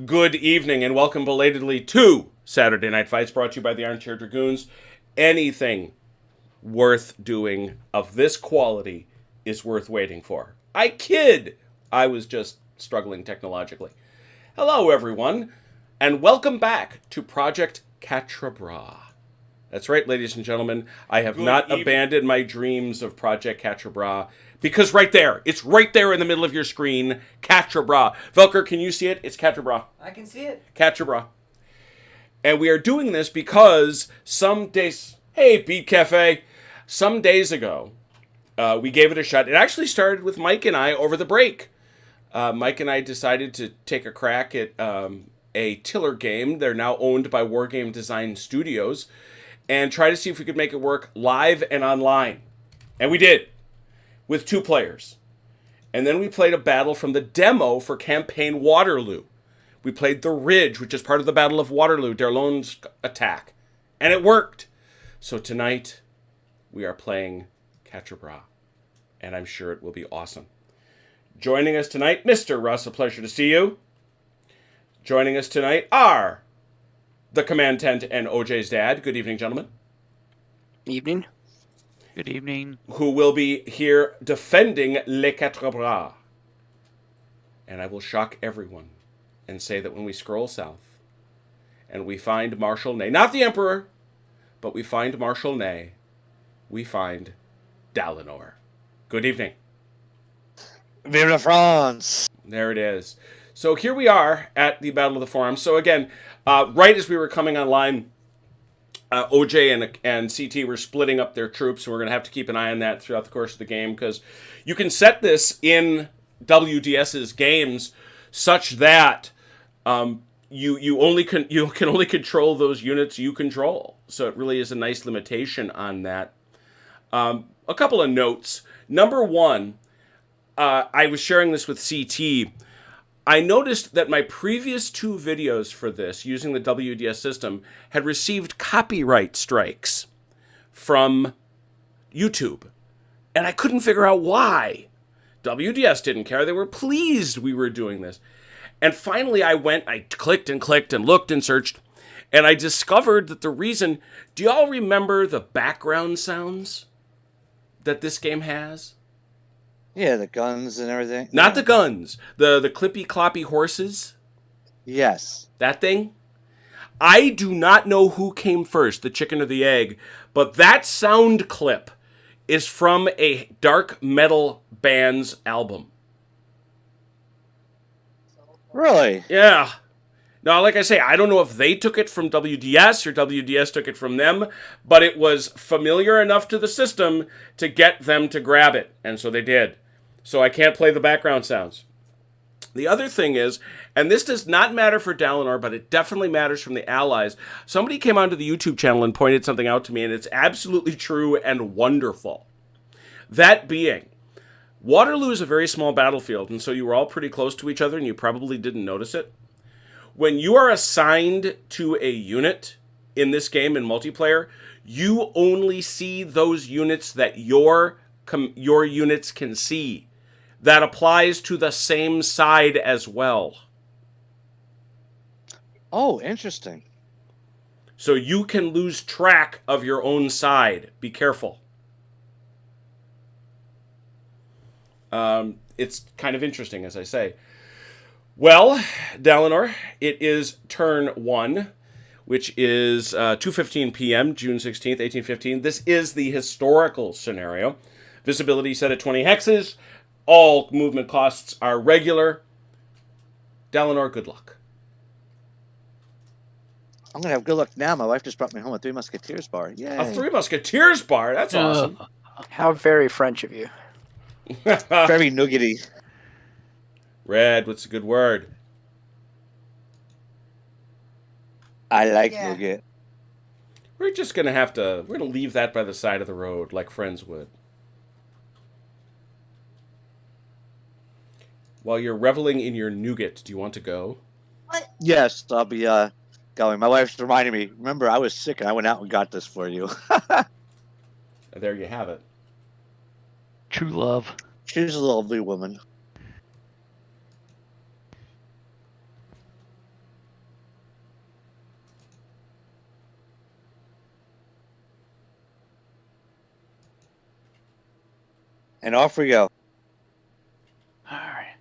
Good evening and welcome belatedly to Saturday Night Fights, brought to you by the Armchair Dragoons. Anything worth doing of this quality is worth waiting for. I kid! I was just struggling technologically. Hello, everyone, and welcome back to Project Quatre. That's right, ladies and gentlemen. I have not abandoned my dreams of Project Quatre, because right there, it's right there in the middle of your screen, Quatre. Velker, can you see it? It's Quatre. I can see it. Quatre. And we are doing this because some days... Hey, Beat Cafe! Some days ago, we gave it a shot. It actually started with Mike and I over the break. Mike and I decided to take a crack at a Tiller game. They're now owned by Wargame Design Studios. And try to see if we could make it work live and online. And we did. With 2 players. And then we played a battle from the demo for campaign Waterloo. We played the Ridge, which is part of the Battle of Waterloo, Darlone's attack. And it worked. So tonight, we are playing Quatre. And I'm sure it will be awesome. Joining us tonight, Mr. Russ, a pleasure to see you. Joining us tonight are the Command Tent and OJ's dad. Good evening, gentlemen. Evening. Good evening. Who will be here defending Les Quatre Bras. And I will shock everyone and say that when we scroll south and we find Marshal Ney, not the Emperor, but we find Marshal Ney, we find Dalinor. Good evening. Vive la France! There it is. So here we are at the Battle of the Forum. So again, right as we were coming online, OJ and CT were splitting up their troops, and we're going to have to keep an eye on that throughout the course of the game, because you can set this in WDS's games such that you can only control those units you control. So it really is a nice limitation on that. A couple of notes. Number one, I was sharing this with CT. I noticed that my previous 2 videos for this, using the WDS system, had received copyright strikes from YouTube. And I couldn't figure out why. WDS didn't care. They were pleased we were doing this. And finally I clicked and looked and searched, and I discovered that the reason... Do y'all remember the background sounds that this game has? Yeah, the guns and everything. Not the guns. The clippy cloppy horses. Yes. That thing. I do not know who came first, the chicken or the egg, but that sound clip is from a dark metal band's album. Really? Yeah. Now, like I say, I don't know if they took it from WDS or WDS took it from them, but it was familiar enough to the system to get them to grab it, and so they did. So I can't play the background sounds. The other thing is, and this does not matter for Dalinor, but it definitely matters from the Allies. Somebody came onto the YouTube channel and pointed something out to me, and it's absolutely true and wonderful. That being, Waterloo is a very small battlefield, and so you were all pretty close to each other, and you probably didn't notice it. When you are assigned to a unit in this game in multiplayer, you only see those units that your units can see. That applies to the same side as well. Oh, interesting. So you can lose track of your own side. Be careful. It's kind of interesting, as I say. Well, Dalinor, it is turn 1, which is 2:15 p.m., June 16th, 1815. This is the historical scenario. Visibility set at 20 hexes. All movement costs are regular. Dalinor, good luck. I'm going to have good luck now. My wife just brought me home a 3 Musketeers bar. Yay. A 3 Musketeers bar? That's awesome. How very French of you. Very nougaty. Red, what's a good word? I like nougat. We're just going to we're going to leave that by the side of the road like friends would. While you're reveling in your nougat, do you want to go? Yes, I'll be going. My wife's reminding me, remember, I was sick and I went out and got this for you. There you have it. True love. She's a lovely woman. And off we go. All right.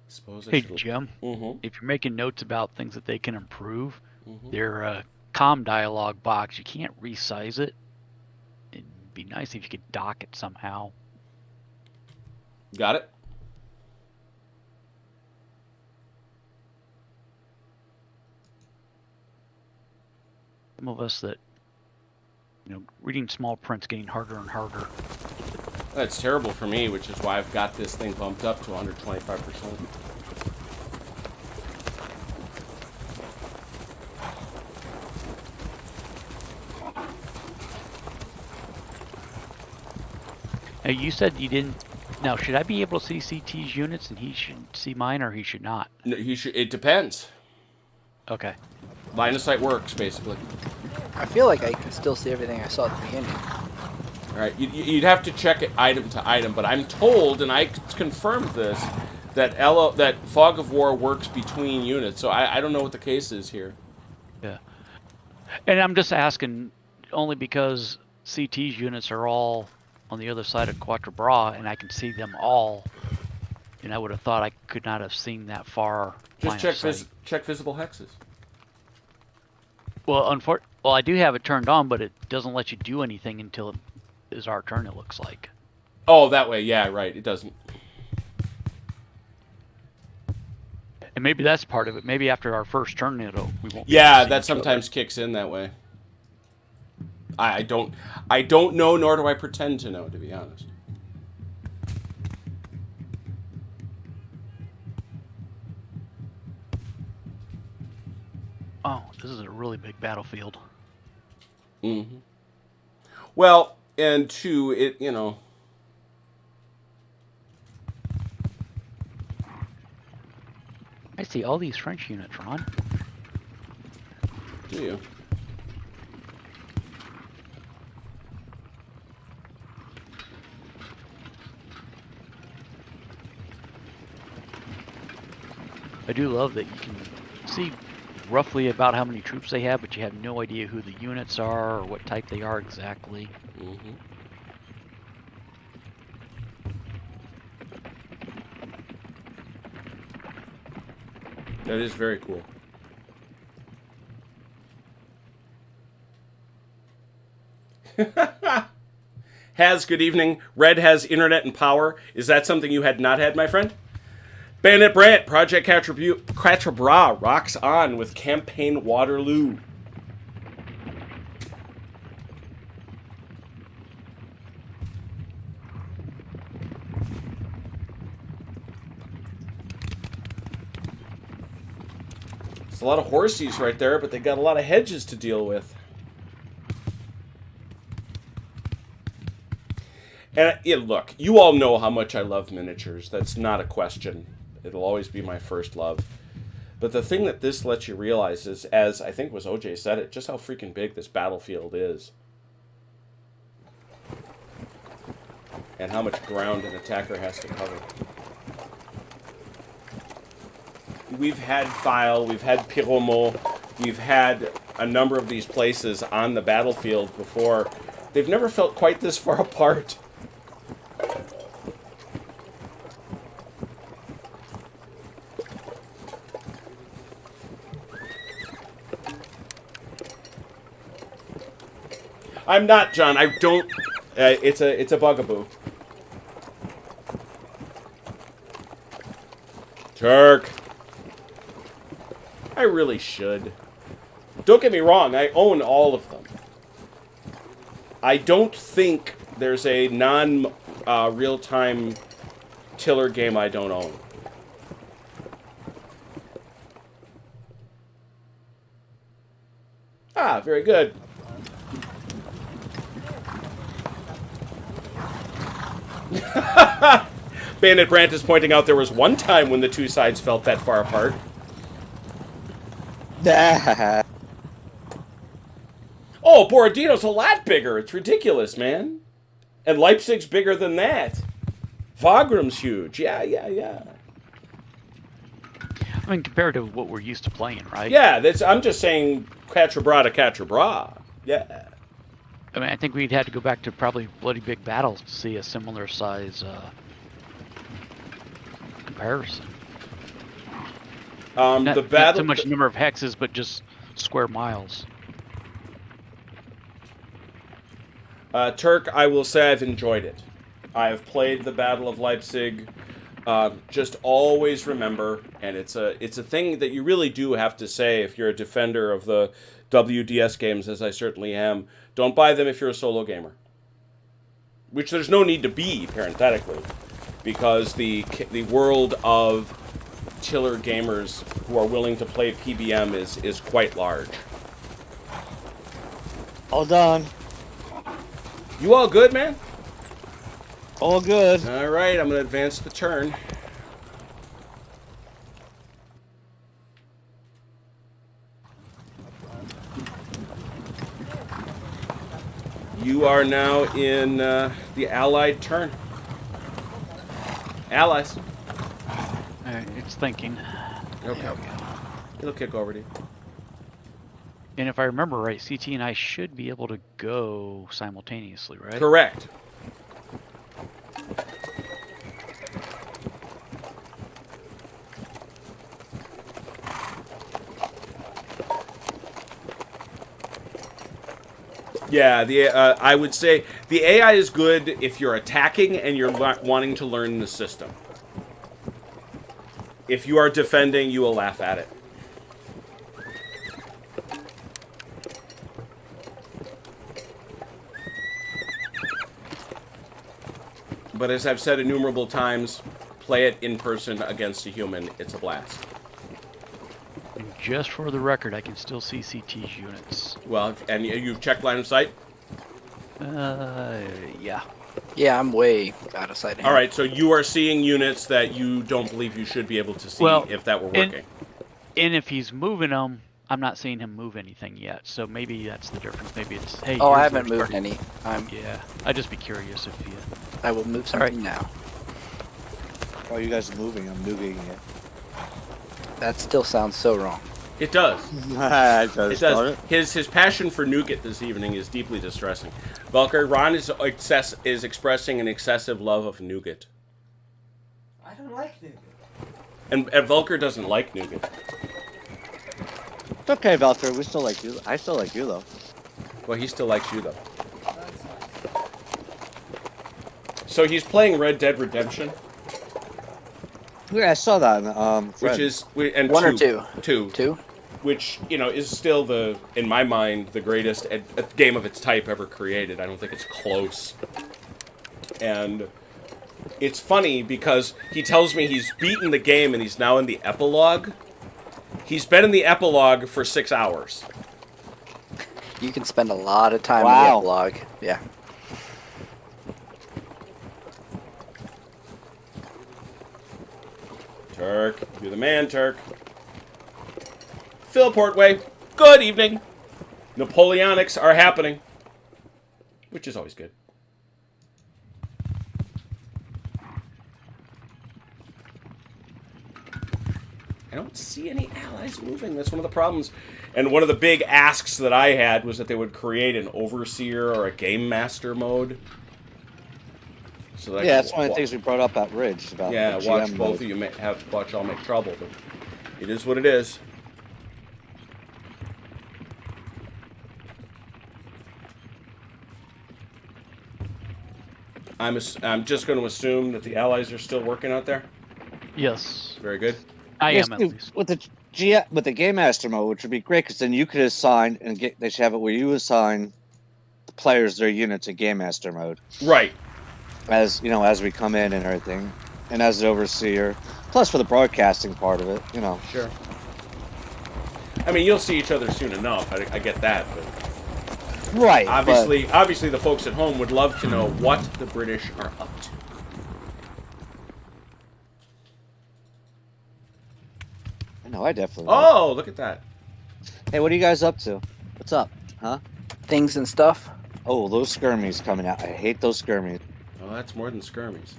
Suppose I Hey, should... Jim, Mm-hmm. if you're making notes about things that they can improve, Mm-hmm. their comm dialog box, you can't resize it. It'd be nice if you could dock it somehow. Got it? Some of us that, reading small print's getting harder and harder. That's terrible for me, which is why I've got this thing bumped up to 125%. Now, you said you didn't... Now, should I be able to see CT's units and he should see mine, or he should not? No, it depends. Okay. Line of sight works, basically. I feel like I can still see everything I saw at the beginning. All right, you'd have to check it item to item, but I'm told, and I confirmed this, that Fog of War works between units. So I don't know what the case is here. Yeah. And I'm just asking only because CT's units are all on the other side of Quatre, and I can see them all. And I would have thought I could not have seen that far. Just check visible hexes. Well, I do have it turned on, but it doesn't let you do anything until it is our turn, it looks like. Oh, that way. Yeah, right. It doesn't. And maybe that's part of it. Maybe after our first turn, we won't. Be able to Yeah, see that each sometimes kicks in that way. I don't know, nor do I pretend to know, to be honest. other. Oh, this is a really big battlefield. Mm-hmm. Well, and two, I see all these French units, Ron. Do you? I do love that you can see roughly about how many troops they have, but you have no idea who the units are or what type they are exactly. Mm-hmm. That is very cool. Good evening. Red has internet and power. Is that something you had not had, my friend? Bandit Brant, Project Quatre Bras rocks on with Campaign Waterloo. It's a lot of horsies right there, but they got a lot of hedges to deal with. And look, you all know how much I love miniatures. That's not a question. It'll always be my first love. But the thing that this lets you realize is, as I think was OJ said it, just how freaking big this battlefield is. And how much ground an attacker has to cover. We've had File, we've had Piromo, we've had a number of these places on the battlefield before. They've never felt quite this far apart. I'm not, John. I don't. It's a bugaboo. Turk. I really should. Don't get me wrong. I own all of them. I don't think there's a non-real-time tiller game I don't own. Ah, very good. Bandit Brant is pointing out there was one time when the two sides felt that far apart. Oh, Borodino's a lot bigger. It's ridiculous, man. And Leipzig's bigger than that. Vagram's huge. Yeah. I mean, compared to what we're used to playing, right? Yeah, I'm just saying Quatre to Quatre. Yeah. I mean, I think we'd had to go back to probably Bloody Big Battles to see a similar size comparison. Not, The not battle. so much number of hexes, but just square miles. Turk, I will say I've enjoyed it. I have played the Battle of Leipzig. Just always remember, and it's a thing that you really do have to say if you're a defender of the WDS games, as I certainly am. Don't buy them if you're a solo gamer. Which there's no need to be, parenthetically, because the world of tiller gamers who are willing to play PBM is quite large. All done. You all good, man? All good. All right, I'm going to advance the turn. You are now in the Allied turn. Allies. It's thinking. Okay. It'll kick over to you. And if I remember right, CT and I should be able to go simultaneously, right? Correct. Yeah, I would say the AI is good if you're attacking and you're wanting to learn the system. If you are defending, you will laugh at it. But as I've said innumerable times, play it in person against a human. It's a blast. And just for the record, I can still see CT's units. Well, and you've checked line of sight? Yeah. Yeah, I'm way out of sight. All right, so you are seeing units that you don't believe you should be able to see if that were working. And if he's moving them, I'm not seeing him move anything yet. So maybe that's the difference. Maybe it's, hey. Oh, I here's haven't your moved start. any. Yeah, I'd just be curious if you... I will move something now. While you guys are moving, I'm nuking it. That still sounds so wrong. It does. It It does. His passion for nougat this evening is deeply distressing. Valkyrie, Ron is expressing an excessive love of nougat. I don't like nougat. And Vulker doesn't like nougat. It's okay, Valkyrie. We still like you. I still like you, though. Well, he still likes you, though. That's nice. So he's playing Red Dead Redemption, Yeah, I saw that. which is... And One or two. two? Two. Two? Which, is still in my mind, the greatest game of its type ever created. I don't think it's close. And it's funny because he tells me he's beaten the game and he's now in the epilogue. He's been in the epilogue for 6 hours. You can spend a lot of time in Wow. the epilogue. Yeah. Turk, you're the man, Turk. Phil Portway, good evening. Napoleonics are happening, which is always good. I don't see any allies moving. That's one of the problems. And one of the big asks that I had was that they would create an overseer or a game master mode. So that I Yeah, could that's one of the things we brought up at Ridge about. yeah, the watch GM both mode. of you watch all make trouble, but it is what it is. I'm just going to assume that the allies are still working out there. Yes, Very good. I Yes, am at dude, least. with the game master mode, which would be great because then you could assign and they should have it where you assign the players their units in game master mode Right. as as we come in and everything, and as the overseer. Plus for the broadcasting part of it, Sure. I mean, you'll see each other soon enough. I get that, but right? obviously, the folks at home would love to know what the British are up to. I definitely. Would. Oh, look at that. Hey, what are you guys up to? What's up? Huh? Things and stuff. Oh, those skirmies coming out. I hate those skirmies. Oh, that's more than skirmies.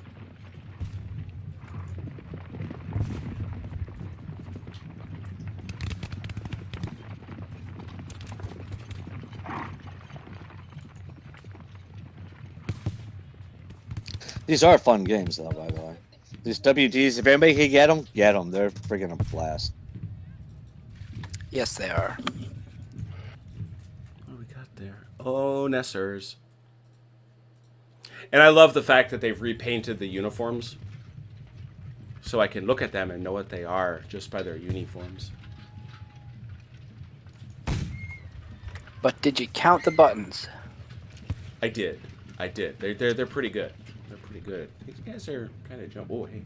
These are fun games, though, by the way. These WDs, if anybody can get them, get them. They're friggin' a blast. Yes, they are. What do we got there? Oh, Nessers. And I love the fact that they've repainted the uniforms. So I can look at them and know what they are just by their uniforms. But did you count the buttons? I did. They're pretty good. They're pretty good. These guys are kind of jump. Oh, hey.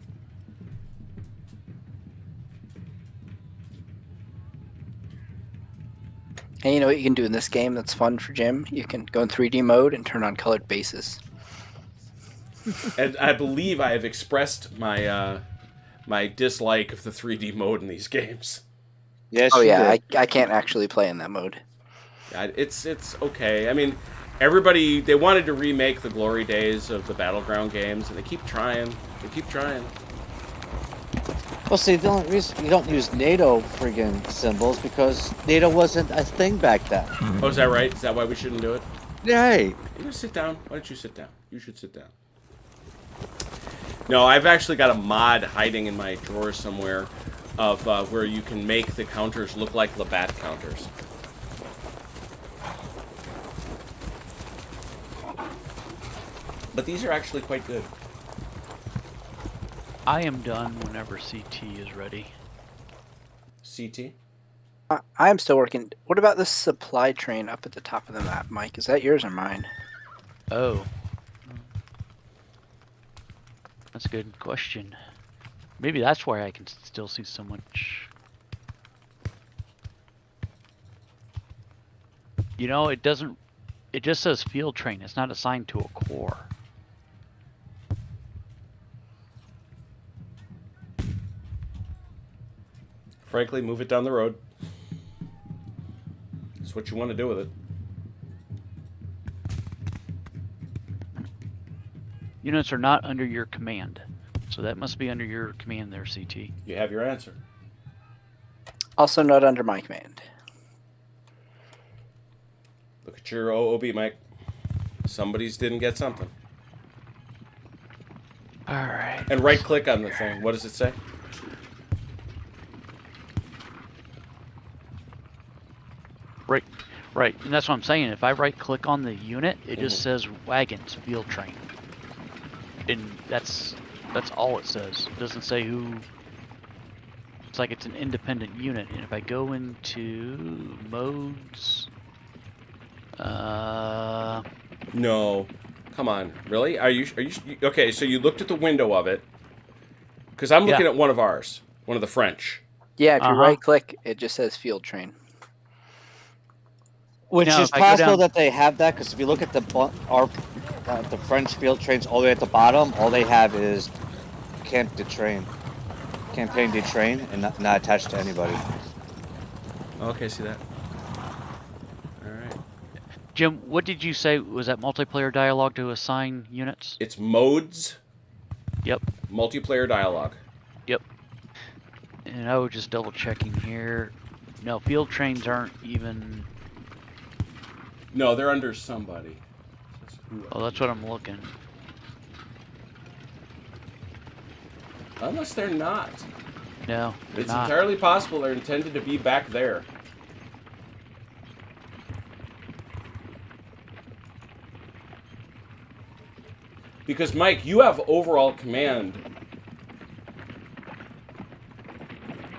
Hey, you know what you can do in this game that's fun for Jim? You can go in 3D mode and turn on colored bases. And I believe I have expressed my my dislike of the 3D mode in these games. Yes, Oh you yeah, did. I can't actually play in that mode. It's okay. I mean, everybody, they wanted to remake the glory days of the Battleground games, and they keep trying. They keep trying. Well, see, the only reason you don't use NATO friggin' symbols because NATO wasn't a thing back then. Oh, is that right? Is that why we shouldn't do it? Yay! You sit down. Why don't you sit down? You should sit down. No, I've actually got a mod hiding in my drawer somewhere of where you can make the counters look like Labatt counters. But these are actually quite good. I am done whenever CT is ready. CT? I am still working. What about this supply train up at the top of the map, Mike? Is that yours or mine? Oh. That's a good question. Maybe that's why I can still see so much. You know, it doesn't... It just says field train. It's not assigned to a core. Frankly, move it down the road. That's what you want to do with it. Units are not under your command. So that must be under your command there, CT. You have your answer. Also not under my command. Look at your OOB, Mike. Somebody's didn't get something. Alright. And right-click on the thing. What does it say? Right, and that's what I'm saying. If I right-click on the unit, it just says wagons, field train. And that's all it says. It doesn't say who. It's like it's an independent unit. And if I go into modes, No. Come on. Really? Are you okay, so you looked at the window of it. Because I'm looking at one of ours. One of the French. Yeah, if you right click, it just says field train. Which Now, is if I go possible down- that they have that because if you look at the French field trains all the way at the bottom, all they have is Camp de Train, Campaign de Train, and not attached to anybody. Okay, see that? Alright. Jim, what did you say was that multiplayer dialogue to assign units? It's modes, Yep, multiplayer dialogue. yep. And I was just double checking here. No, field trains aren't even. No, they're under somebody. Oh, that's what I'm looking. Unless they're not. No, they're It's not. entirely possible they're intended to be back there. Because, Mike, you have overall command.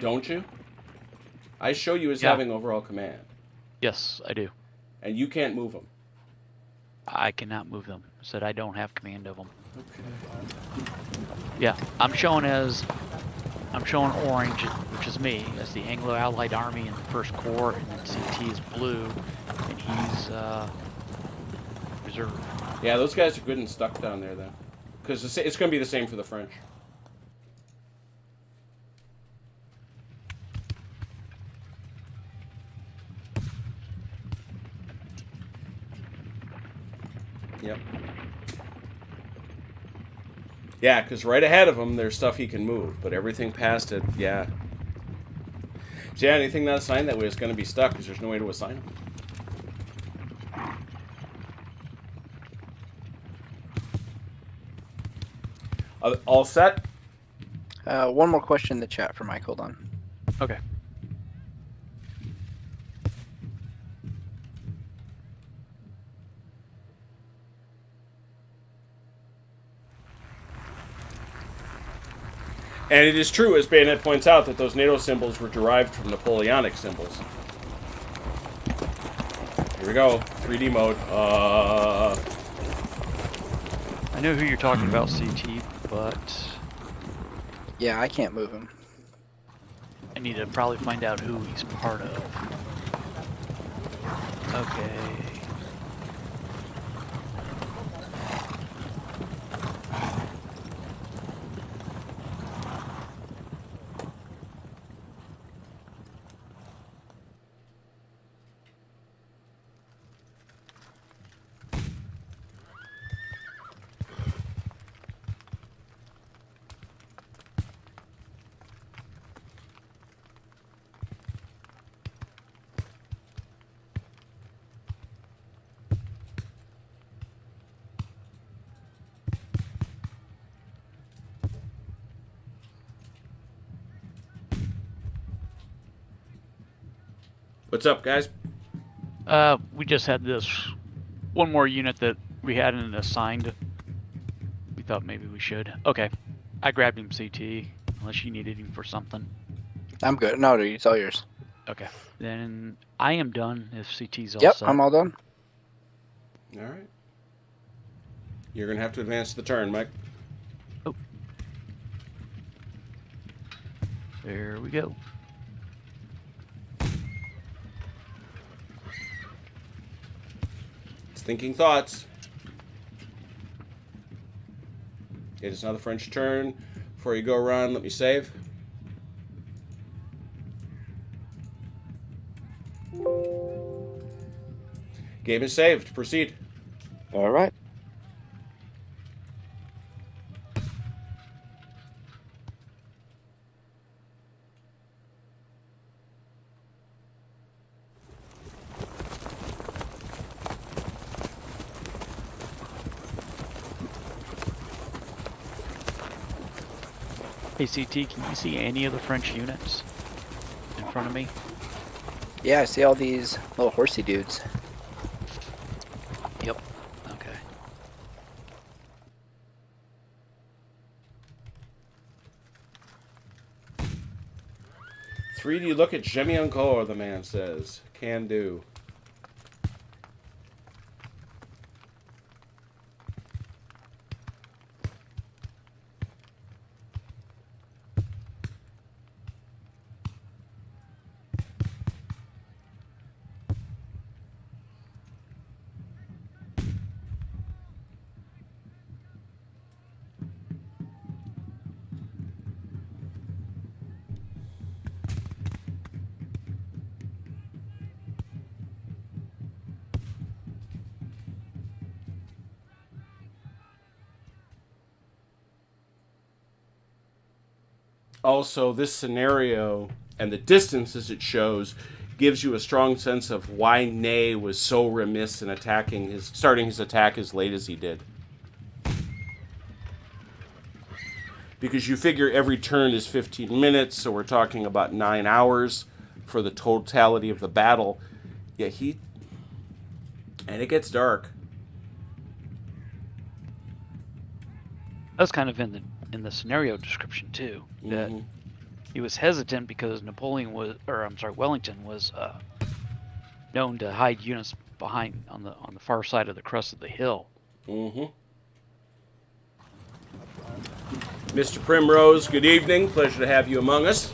Don't you? I show you as Yeah. having overall command. Yes, I do. And you can't move them. I cannot move them. Said I don't have command of them. Okay. Yeah, I'm showing orange, which is me, as the Anglo-Allied Army in the First Corps, and then CT is blue, and he's reserve. Yeah, those guys are good and stuck down there, though. Because it's going to be the same for the French. Yep. Yeah, because right ahead of him, there's stuff he can move, but everything past it, yeah. So yeah, anything not assigned that way is going to be stuck because there's no way to assign them. All set? One more question in the chat for Mike. Hold on. Okay. And it is true, as Bayonet points out, that those NATO symbols were derived from Napoleonic symbols. Here we go. 3D mode. I know who you're talking about, CT, but Yeah, I can't move him. I need to probably find out who he's part of. Okay. What's up, guys? We just had this one more unit that we hadn't assigned. We thought maybe we should. Okay. I grabbed him, CT, unless you needed him for something. I'm good. No, dude, it's all yours. Okay. Then I am done if CT's all Yep, set. I'm all done. All right. You're going to have to advance the turn, Mike. There we go. It's thinking thoughts. It is now the French turn. Before you go around, let me save. Game is saved. Proceed. All right. Hey CT, can you see any of the French units in front of me? Yeah, I see all these little horsey dudes. Yep. Okay. "3D look at Jemmy encore," the man says. Can do. Also, this scenario and the distances it shows gives you a strong sense of why Ney was so remiss in starting his attack as late as he did. Because you figure every turn is 15 minutes, so we're talking about 9 hours for the totality of the battle. Yeah, and it gets dark. That's kind of in the scenario description too. That he was hesitant because Wellington was known to hide units behind on the far side of the crest of the hill. Mr. Primrose, good evening. Pleasure to have you among us.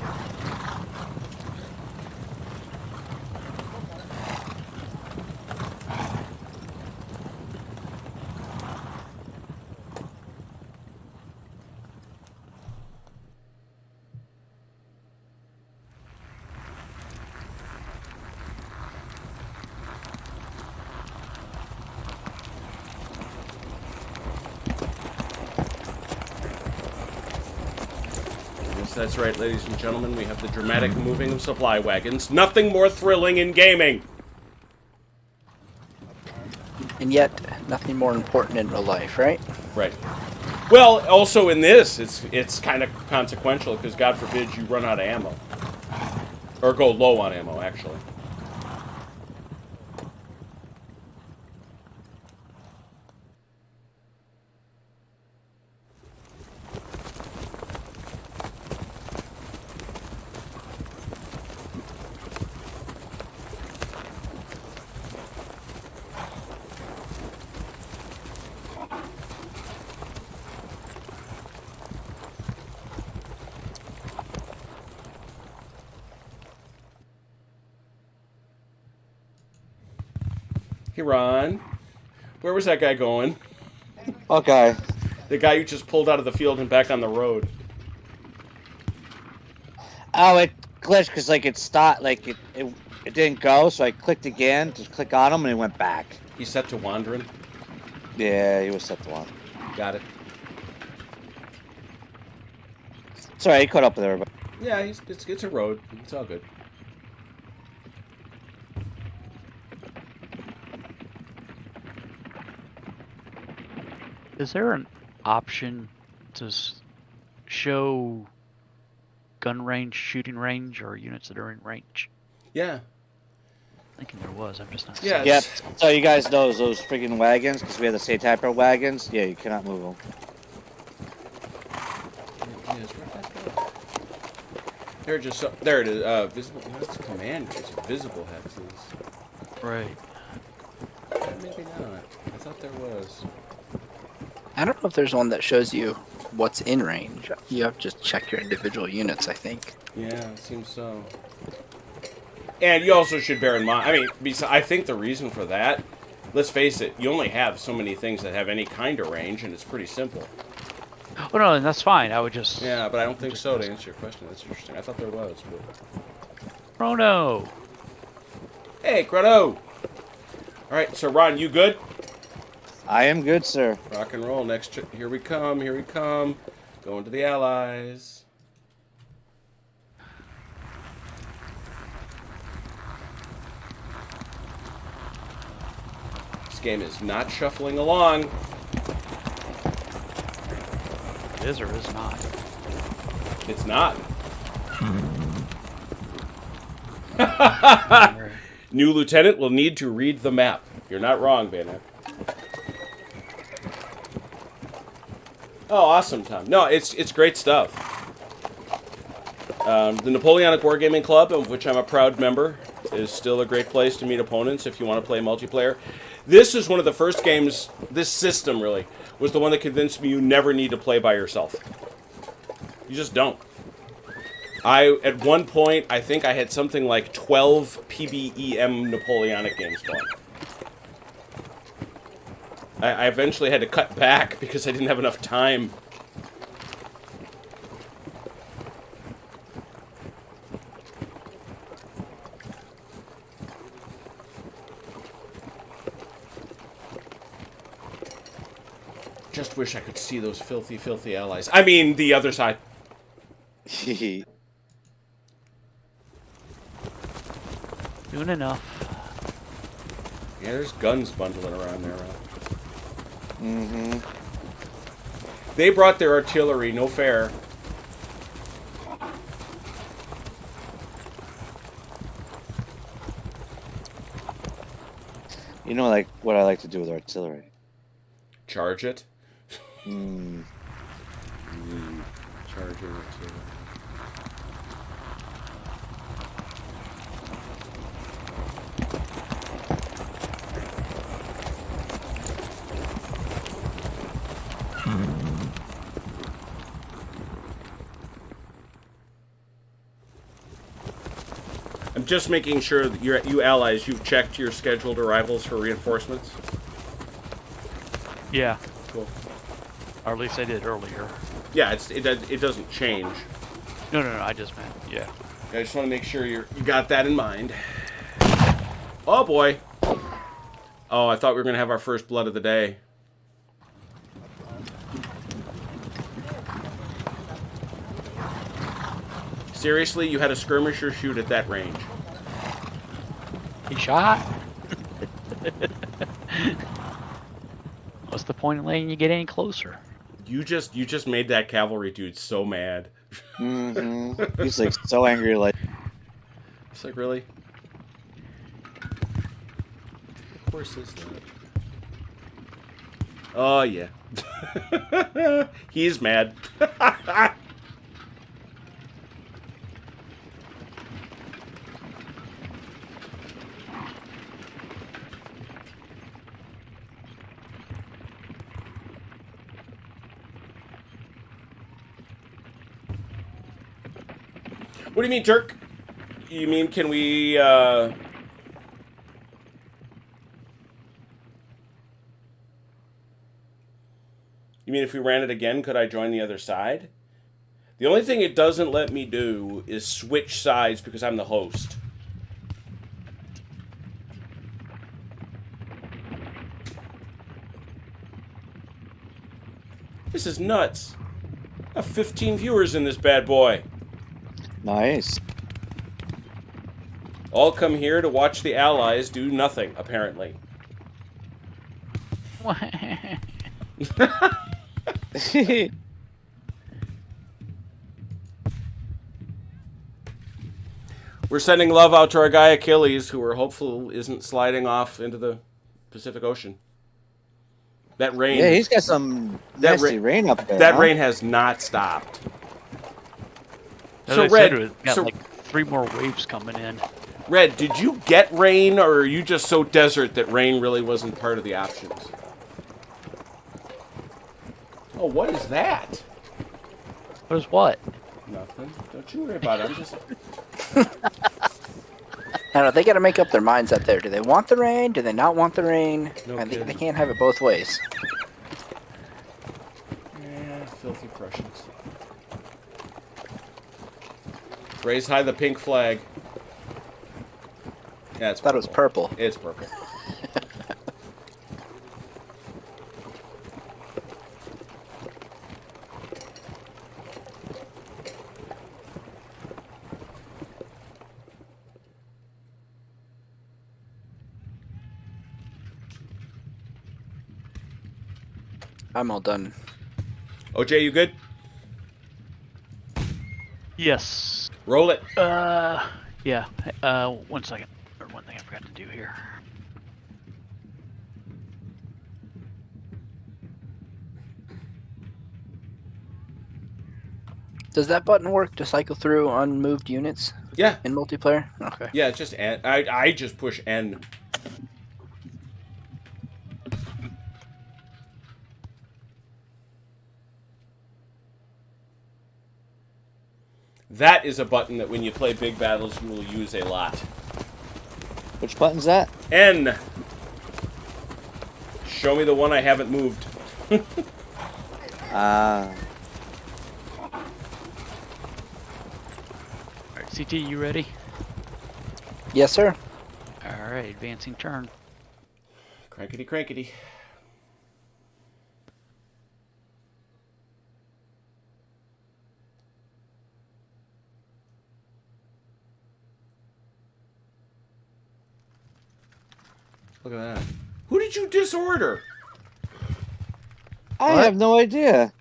That's right, ladies and gentlemen. We have the dramatic moving of supply wagons. Nothing more thrilling in gaming. And yet, nothing more important in real life, right? Right. Well, also in this, it's kind of consequential because God forbid you run out of ammo. Or go low on ammo, actually. Hey, Ron. Where was that guy going? Okay. The guy you just pulled out of the field and back on the road. Oh, it glitched because like it stopped, like it didn't go, so I clicked again to click on him and it went back. He's set to wandering. Yeah, he was set to one. Got it. Sorry, he caught up with everybody. Yeah, it's a road. It's all good. Is there an option to show gun range, shooting range, or units that are in range? Yeah. Thinking there was. I'm just not. Yeah. seeing Yep. it. So you guys know those freaking wagons, because we have the same type of wagons. Yeah, you cannot move them. They're just so, there it is. Visible. What's the command? It's visible hexes. Right. Maybe not. I thought there was. I don't know if there's one that shows you what's in range. You have to just check your individual units, I think. Yeah, it seems so. And you also should bear in mind, I mean, I think the reason for that, let's face it, you only have so many things that have any kind of range, and it's pretty simple. Oh no, and that's fine. I would just. Yeah, but I don't think so, to answer your question. That's interesting. I thought there was, but... Chrono. Hey, Grotto! Alright, so Ron, you good? I am good, sir. Rock and roll. Next, here we come, here we come. Going to the Allies. This game is not shuffling along. It is or is not. It's not. New lieutenant will need to read the map. You're not wrong, Bayonet. Oh, awesome, Tom. No, it's great stuff. The Napoleonic Wargaming Club, of which I'm a proud member, is still a great place to meet opponents if you want to play multiplayer. This is one of the first games, this system really, was the one that convinced me you never need to play by yourself. You just don't. At one point, I think I had something like 12 PBEM Napoleonic games going. I eventually had to cut back because I didn't have enough time. Just wish I could see those filthy, filthy allies. I mean, the other side. Doing enough. Yeah, there's guns bundling around there. Mm-hmm. They brought their artillery, no fair. You know, like what I like to do with artillery. Charge it. Mm. Charge your artillery. I'm just making sure that you allies, you've checked your scheduled arrivals for reinforcements. Yeah. Cool. Or at least I did earlier. Yeah, it doesn't change. No, I just meant, yeah. I just want to make sure you got that in mind. Oh boy. Oh, I thought we were going to have our first blood of the day. Seriously, you had a skirmisher shoot at that range. He shot. What's the point in letting you get any closer? You just made that cavalry dude so mad. Mm-hmm. He's like so angry. Like, It's like, really? Of course is that. Oh yeah. He's mad. What do you mean, jerk? You mean, can we, You mean if we ran it again, could I join the other side? The only thing it doesn't let me do is switch sides because I'm the host. This is nuts. I have 15 viewers in this bad boy. nice. All come here to watch the Allies do nothing, apparently. We're sending love out to our guy Achilles, who we're hopeful isn't sliding off into the Pacific Ocean. That rain. Yeah, he's got some That nasty rain up there. That huh? rain has not stopped. As So I Red, said, we've got so- like 3 more waves coming in. Red, did you get rain, or are you just so desert that rain really wasn't part of the options? Oh, what is that? What is what? Nothing. Don't you worry about it. I'm just... I don't know. They got to make up their minds up there. Do they want the rain? Do they not want the rain? No I think kidding. they can't have it both ways. Yeah, filthy Prussians. Raise high the pink flag. Yeah, it's I thought it was purple. It's purple. I'm all done. OJ, you good? Yes. Roll it. Yeah. 1 second. Or one thing I forgot to do here. Does that button work to cycle through unmoved units Yeah. in multiplayer? Okay. Yeah, it's just N. I just push N. That is a button that when you play big battles, you will use a lot. Which button's that? N. Show me the one I haven't moved. Ah. Alright, CT, you ready? Yes, sir. Alright, advancing turn. Crankety crankety. Look at that. Who did you disorder? I What? have no idea.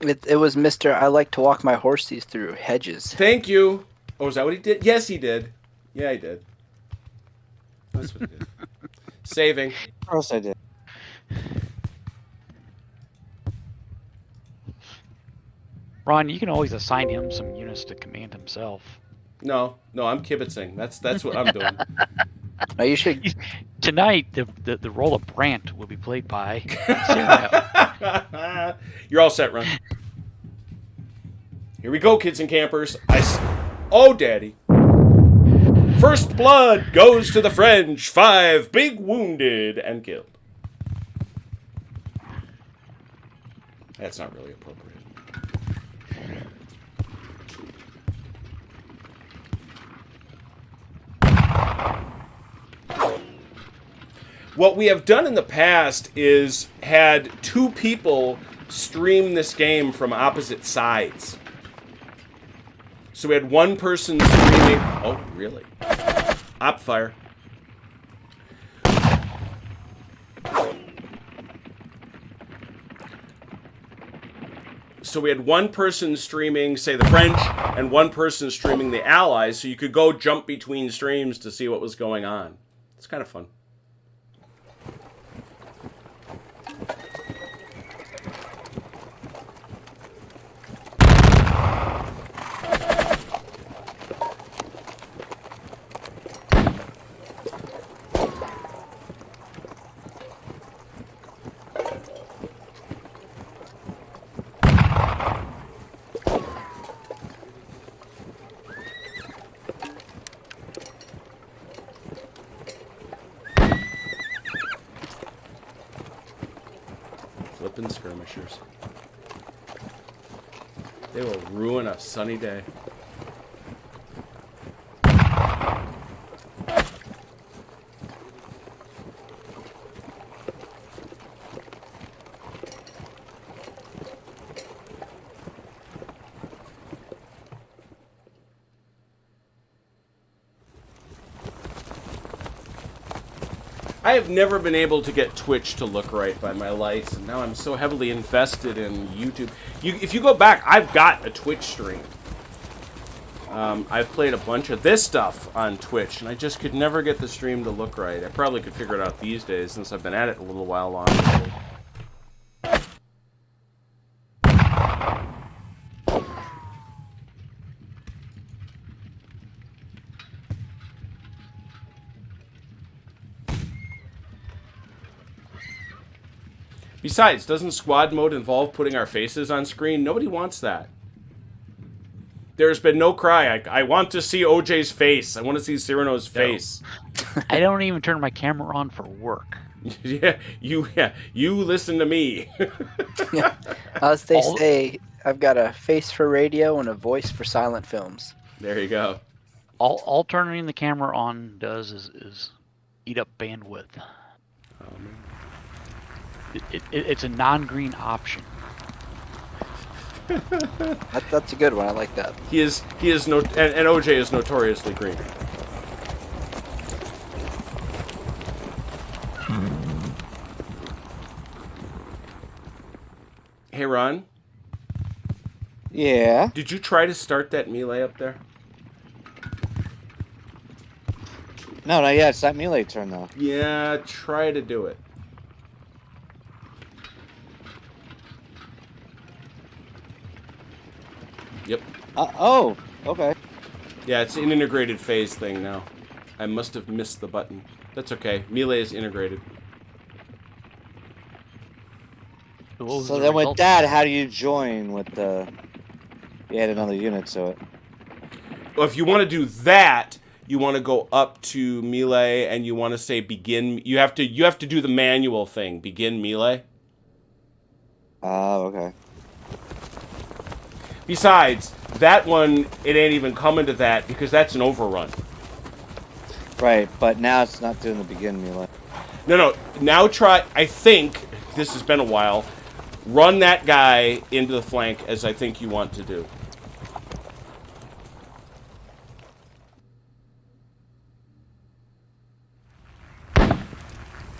It was Mr. I like to walk my horses through hedges. Thank you. Oh, is that what he did? Yes, he did. Yeah, he did. That's what he did. Saving. Of course I did. Ron, you can always assign him some units to command himself. No, I'm kibitzing. That's what I'm doing. Now you should. Tonight, the role of Brant will be played by Sarah. You're all set, Ron. Here we go, kids and campers. Oh, Daddy. First blood goes to the French. 5 big wounded and killed. That's not really appropriate. What we have done in the past is had 2 people stream this game from opposite sides. So we had one person streaming... Oh, really? Op fire. so we had one person streaming, say, the French, and one person streaming the Allies, so you could go jump between streams to see what was going on. It's kind of fun. Flippin' skirmishers. They will ruin a sunny day. I have never been able to get Twitch to look right by my lights, and now I'm so heavily invested in YouTube. If you go back, I've got a Twitch stream. I've played a bunch of this stuff on Twitch, and I just could never get the stream to look right. I probably could figure it out these days, since I've been at it a little while longer. Besides, doesn't squad mode involve putting our faces on screen? Nobody wants that. There's been no cry. I want to see OJ's face. I want to see Cyrano's face. I don't even turn my camera on for work. Yeah, you listen to me. As they say, I've got a face for radio and a voice for silent films. There you go. All turning the camera on does is eat up bandwidth. Oh, man. It's a non-green option. That's a good one. I like that. He is no, and OJ is notoriously green. Hey, Ron. Yeah. Did you try to start that melee up there? No, not yet. It's not melee turn though. Yeah, try to do it. Yep. Oh, okay. Yeah, it's an integrated phase thing now. I must have missed the button. That's okay. Melee is integrated. So then with that, how do you join with the... You add another unit to it. Well, if you want to do that, you want to go up to melee and you want to say begin. You have to do the manual thing. Begin melee. Oh, okay. Besides, that one, it ain't even coming to that because that's an overrun. Right, but now it's not doing the begin melee. No. Now try, I think, this has been a while, run that guy into the flank as I think you want to do.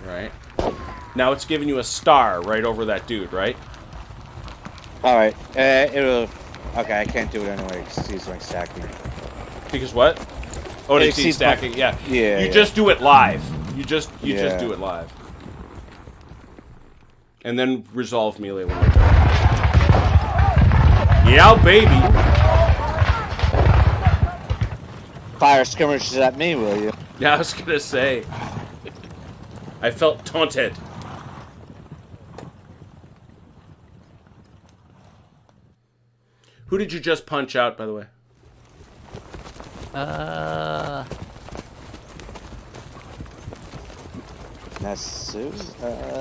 Right. Now it's giving you a star right over that dude, right? Alright, it'll... Okay, I can't do it anyway because he's like stacking. Because what? Oh, It they exceeds stacking. my- Yeah. Yeah, You yeah. just do it live. You just Yeah. do it live. And then resolve melee when you're done. Yeah, baby. Fire skirmishes at me, will you? Yeah, I was gonna say. I felt taunted. Who did you just punch out, by the way? Nassu?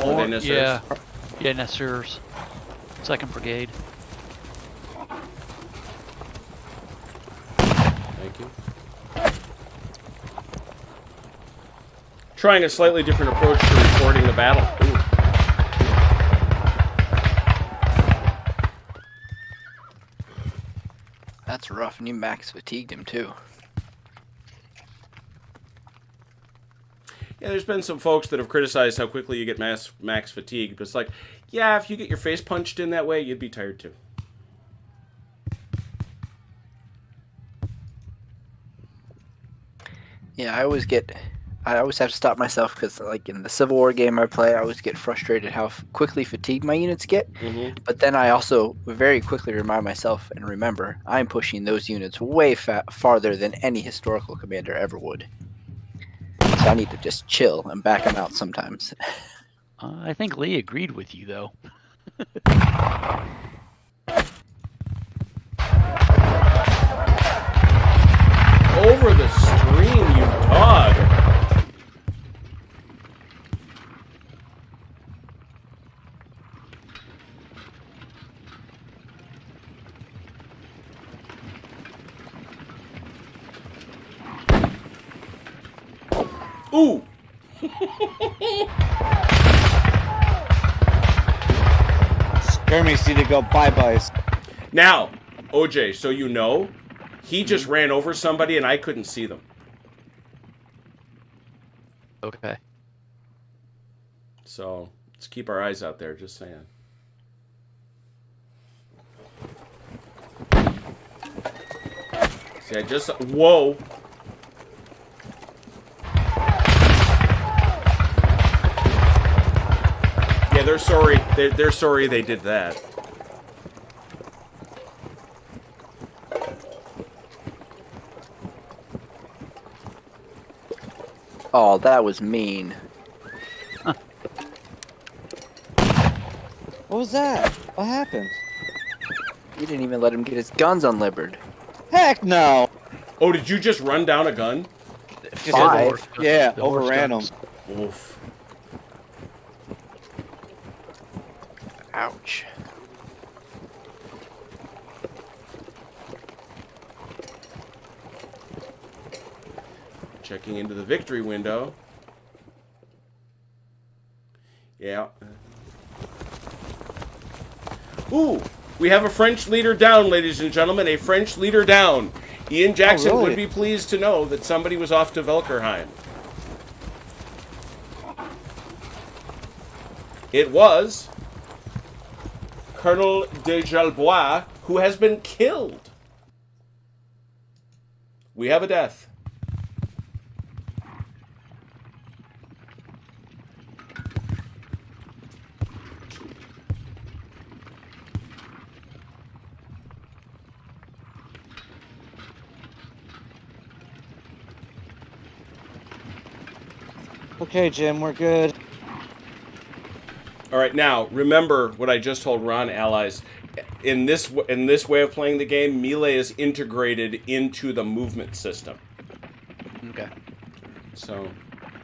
Were they Nassers? Yeah, Nassers. 2nd Brigade. Thank you. Trying a slightly different approach to recording the battle. Ooh. That's rough, and you max fatigued him too. Yeah, there's been some folks that have criticized how quickly you get max fatigue, but it's like, yeah, if you get your face punched in that way, you'd be tired too. Yeah, I always have to stop myself because, like in the Civil War game I play, I always get frustrated how quickly fatigued my units get. Mm-hmm. But then I also very quickly remind myself and remember I'm pushing those units way farther than any historical commander ever would. So I need to just chill and back them out sometimes. I think Lee agreed with you, though. Over the stream, you dog. Ooh. Skirmish need to go bye-byes. Now, OJ, so you know, he just ran over somebody and I couldn't see them. Okay. So let's keep our eyes out there, just saying. See, I just... Whoa. Yeah, they're sorry. They're sorry they did that. Oh, that was mean. What was that? What happened? You didn't even let him get his guns unlibered. Heck no! Oh, did you just run down a gun? Just Five. Yeah, The horse overran them. guns. Oof. Ouch. Checking into the victory window. Yeah. Ooh, we have a French leader down, ladies and gentlemen. A French leader down. Ian Jackson really? would be pleased to know that somebody was off to Velkerheim. It was Colonel de Jalbois, who has been killed. We have a death. Okay, Jim, we're good. All right, now remember what I just told Ron allies. In this way of playing the game, melee is integrated into the movement system. Okay. So,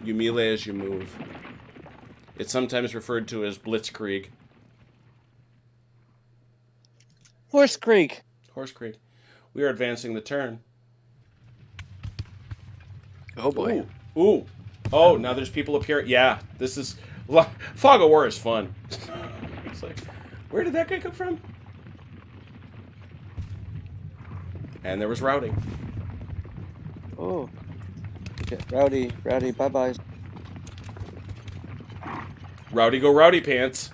you melee as you move. It's sometimes referred to as blitzkrieg. Horse Creek. Horse Creek. We are advancing the turn. Oh boy. Ooh, ooh. Oh, now there's people up here. Yeah, this is... Fog of War is fun. It's like, where did that guy come from? And there was routing. Oh. Okay. Rowdy, bye-byes. Rowdy go rowdy pants.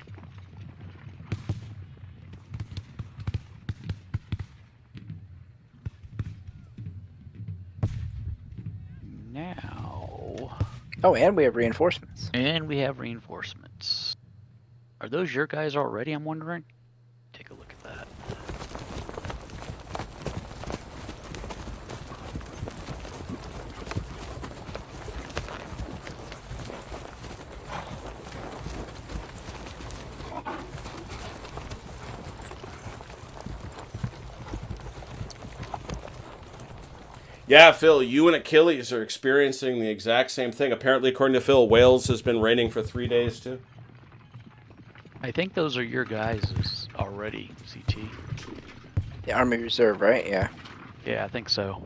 Now... Oh, and we have reinforcements. And we have reinforcements. Are those your guys already, I'm wondering? Take a look at that. Yeah, Phil, you and Achilles are experiencing the exact same thing. Apparently, according to Phil, Wales has been raining for 3 days, too. I think those are your guys' already, CT. The Army Reserve, right? Yeah. Yeah, I think so.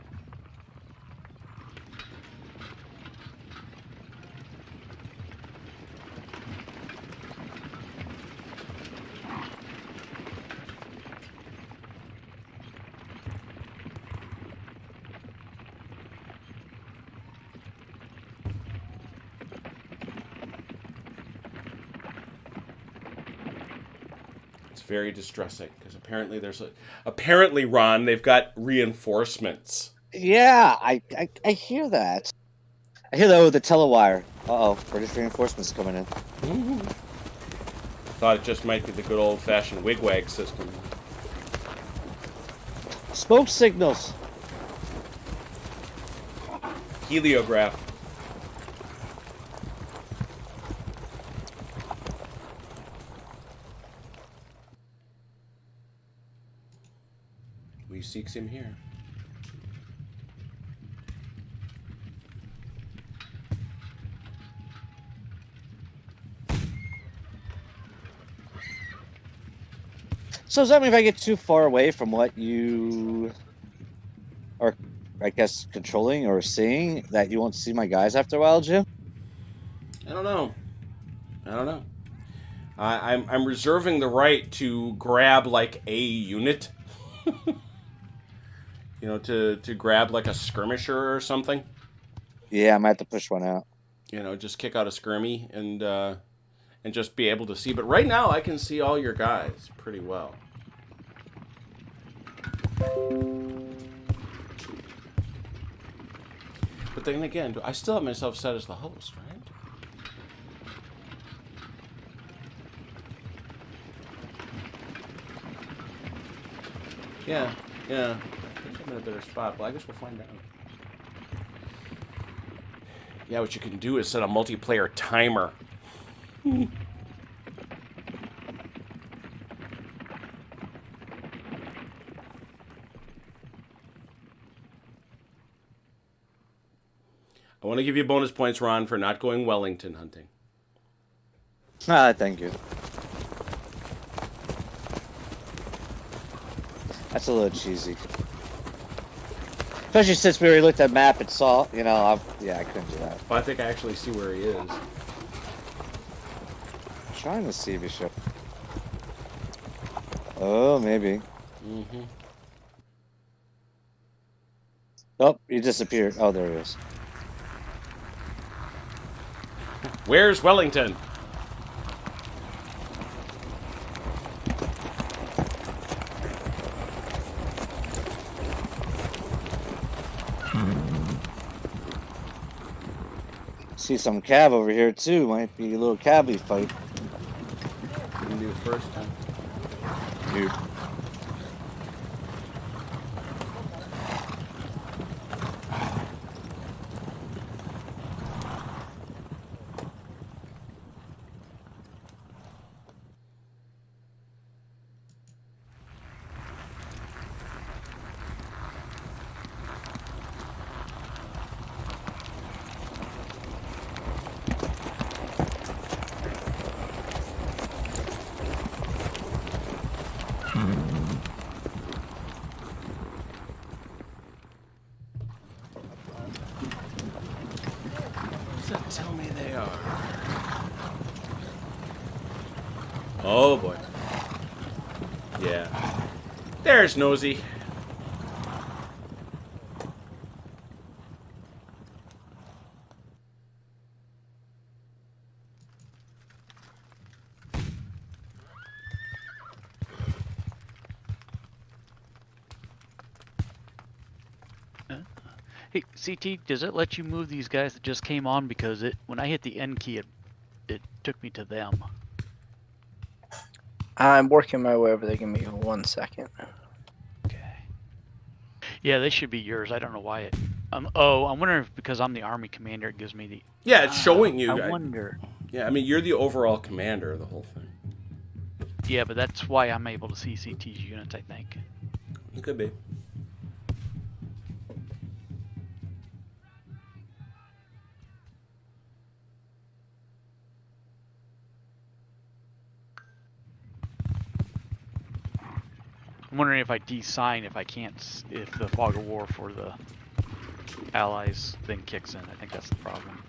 It's very distressing because apparently, Ron, they've got reinforcements. Yeah, I hear that. Hello, the telewire. Uh-oh, British reinforcements coming in. Thought it just might be the good old-fashioned wigwag system. Smoke signals. Heliograph. We seeks him here. So does that mean if I get too far away from what you are, I guess, controlling or seeing, that you won't see my guys after a while, Jim? I don't know. I'm reserving the right to grab like a unit. You know, to grab like a skirmisher or something. Yeah, I might have to push one out. You know, just kick out a skirmy and just be able to see. But right now, I can see all your guys pretty well. But then again, I still have myself set as the host, right? Yeah. I think I'm in a better spot. Well, I guess we'll find out. Yeah, what you can do is set a multiplayer timer. I want to give you bonus points, Ron, for not going Wellington hunting. Ah, thank you. That's a little cheesy. Especially since we already looked at map and saw, you know, I couldn't do that. Well, I think I actually see where he is. I'm trying to see if he should. Oh, maybe. Mm-hmm. Oh, he disappeared. Oh, there he is. Where's Wellington? See some cav over here too. Might be a little cabbie fight. You can do it first time. Dude. What does that tell me they are? Oh boy. Yeah. There's Nosy. Hey, CT, does it let you move these guys that just came on? Because when I hit the N key, it took me to them. I'm working my way over there. Give me 1 second. Okay. Yeah, they should be yours. I don't know why it. I'm wondering if because I'm the army commander, it gives me the. Yeah, it's showing you. I wonder. Yeah, I mean, you're the overall commander of the whole thing. Yeah, but that's why I'm able to see CT's units, I think. It could be. I'm wondering if I design if the fog of war for the allies thing kicks in. I think that's the problem.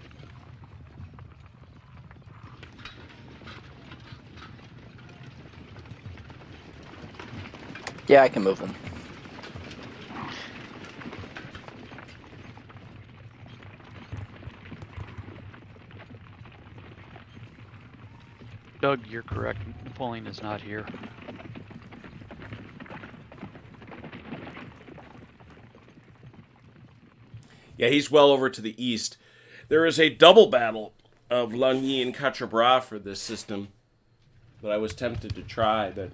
Yeah, I can move them. Doug, you're correct. Napoleon is not here. Yeah, he's well over to the east. There is a double battle of Lagny and Quatre for this system that I was tempted to try, but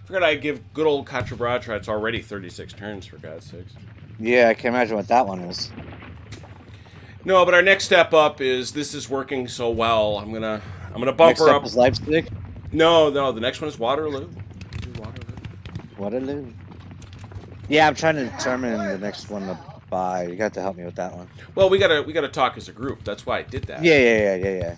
I figured I'd give good old Quatre a try. It's already 36 turns, for God's sakes. Yeah, I can imagine what that one is. No, but our next step up is this is working so well. I'm gonna bump Next her up up. is Leipzig. No, the next one is Waterloo. Waterloo. Yeah, I'm trying to determine the next one to buy. You got to help me with that one. Well, we gotta talk as a group. That's why I did that. Yeah.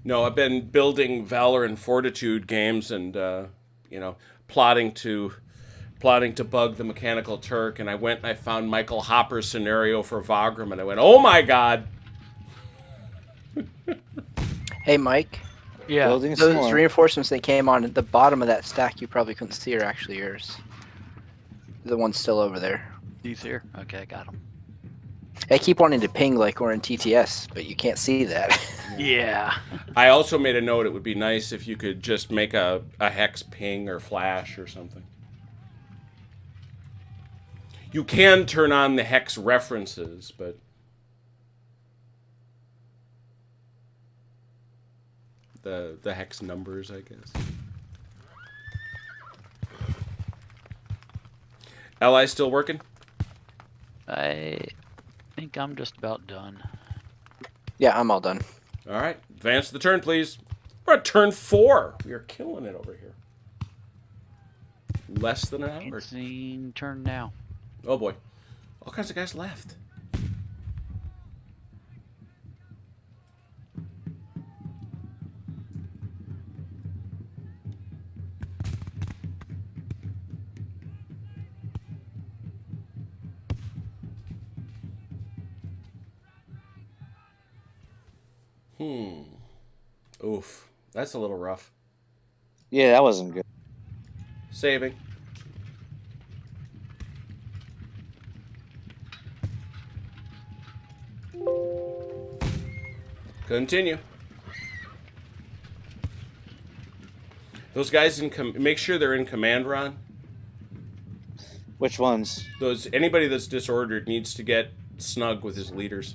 No, I've been building Valor and Fortitude games, and plotting to bug the Mechanical Turk. And I went and I found Michael Hopper's scenario for Wagram, and I went, "Oh my God!" Hey, Mike. Yeah. Building Those smaller. reinforcements that came on at the bottom of that stack you probably couldn't see are actually yours. The one's still over there. These here. Okay, I got them. I keep wanting to ping like we're in TTS, but you can't see that. Yeah. I also made a note. It would be nice if you could just make a hex ping or flash or something. You can turn on the hex references, but the hex numbers, I guess. Ally still working? I think I'm just about done. Yeah, I'm all done. All right, advance the turn, please. We're at turn 4. We are killing it over here. Less than an hour. Scene turn now. Oh boy, all kinds of guys left. Oof, that's a little rough. Yeah, that wasn't good. Saving. Continue. Those guys make sure they're in command, Ron. Which ones? Anybody that's disordered needs to get snug with his leaders.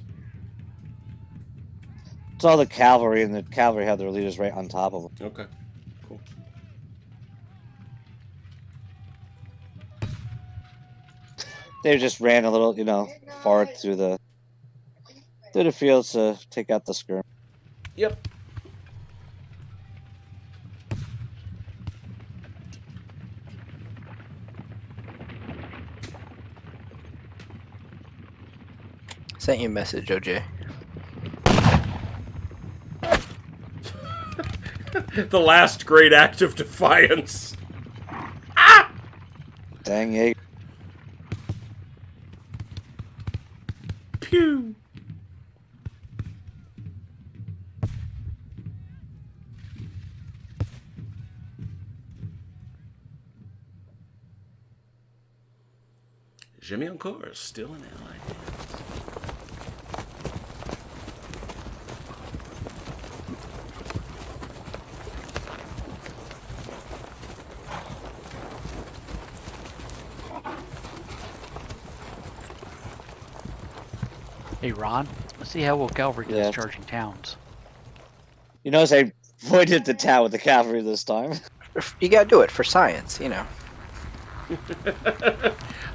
It's all the cavalry, and the cavalry have their leaders right on top of them. Okay, cool. They just ran a little, forward through the fields to take out the skirm. Yep. Sent you a message, OJ. The last great act of defiance. Dang it. Pew. Jimmy encore is still an ally. Hey, Ron. Let's see how well cavalry does Yeah. charging towns. You notice I avoided the town with the cavalry this time. You gotta do it for science,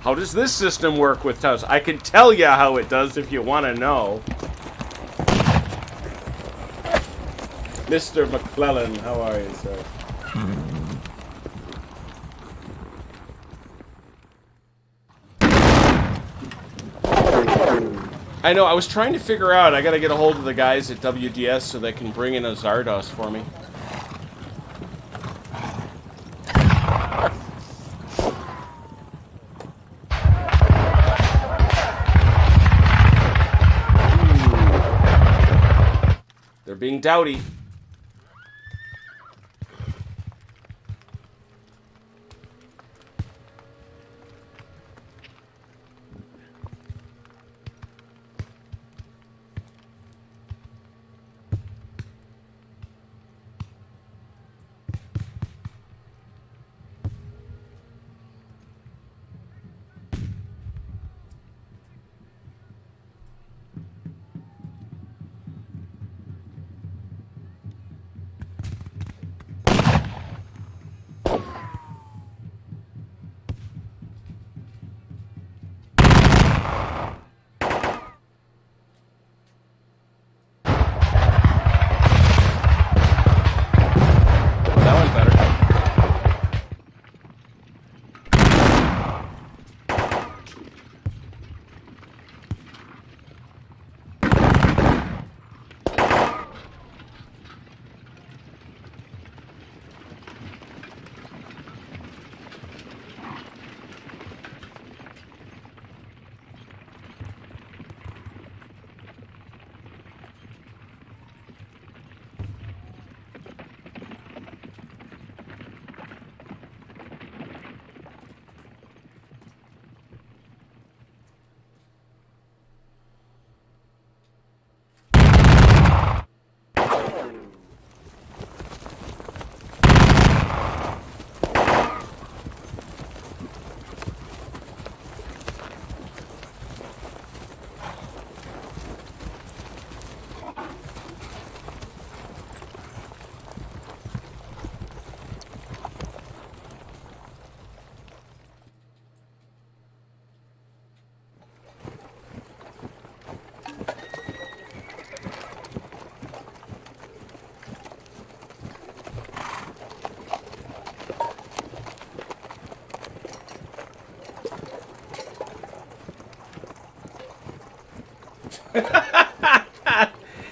How does this system work with towns? I can tell you how it does if you want to know. Mr. McClellan, how are you, sir? I know, I was trying to figure out, I gotta get a hold of the guys at WDS so they can bring in a Zardos for me. They're being dowdy.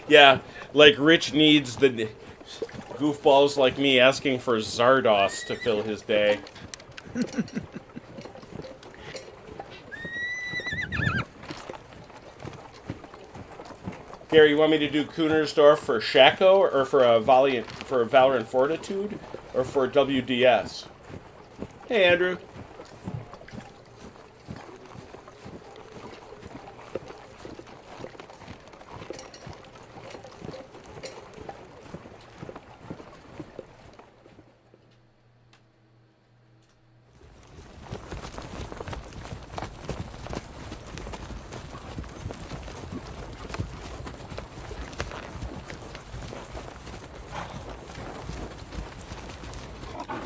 Yeah, like Rich needs the goofballs like me asking for Zardos to fill his day. Gary, you want me to do Kunersdorf for Shaco or for a Valorant Fortitude or for WDS? Hey, Andrew.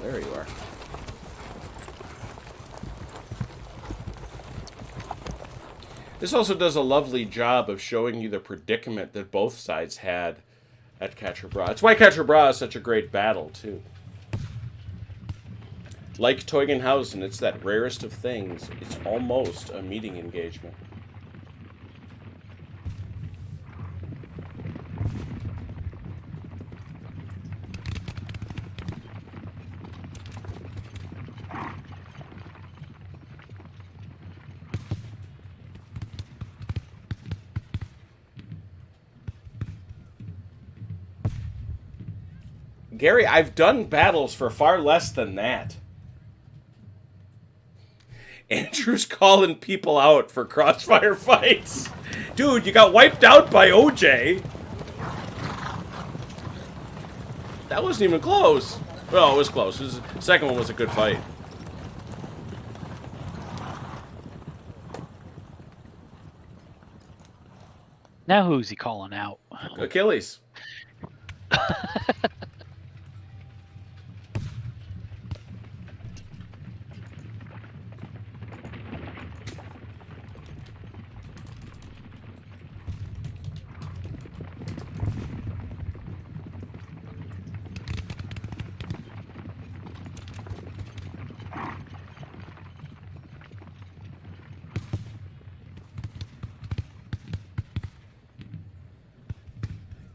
There you are. This also does a lovely job of showing you the predicament that both sides had at Quatre. It's why Quatre is such a great battle, too. Like Teugenhausen, it's that rarest of things. It's almost a meeting engagement. Gary, I've done battles for far less than that. Andrew's calling people out for crossfire fights. Dude, you got wiped out by OJ. That wasn't even close. Well, it was close. The second one was a good fight. Now who's he calling out? Achilles.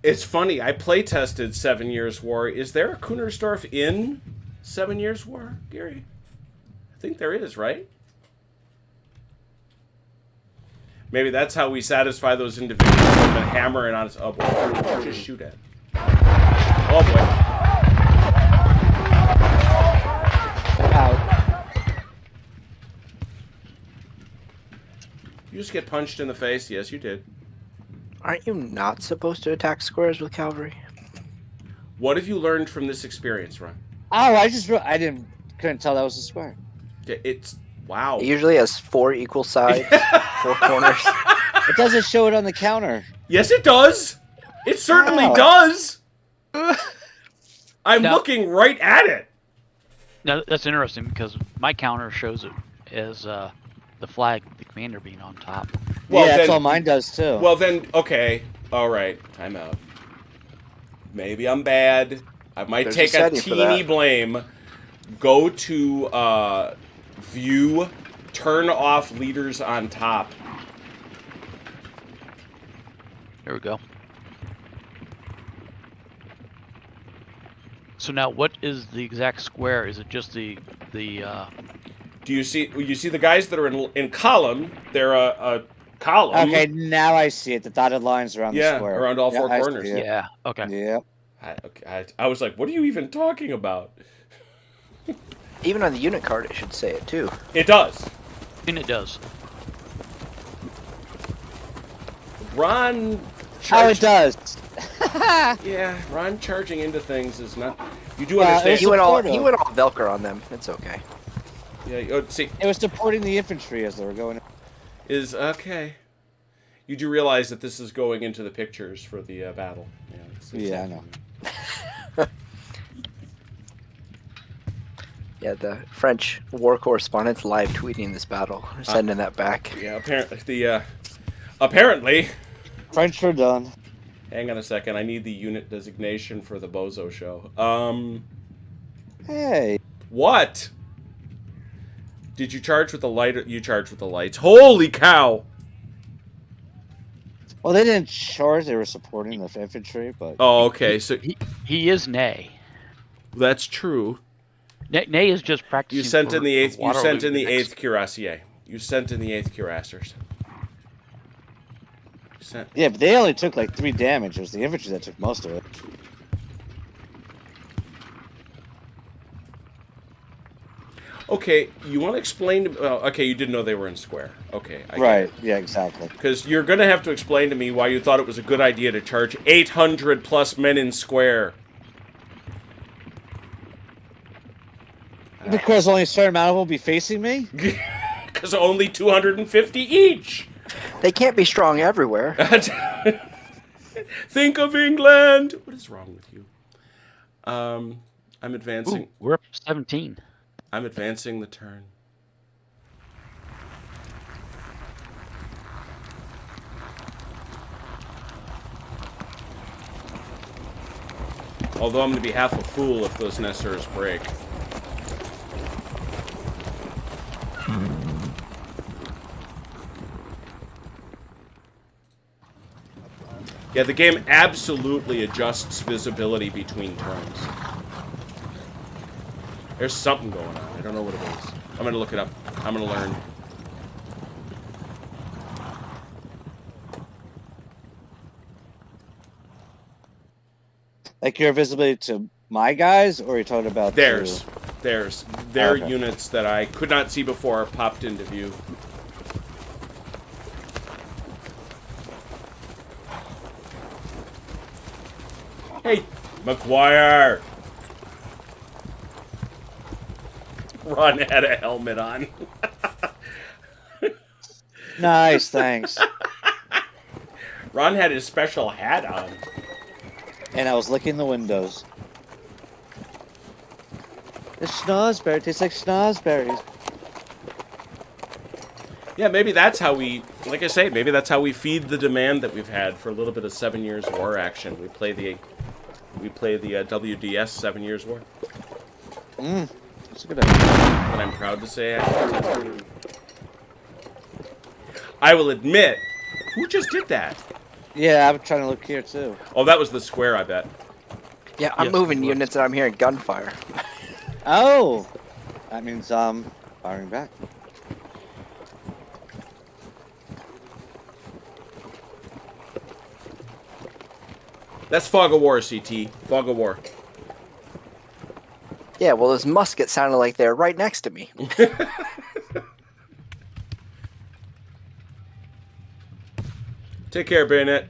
It's funny, I play tested 7 Years War. Is there a Kunersdorf in 7 Years War, Gary? I think there is, right? Maybe that's how we satisfy those individuals who have been hammering on us. Oh boy, what did you just shoot at? Oh boy. Out. You just get punched in the face? Yes, you did. Aren't you not supposed to attack squares with cavalry? What have you learned from this experience, Ron? Oh, couldn't tell that was a square. It's wow. It usually has 4 equal sides, 4 corners. It doesn't show it on the counter. Yes, it does. It certainly Wow. does. I'm Now- looking right at it. Now that's interesting because my counter shows it as the flag, the commander being on top. Well, yeah, that's then- all mine does too. Well, then, okay. All right. Time out. Maybe I'm bad. I might There's take a a setting for teeny that. blame. Go to view, turn off leaders on top. There we go. So now, what is the exact square? Is it just the Do you see? You see the guys that are in column? They're a column. okay, now I see it. The dotted lines around the Yeah, square. around all Yeah, four I see corners. it. Yeah. Okay. Yeah. I was like, what are you even talking about? Even on the unit card, it should say it too. It does. And it does. Ron. Oh, it does. Yeah, Ron charging into things is not. You do Well, understand. it's He went all supportive. Velcro on them. It's okay. Yeah. See, It was supporting the infantry as they were going. is okay. You do realize that this is going into the pictures for the battle. Yeah. Yeah, I know. Yeah, the French war correspondent's live tweeting this battle. We're sending that back. Yeah. Apparently. French are done. Hang on a second. I need the unit designation for the Bozo show. Hey. What? Did you charge with the light? You charged with the lights. Holy cow! Well, they didn't charge. They were supporting the infantry, but Oh, okay. So He is Nay. that's true. Nay is just practicing. You sent in the for eighth. You sent Waterloo in the next- eighth cuirassier. You sent in the eighth cuirassiers. You sent. yeah, but they only took like 3 damage. It was the infantry that took most of it. Okay, you want to explain to? Well, okay, you didn't know they were in square. Okay, I get Right? it. Yeah, exactly. Because you're gonna have to explain to me why you thought it was a good idea to charge 800 plus men in square. Because only a certain amount of them will be facing me. Because only 250 each. They can't be strong everywhere. Think of England. What is wrong with you? I'm advancing. Ooh, we're up 17. I'm advancing the turn. Although I'm going to be half a fool if those Nessers break. Yeah, the game absolutely adjusts visibility between turns. There's something going on. I don't know what it is. I'm going to look it up. I'm going to learn. Like your visibility to my guys, or are you talking about Theirs. Theirs. Their Okay. units that I could not see before popped into view. Hey, McGuire! Ron had a helmet on. Nice, thanks. Ron had his special hat on. And I was licking the windows. The schnozberry tastes like schnozberries. Yeah, maybe that's how we, like I say, maybe that's how we feed the demand that we've had for a little bit of 7 Years' War action. We play the WDS 7 Years' War. That's a good idea. But I'm proud to say I will admit, who just did that? Yeah, I'm trying to look here too. Oh, that was the square, I bet. Yeah, I'm Yes, moving it was. units and I'm hearing gunfire. Oh, that means firing back. That's Fog of War, CT. Fog of War. Yeah, well, those muskets sounded like they're right next to me. Take care, Bayonet.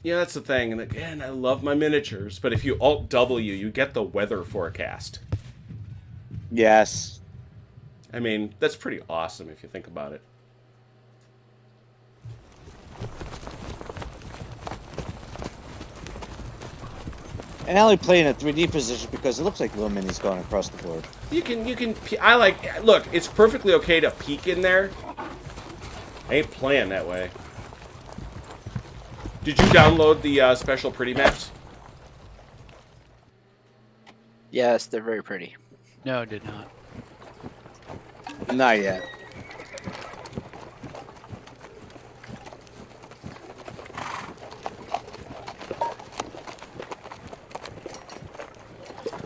Yeah, that's the thing. And again, I love my miniatures, but if you Alt W, you get the weather forecast. Yes. I mean, that's pretty awesome if you think about it. And I only play in a 3D position because it looks like little minis going across the board. I like, look, it's perfectly okay to peek in there. I ain't playing that way. Did you download the special pretty maps? Yes, they're very pretty. No, it did not. Not yet.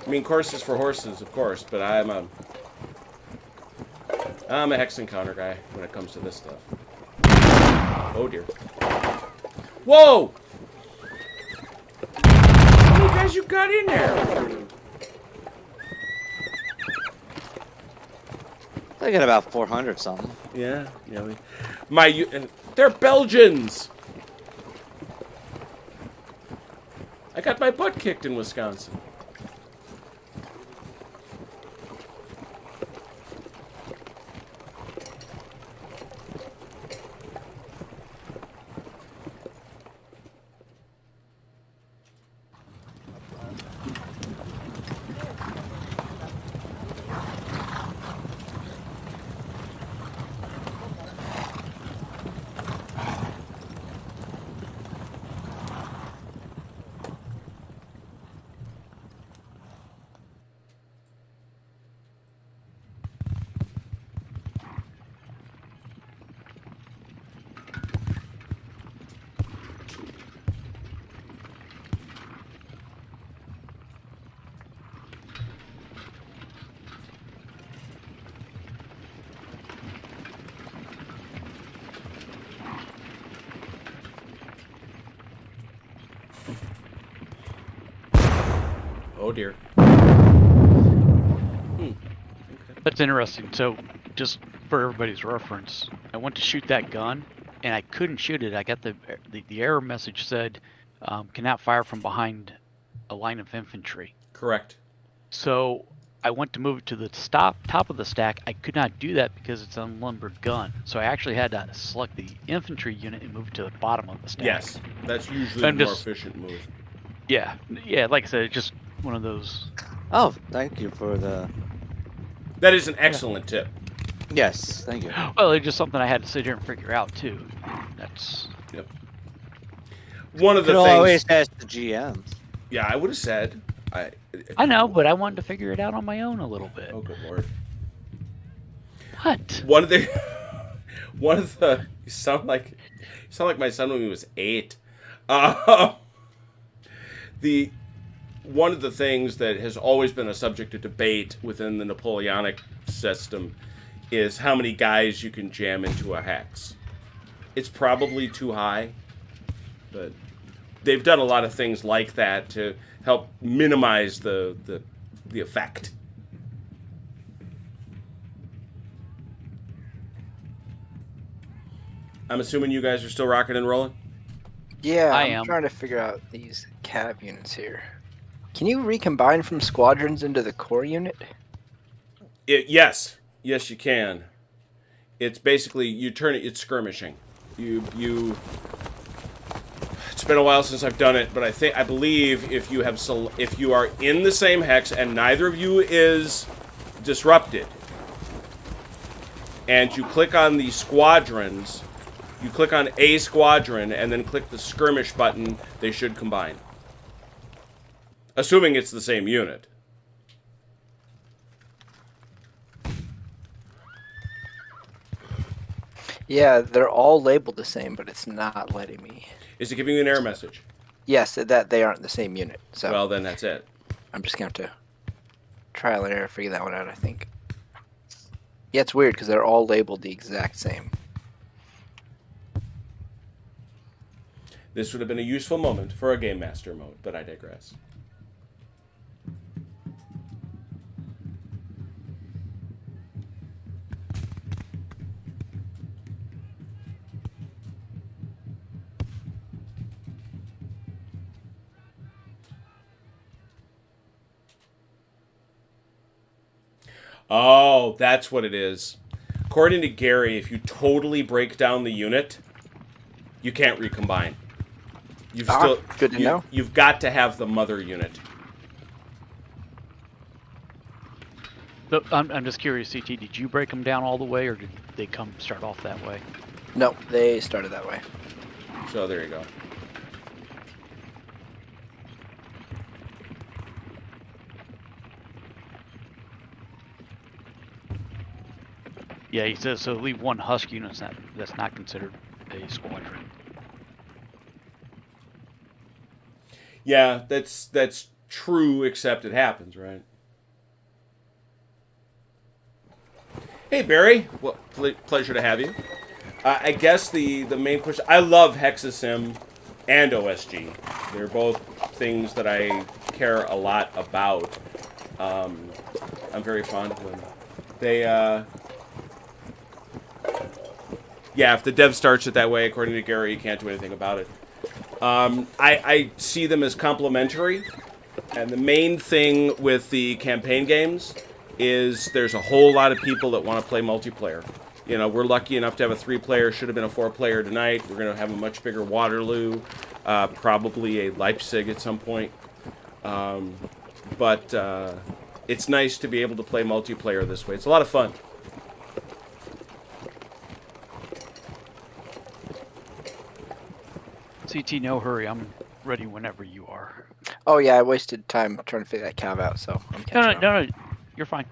I mean, courses for horses, of course, but I'm a hex encounter guy when it comes to this stuff. Oh dear. Whoa! How many guys you got in there? I got about 400 something. Yeah, and they're Belgians. I got my butt kicked in Wisconsin. Oh dear. That's interesting. So, just for everybody's reference, I went to shoot that gun, and I couldn't shoot it. I got the error message said, cannot fire from behind a line of infantry. Correct. So I went to move it to the top of the stack. I could not do that because it's an unlimbered gun. So I actually had to select the infantry unit and move it to the bottom of the stack. Yes, that's usually the more efficient move. Yeah, like I said, it's just one of those. Oh, thank you for the. That is an excellent tip. Yes, thank you. Well, it's just something I had to sit here and figure out too. That's. Yep. One of the You things. always ask the GMs. Yeah, I would have said. I know, but I wanted to figure it out on my own a little bit. Oh, good lord. What? One of the. You sound like my son when he was 8. One of the things that has always been a subject of debate within the Napoleonic system is how many guys you can jam into a hex. It's probably too high, but they've done a lot of things like that to help minimize the effect. I'm assuming you guys are still rocking and rolling? Yeah, I I'm am. trying to figure out these cav units here. Can you recombine from squadrons into the core unit? Yes, you can. It's basically you turn it. It's skirmishing. You. It's been a while since I've done it, but I believe if you are in the same hex and neither of you is disrupted, and you click on the squadrons, you click on a squadron and then click the skirmish button, they should combine. Assuming it's the same unit. Yeah, they're all labeled the same, but it's not letting me. Is it giving you an error message? Yes, that they aren't the same unit. So Well, then that's it. I'm just going to have to trial and error figure that one out, I think. Yeah, it's weird because they're all labeled the exact same. This would have been a useful moment for a Game Master mode, but I digress. Oh, that's what it is. According to Gary, if you totally break down the unit, you can't recombine. Good to know. You've got to have the mother unit. So I'm just curious, CT. Did you break them down all the way, or did they start off that way? No, they started that way. So there you go. Yeah, he says so. Leave one husk unit. That's not considered a squadron. Yeah, that's true, except it happens, right? Hey, Barry. Well, pleasure to have you. I guess the main question... I love Hexasim and OSG. They're both things that I care a lot about. I'm very fond of them. They, yeah, if the dev starts it that way, according to Gary, you can't do anything about it. I see them as complementary, and the main thing with the campaign games is there's a whole lot of people that want to play multiplayer. You know, we're lucky enough to have a 3-player, should have been a 4-player tonight. We're going to have a much bigger Waterloo, probably a Leipzig at some point. But it's nice to be able to play multiplayer this way. It's a lot of fun. CT, no hurry. I'm ready whenever you are. Oh yeah, I wasted time trying to figure that cav out, so I'm catching up. No. You're fine.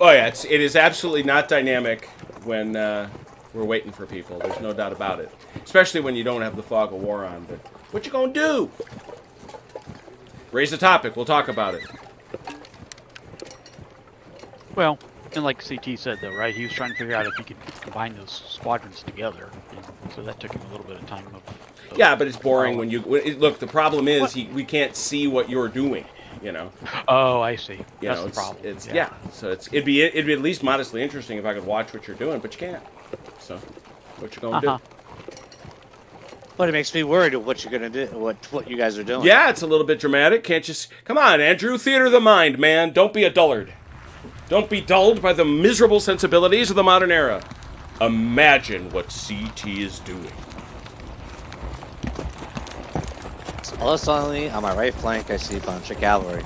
Oh yeah, it is absolutely not dynamic when we're waiting for people. There's no doubt about it. Especially when you don't have the fog of war on. But what you gonna do? Raise the topic. We'll talk about it. Well, and like CT said, though, right? He was trying to figure out if he could combine those squadrons together. And so that took him a little bit of time. Yeah, but it's boring when you look. The problem is we can't see what you're doing. You know. Oh, I see. You That's know, the problem. It's yeah. So it'd be at least modestly interesting if I could watch what you're doing, but you can't. So what you gonna do? But it makes me worried of what you're gonna do, what you guys are doing. Yeah, it's a little bit dramatic. Can't just come on, Andrew. Theater of the mind, man. Don't be a dullard. Don't be dulled by the miserable sensibilities of the modern era. Imagine what CT is doing. All of a sudden, on my right flank, I see a bunch of cavalry.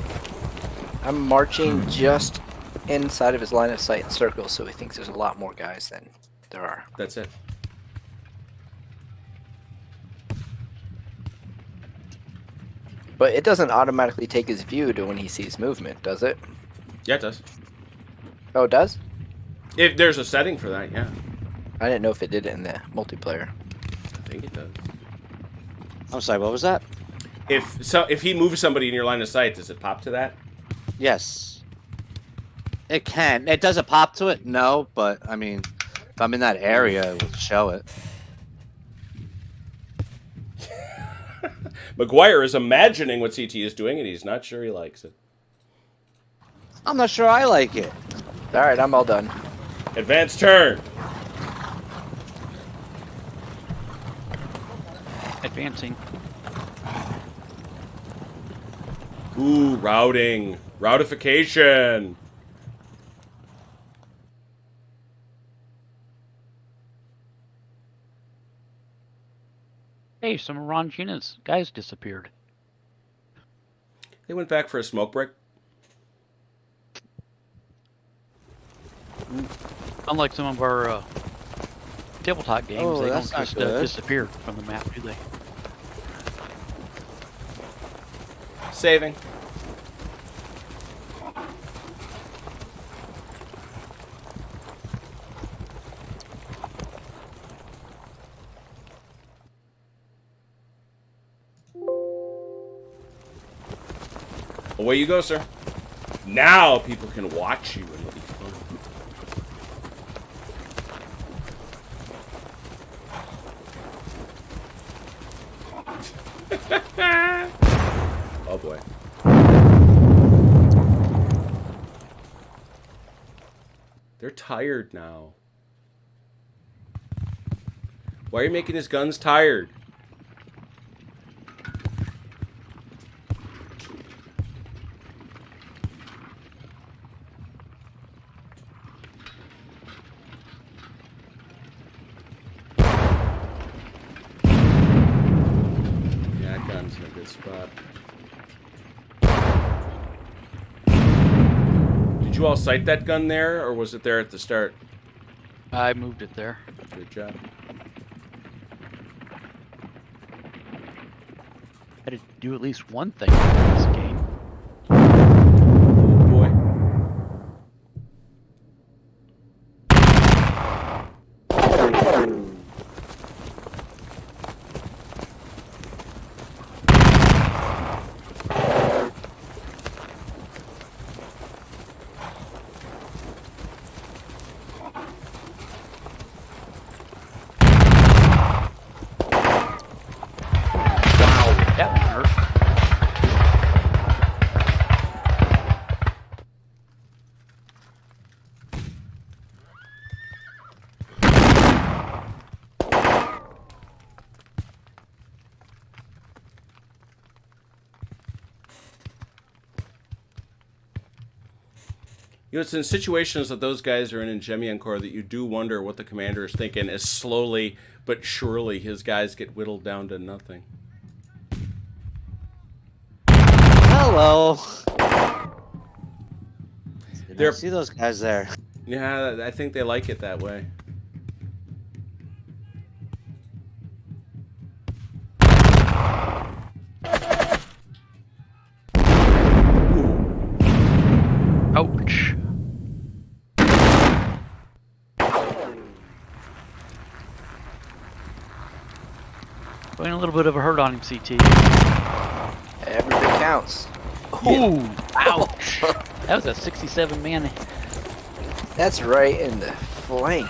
I'm marching just inside of his line of sight in circles, so he thinks there's a lot more guys than there are. That's it. But it doesn't automatically take his view to when he sees movement, does it? Yeah, it does. Oh, it does? If there's a setting for that, yeah. I didn't know if it did it in the multiplayer. I think it does. I'm sorry, what was that? If he moves somebody in your line of sight, does it pop to that? Yes. It can. It doesn't pop to it, no, but I mean, if I'm in that area, it will show it. McGuire is imagining what CT is doing, and he's not sure he likes it. I'm not sure I like it. Alright, I'm all done. Advance turn. Advancing. Ooh, routing. Routification. Hey, some of Ron's units, guys disappeared. They went back for a smoke break. Unlike some of our tabletop games, Oh, they don't that's not just good. disappear from the map, do they? Saving. Away you go, sir. Now people can watch you and it'll be fun. Oh boy. They're tired now. Why are you making his guns tired? Yeah, that gun's in a good spot. Did you all sight that gun there, or was it there at the start? I moved it there. Good job. I had to do at least one thing in this game. Boy. That one hurt. You know, it's in situations that those guys are in Gemian Corps that you do wonder what the commander is thinking as slowly but surely his guys get whittled down to nothing. Hello. There- I see those guys there. Yeah, I think they like it that way. Ouch. little bit of a hurt on him, CT. Every bit counts. Ooh, ouch. That was a 67-man. That's right in the flank.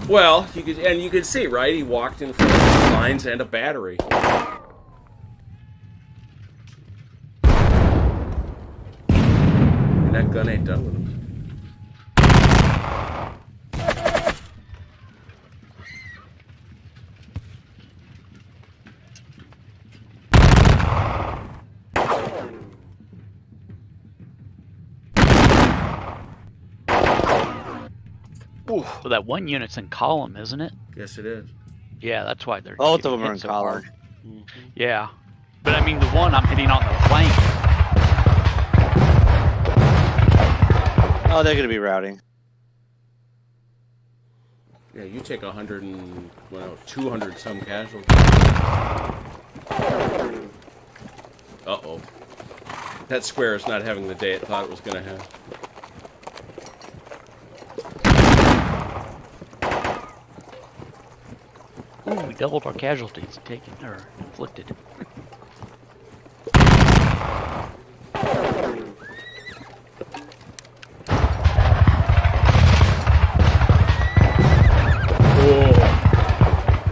Well, you could see, right? He walked in front of the lines and a battery. And that gun ain't done with him. So that one unit's in column, isn't it? Yes, it is. Yeah, that's why they're Both getting of them are hit in so column. hard. Yeah. But I mean, the one I'm hitting on the flank. Oh, they're gonna be routing. Yeah, you take 200 some casualties. Uh-oh. That square is not having the day it thought it was going to have. Ooh, we doubled our casualties taken or inflicted.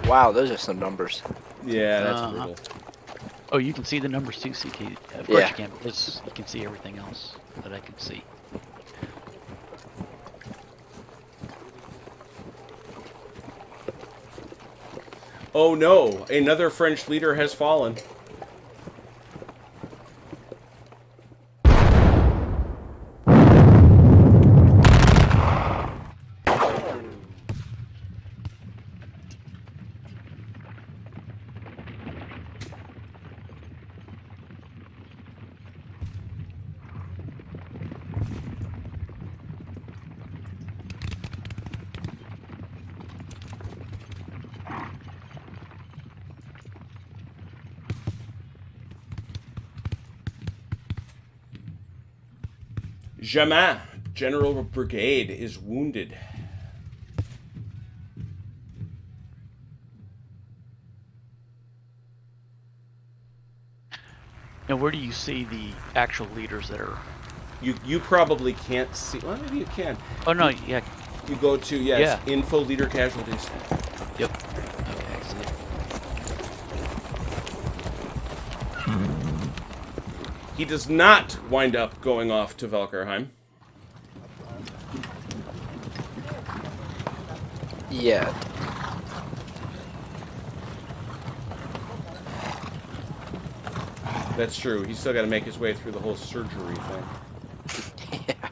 Wow, those are some numbers. Yeah, that's brutal. Oh, you can see the numbers too, CT. Of course Yeah. you can, because you can see everything else that I can see. Oh no, another French leader has fallen. Jamin, General Brigade, is wounded. Now, where do you see the actual leaders that are? You probably can't see. Well, maybe you can. Oh no, yeah, You go to Yeah. info leader casualties. yep. Okay, I see it. He does not wind up going off to Valkerheim. Yeah. That's true. He's still got to make his way through the whole surgery thing. Yeah.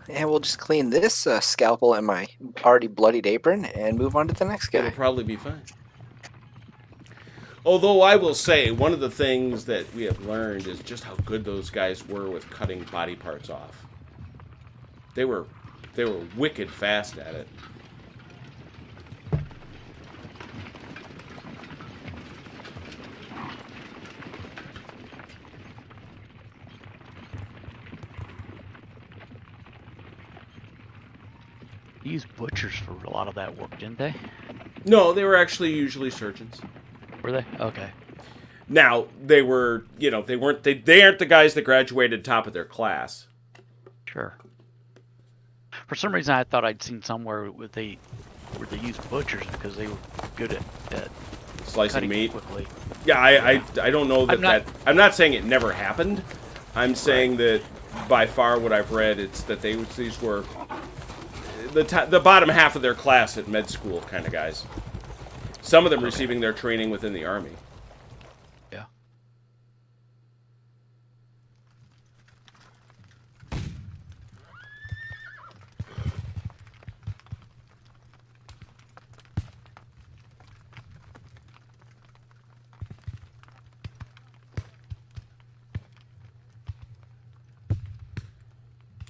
And we'll just clean this scalpel and my already bloodied apron and move on to the next It'll guy. probably be fine. Although I will say, one of the things that we have learned is just how good those guys were with cutting body parts off. They were wicked fast at it. They used butchers for a lot of that work, didn't they? No, they were actually usually surgeons. Were they? Okay. Now, they were, they aren't the guys that graduated top of their class. Sure. For some reason, I thought I'd seen somewhere where they used butchers because they were good at Slicing cutting meat. quickly. Yeah, I don't know that I'm I'm not saying it never happened. I'm saying that by far what I've read, it's that these were the bottom half of their class at med school kind of guys. Some of them receiving their training within the army. Yeah.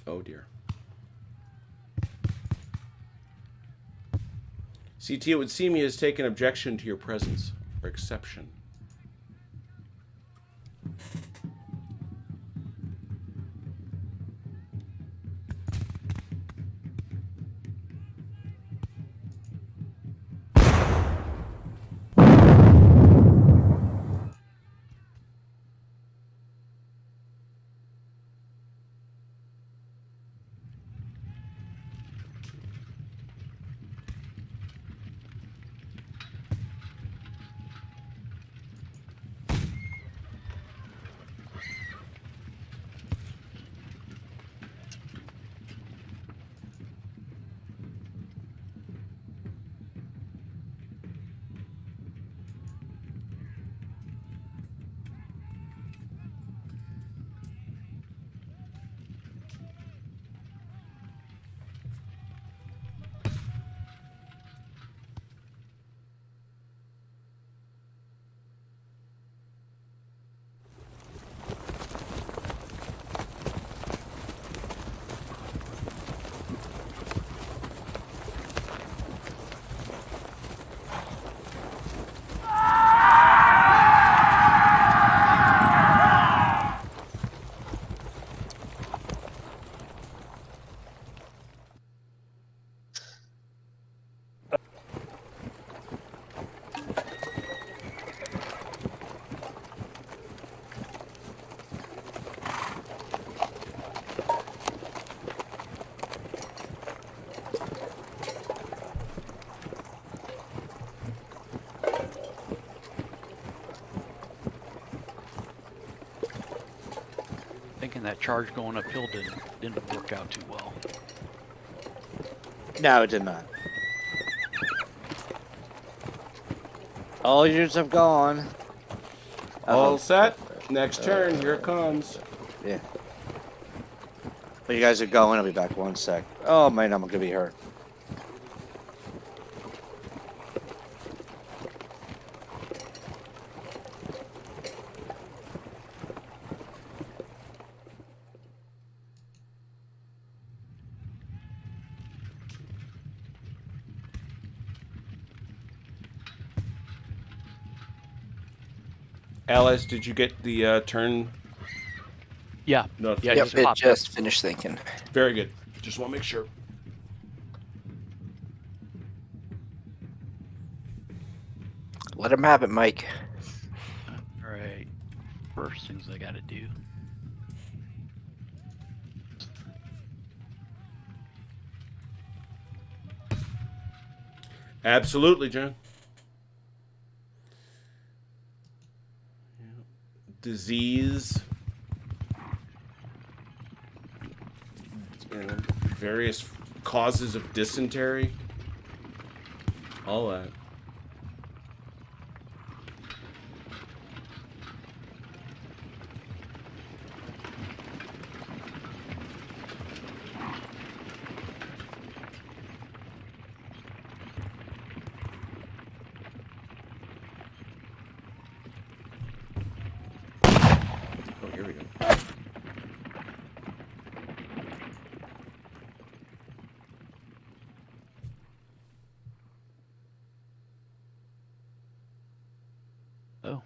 Oh dear. CT, it would seem he has taken objection to your presence, or exception. Thinking that charge going uphill didn't work out too well. No, it did not. All units have gone. All set. Next turn. Here it comes. Yeah. But you guys are going. I'll be back 1 sec. Oh man, I'm gonna be hurt. Alice, did you get the turn? Yeah. No. Yeah, Yep, just it popped just finished thinking. Very good. Just want to make sure. Let him have it, Mike. All right. First things I got to do. Absolutely, John. Disease. Various causes of dysentery. All that. Oh, here we go. Oh.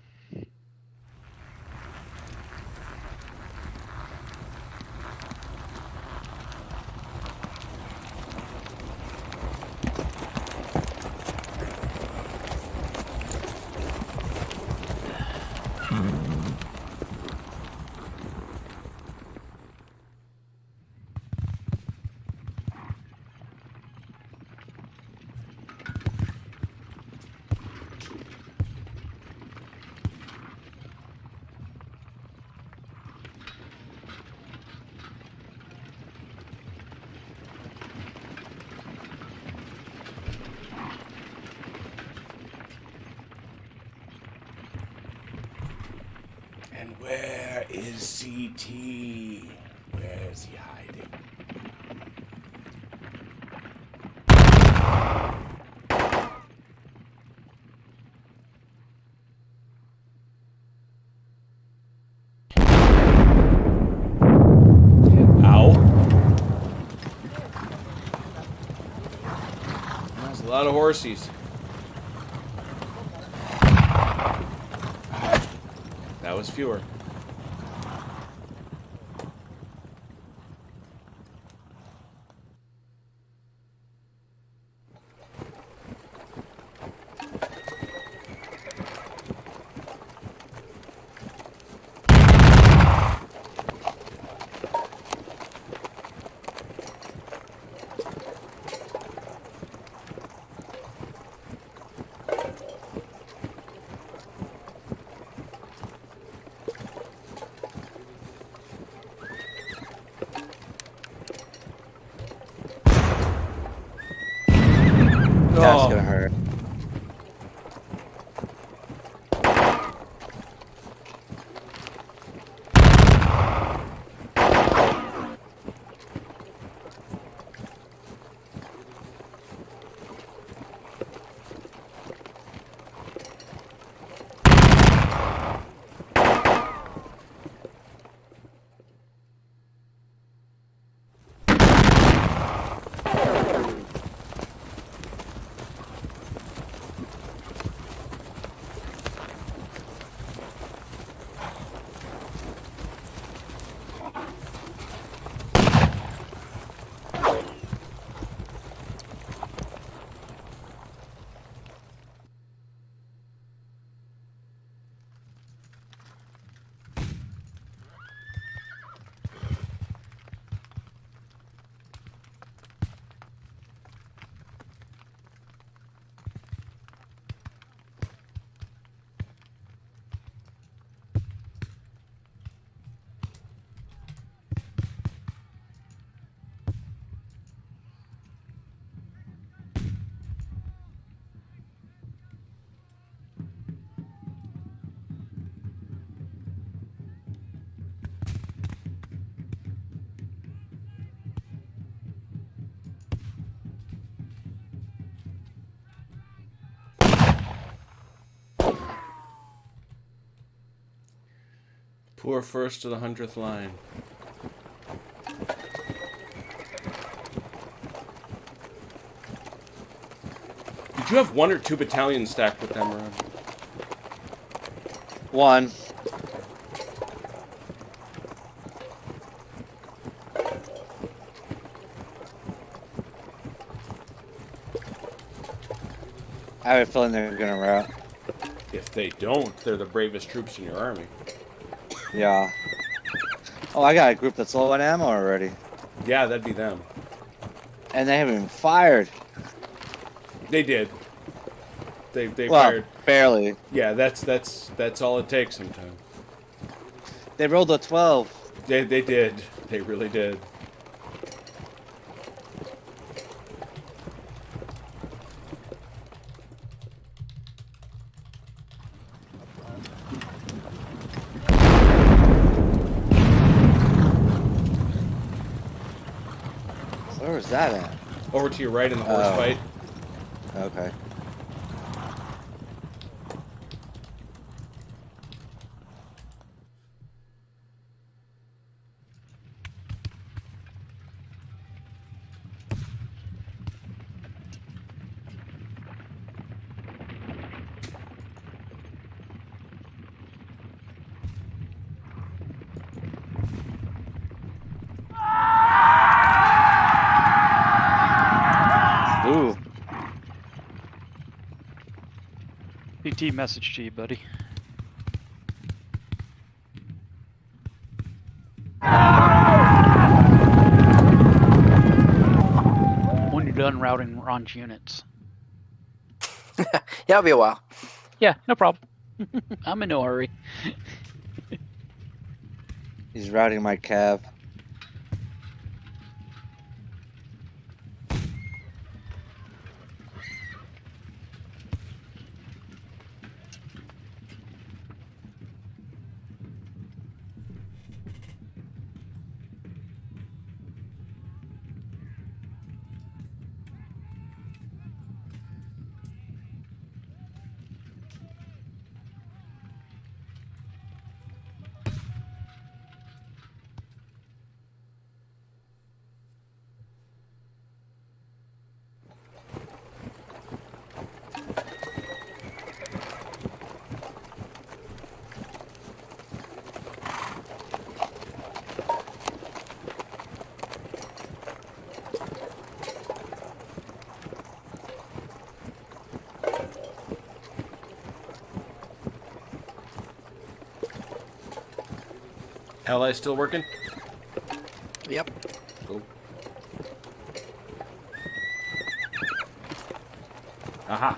And where is CT? Where is he hiding? Ow. That's a lot of horsies. That was fewer. That's gonna hurt. Poor first to the 100th line. Did you have 1 or 2 battalions stacked with them around? One. I have a feeling they're gonna rout. If they don't, they're the bravest troops in your army. Yeah. Oh, I got a group that's low on ammo already. Yeah, that'd be them. And they haven't even fired. They did. They Well, fired. barely. Yeah, that's all it takes sometimes. They rolled a 12. They did. They really did. Where was that at? Over to your right in the horse Oh. fight. Okay. Ooh. CT message to you, buddy. When you're done routing Ron's units. Yeah, it'll be a while. Yeah, no problem. I'm in no hurry. He's routing my cav. Ally still working? Yep. Cool. Aha.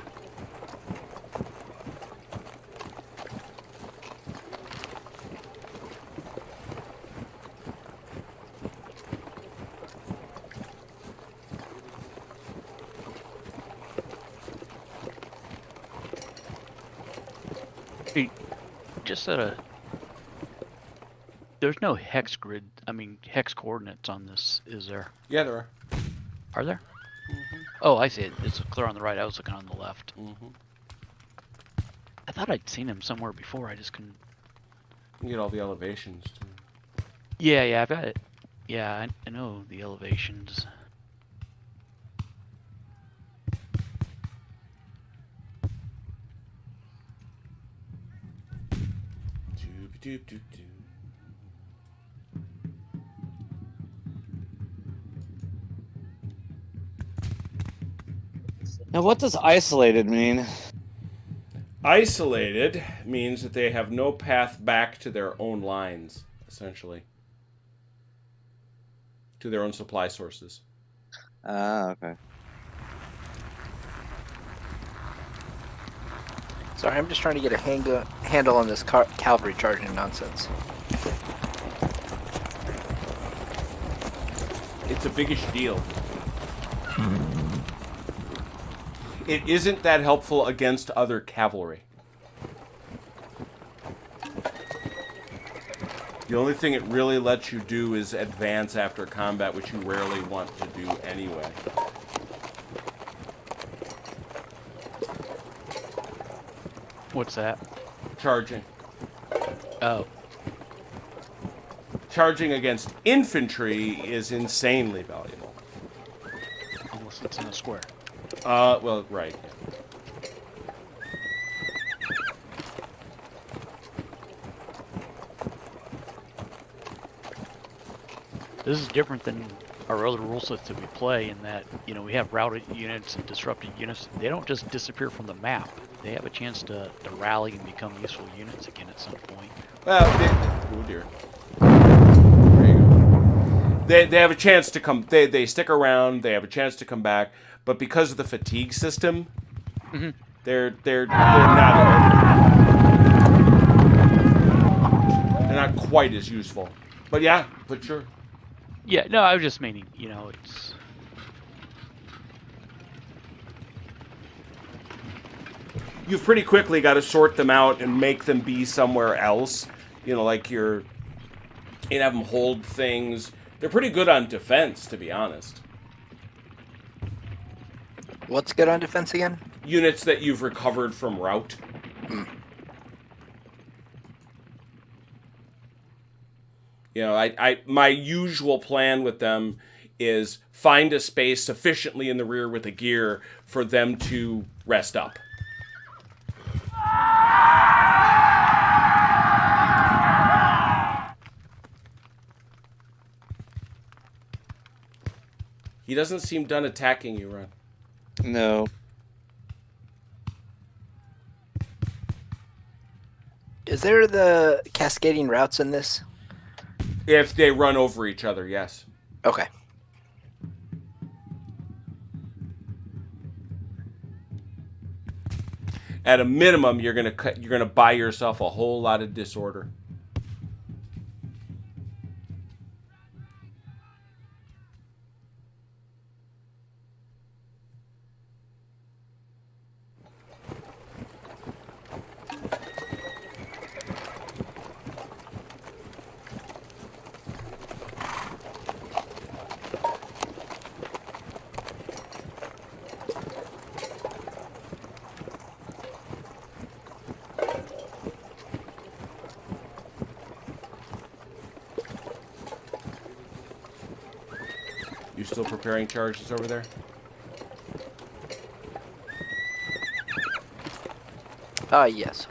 Hey, just there's no hex grid, hex coordinates on this, is there? Yeah, there are. Are there? Oh, I see it. It's clear on the right. I was looking on the left. I thought I'd seen him somewhere before. I just couldn't. You get all the elevations too. Yeah, I've got it. Yeah, I know the elevations. Doop-a-doop-doop-doo. Now, what does isolated mean? Isolated means that they have no path back to their own lines, essentially. To their own supply sources. Ah, okay. Sorry, I'm just trying to get a handle on this cavalry charging nonsense. It's a biggish deal. It isn't that helpful against other cavalry. The only thing it really lets you do is advance after combat, which you rarely want to do anyway. What's that? Charging. Oh. charging against infantry is insanely valuable. Unless it's in a square. Well, right. This is different than our other rule sets that we play in that, we have routed units and disrupted units. They don't just disappear from the map. They have a chance to rally and become useful units again at some point. Well, oh dear. There you go. They have a chance to come. They stick around. They have a chance to come back. But because of the fatigue system, they're not quite as useful. But yeah, but sure. Yeah, no, I was just meaning, it's... You've pretty quickly got to sort them out and make them be somewhere else. Like you'd have them hold things. They're pretty good on defense, to be honest. What's good on defense again? Units that you've recovered from rout. My usual plan with them is find a space sufficiently in the rear with a gear for them to rest up. He doesn't seem done attacking you, Ron. No. Is there the cascading routes in this? If they run over each other, yes. Okay. At a minimum, you're gonna buy yourself a whole lot of disorder. You still preparing charges over there? Yes.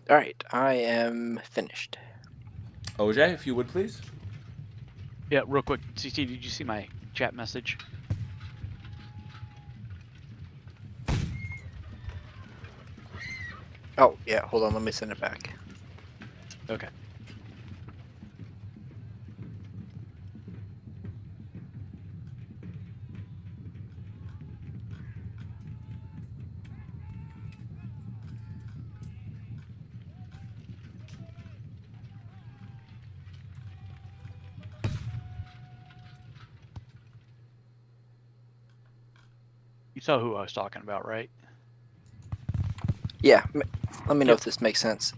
All right, I am finished. OJ, if you would please. Yeah, real quick, CT, did you see my chat message? Oh, yeah, hold on, let me send it back. Okay. You saw who I was talking about, right? Yeah, let me know if this makes sense.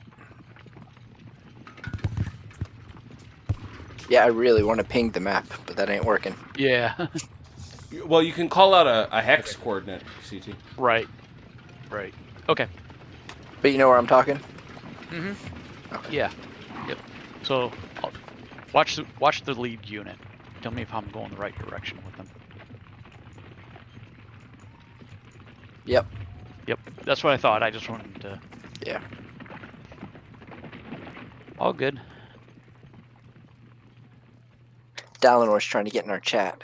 Yeah, I really want to ping the map, but that ain't working. Yeah. Well, you can call out a hex coordinate, CT. Right. Right. Okay. But you know where I'm talking? Okay. Yeah. Yep. So, watch the lead unit. Tell me if I'm going the right direction with them. Yep. Yep. That's what I thought. I just wanted to... Yeah. All good. Dalinor's trying to get in our chat.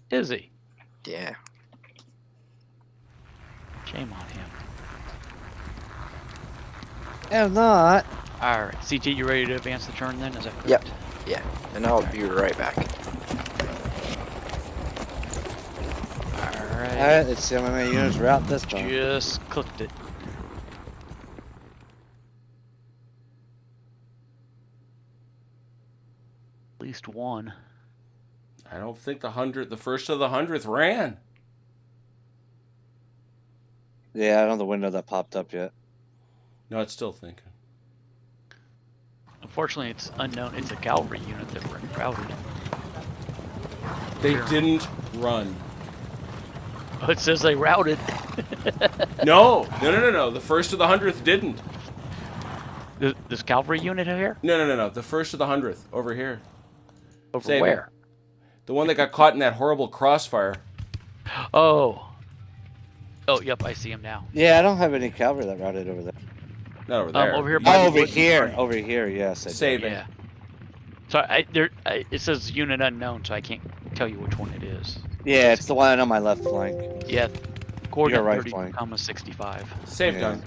Is he? Yeah. Shame on him. If not. Alright. CT, you ready to advance the turn then? Is that correct? Yep. Yeah. And I'll be right back. Alright. Alright, let's see how many units are out this time. Just clicked it. At least one. I don't think the first of the 100th ran. Yeah, I don't know the window that popped up yet. No, it's still thinking. Unfortunately, it's unknown. It's a cavalry unit that routed. They Here. didn't run. Oh, it says they routed. No. The first of the 100th didn't. This cavalry unit here? No. The first of the 100th over here. Over Same. where? The one that got caught in that horrible crossfire. Oh. Oh, yep, I see him now. Yeah, I don't have any cavalry that routed over there. Not over there. Over here by Oh, the over woods in here. front of you. Over here, yes. I did. Saving. Yeah. So it says unit unknown, so I can't tell you which one it is. Yeah, it's the one on my left flank. Yeah. Coordinate right 32, flank. 65. Save Yeah. done.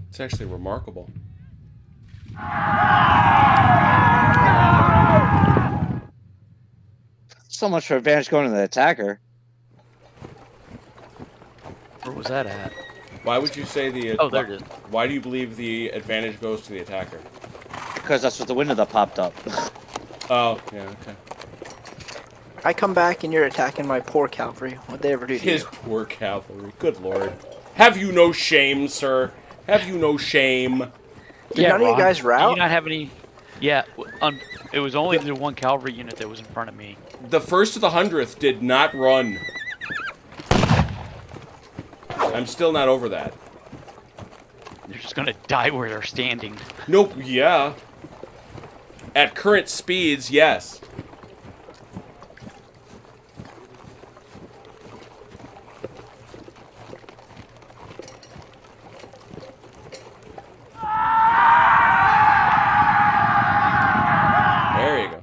It's actually remarkable. So much for advantage going to the attacker. Where was that at? Why would you say the... Oh, there it is. Why do you believe the advantage goes to the attacker? Because that's what the window that popped up. Oh, yeah, okay. I come back and you're attacking my poor cavalry. What'd they ever do to His you? poor cavalry. Good lord. Have you no shame, sir? Have you no shame? Did none of you Ron, guys Do rout? you not have any... Yeah, it was only the one cavalry unit that was in front of me. The first of the 100th did not run. I'm still not over that. They're just gonna die where they're standing. Nope, yeah. At current speeds, yes. There you go.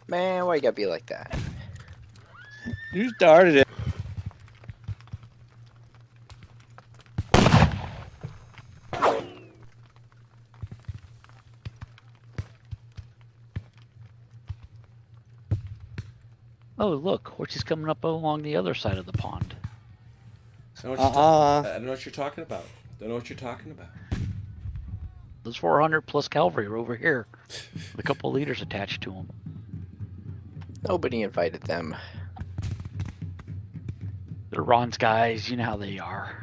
Man, why you gotta be like that? You started it. Oh, look, Horty's coming up along the other side of the pond. I don't know what you're I don't know what you're talking about. Don't know what you're talking about. Those 400 plus cavalry are over here, with a couple of leaders attached to them. Nobody invited them. They're Ron's guys, you know how they are.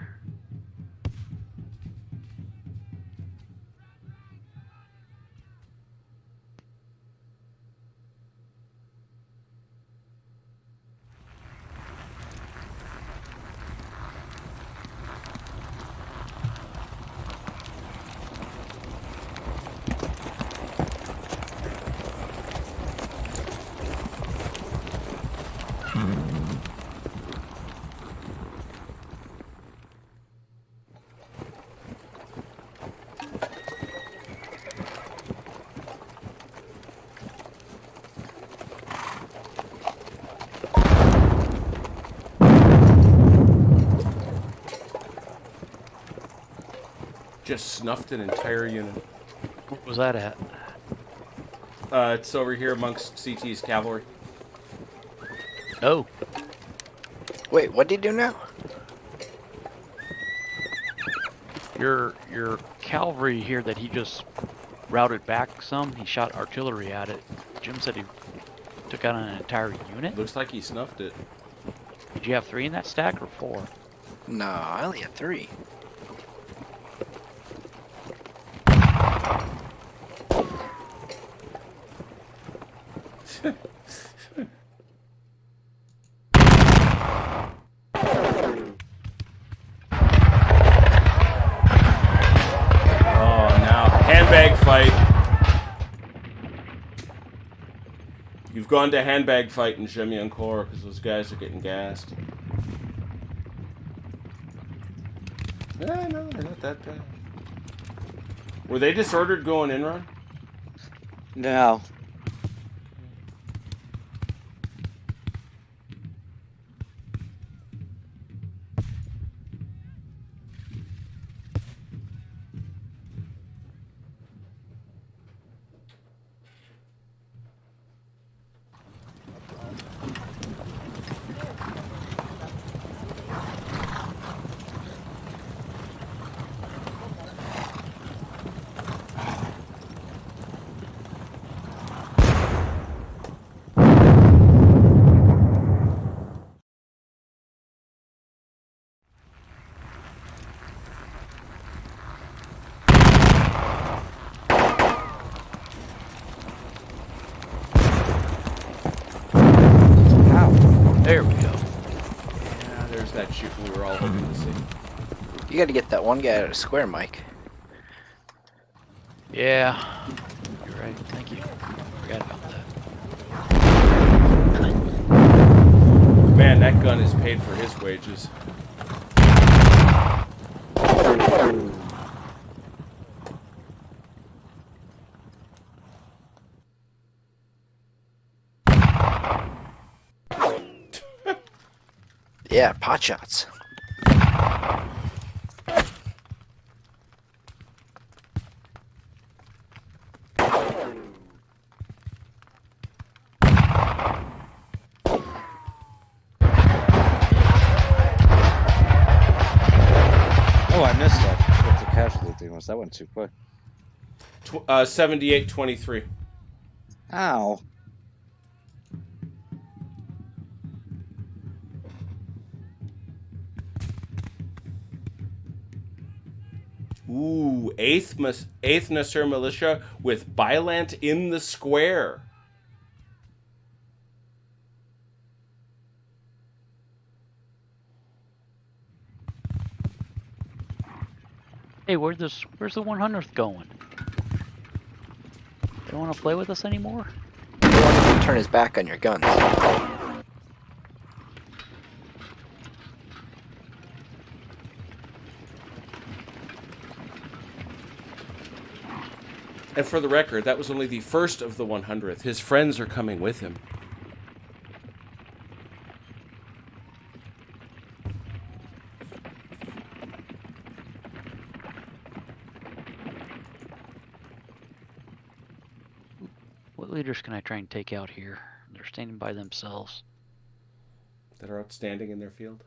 Just snuffed an entire unit. What was that at? It's over here amongst CT's cavalry. Oh, Wait, what did he do now? your cavalry here that he just routed back some, he shot artillery at it. Jim said he took out an entire unit? Looks like he snuffed it. Did you have 3 in that stack or 4? No, I only had 3. Oh, now handbag fight. You've gone to handbag fight in Chemie Corps because those guys are getting gassed. No, they're not that bad. Were they disordered going in, Ron? No. There we go. Yeah, there's that shoot we were all hoping to see. You got to get that one guy out of square, Mike. Yeah. You're right. Thank you. Forgot about that. Man, that gun is paid for his wages. Yeah, pot shots. Oh, I missed that. What the casualty thing was? That went too quick. 78-23. Ow. Ooh, 8th Nasser Militia with Bylant in the square. Hey, where's the 100th going? They don't want to play with us anymore? You want him to turn his back on your guns. And for the record, that was only the first of the 100th. His friends are coming with him. What leaders can I try and take out here? They're standing by themselves. That are outstanding in their field.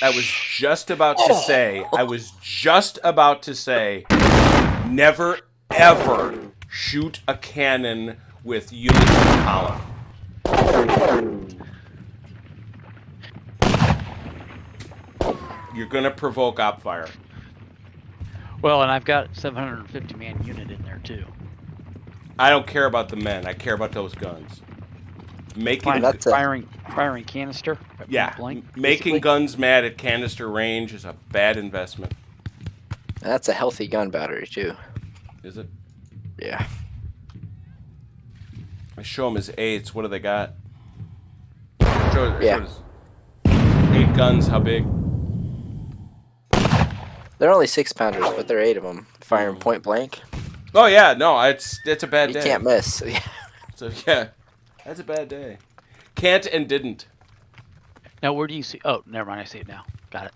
I was just about to say, never ever shoot a cannon with units in column. You're gonna provoke op fire. Well, and I've got 750 man unit in there too. I don't care about the men. I care about those guns. Firing canister. at Yeah, point blank, making basically. guns mad at canister range is a bad investment. That's a healthy gun battery, too. Is it? Yeah. I show them as 8s. What do they got? Yeah. 8 guns. How big? They're only 6-pounders, but there are 8 of them. Firing point blank. Oh yeah, no, it's a bad You day. can't miss. So yeah, that's a bad day. Can't and didn't. Now, where do you see? Oh, never mind. I see it now. Got it.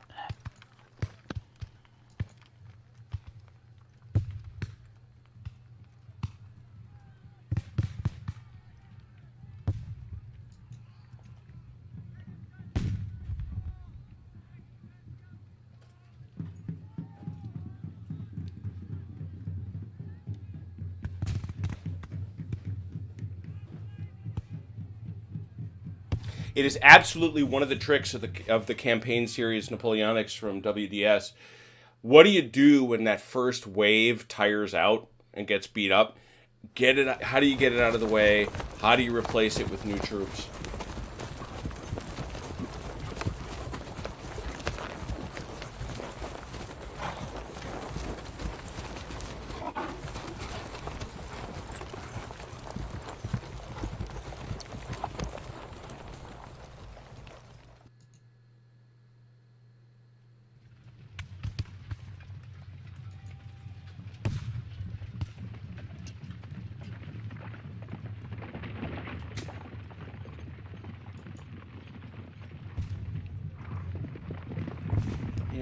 It is absolutely one of the tricks of the campaign series Napoleonics from WDS. What do you do when that first wave tires out and gets beat up? How do you get it out of the way? How do you replace it with new troops?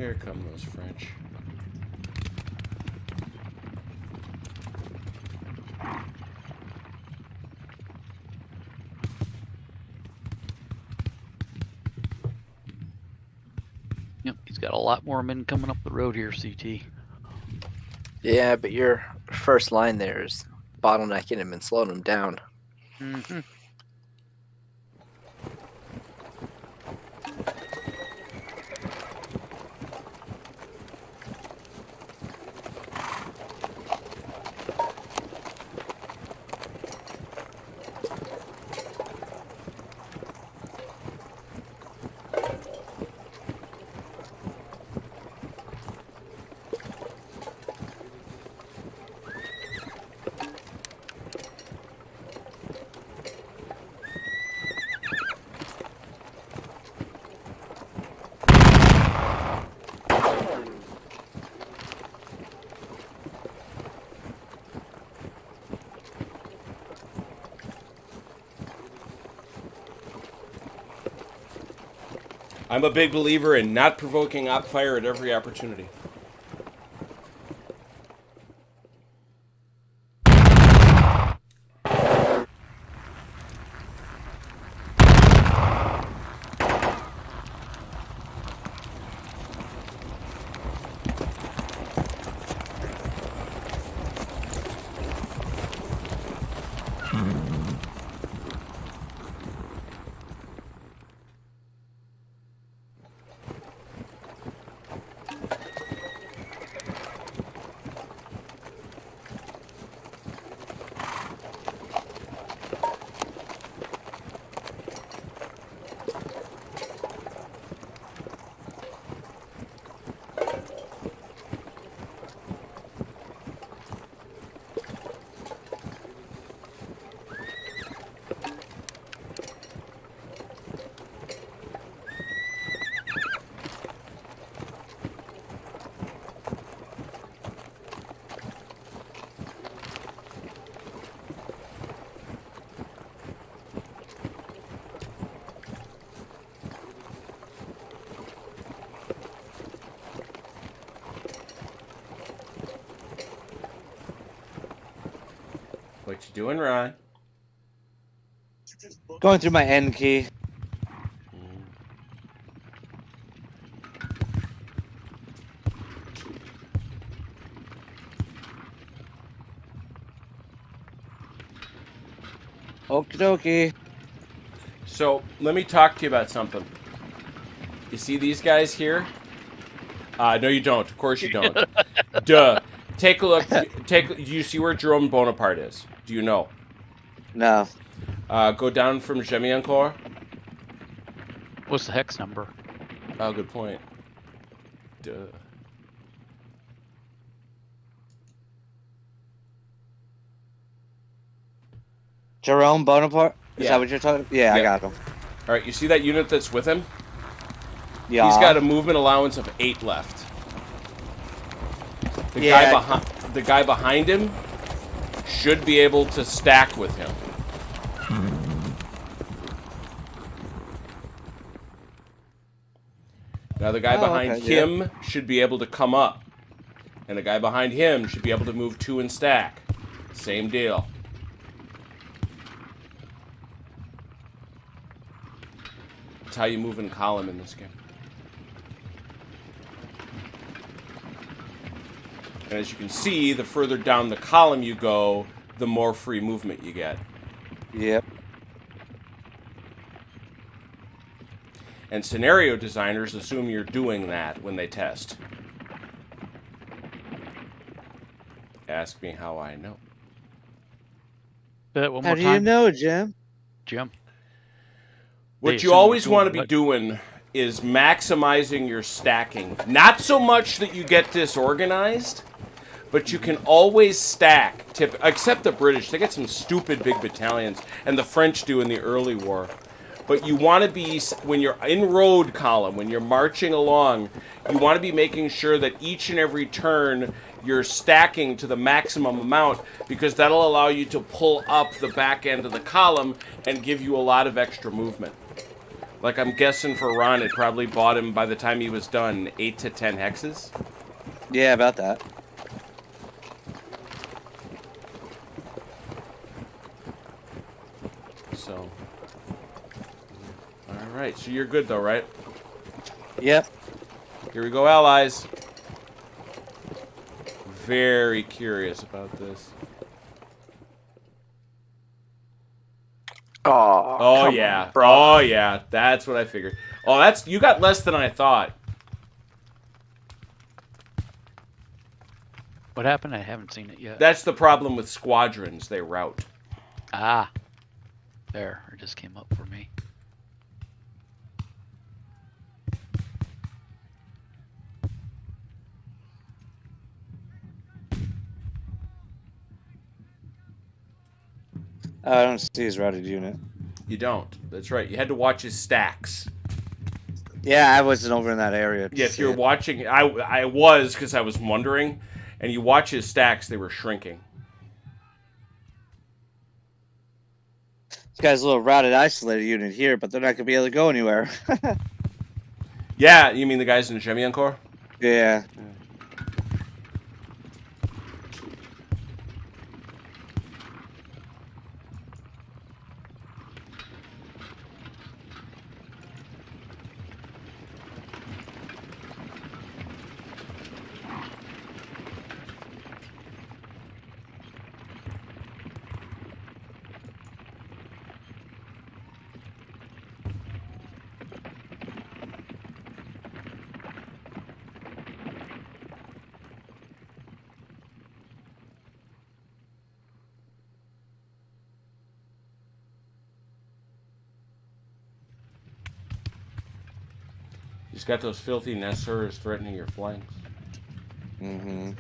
Here come those French. Yep, he's got a lot more men coming up the road here, CT. Yeah, but your first line there is bottlenecking him and slowing him down. Mm-hmm. I'm a big believer in not provoking op fire at every opportunity. What you doing, Ron? Going through my N key. Okie dokie. So let me talk to you about something. You see these guys here? No, you don't. Of course you don't. Duh. Take a look. Do you see where Jerome Bonaparte is? Do you know? No. Go down from Jemmy encore. What's the hex number? Oh, good point. Duh. Jerome Bonaparte? Is Yeah. that what you're talking? Yeah, I Yeah. got him. All right, you see that unit that's with him? Yeah. He's got a movement allowance of 8 left. The guy behind him should be able to stack with him. Now the guy behind him should be able to come up. And the guy behind him should be able to move 2 and stack. Same deal. That's how you move in column in this game. And as you can see, the further down the column you go, the more free movement you get. Yep. And scenario designers assume you're doing that when they test. Ask me how I know. Say that one How more do time, you know, Jim? Jim. What They you assume always you're want to doing be doing is maximizing your stacking. Not so much that you get disorganized, but you can always stack. Except the British. They get some stupid big battalions, and the French do in the early war. But you want to be, when you're in road column, when you're marching along, you want to be making sure that each and every turn you're stacking to the maximum amount, because that'll allow you to pull up the back end of the column and give you a lot of extra movement. Like, I'm guessing for Ron, it probably bought him, by the time he was done, 8 to 10 hexes. Yeah, about that. So, all right. So you're good though, right? Yep. Here we go, allies. Very curious about this. Oh, Oh come yeah. on, bro. Oh yeah. That's what I figured. Oh, that's you got less than I thought. What happened? I haven't seen it yet. That's the problem with squadrons. They route. Ah. There. It just came up for me. Oh, I don't see his routed unit. You don't. That's right. You had to watch his stacks. Yeah, I wasn't over in that area. to Yeah, if see you're it. watching, I was because I was wondering, and you watch his stacks, they were shrinking. This guy's a little routed isolated unit here, but they're not gonna be able to go anywhere. Yeah, you mean the guys in the Chemian Corps? Yeah. He's got those filthy Nessers threatening your flanks. Mm-hmm.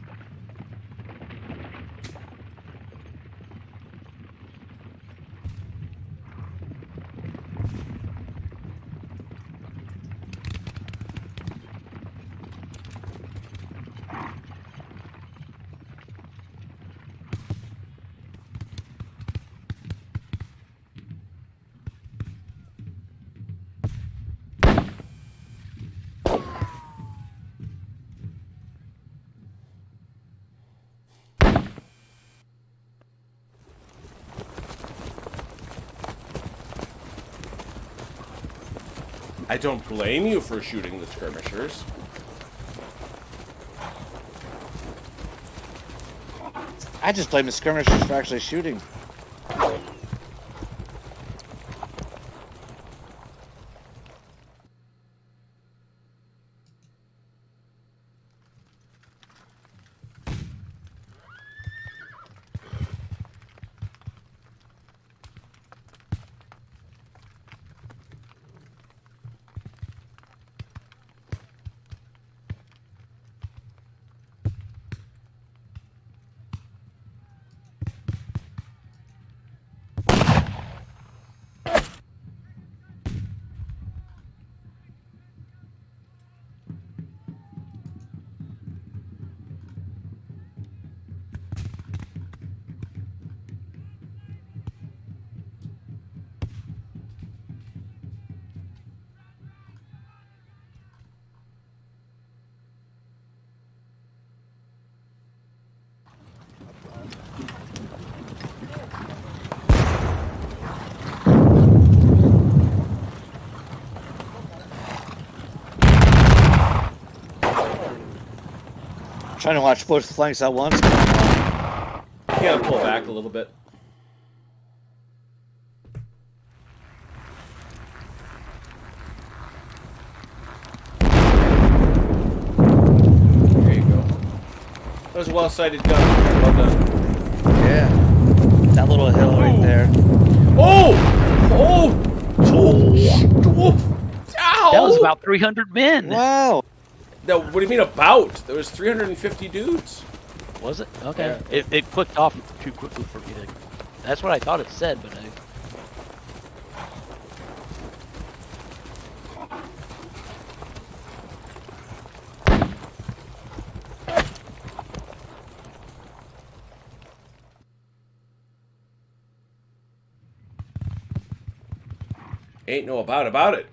I don't blame you for shooting the skirmishers. I just blame the skirmishers for actually shooting. Trying to watch both flanks at once. You gotta pull back a little bit. There you go. That was a well-sighted gun. Well done. Yeah. That little hill right there. Oh! Oh! Oh! Ow! That was about 300 men. Wow. No, what do you mean about? There was 350 dudes. Was it? Okay. Yeah. It clicked off too quickly for me to. That's what I thought it said, but I. Ain't no about it.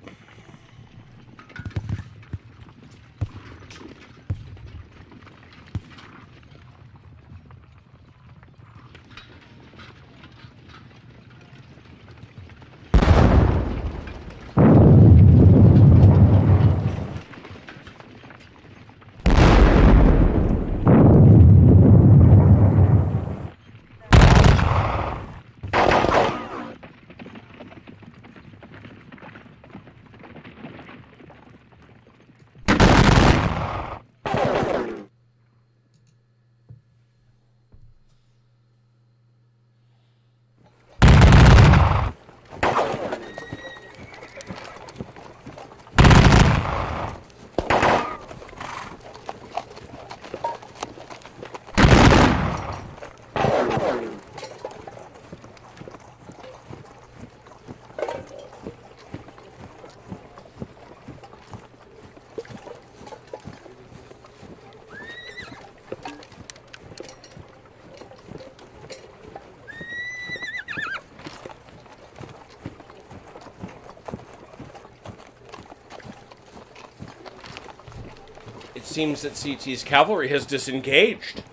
seems that CT's cavalry has disengaged.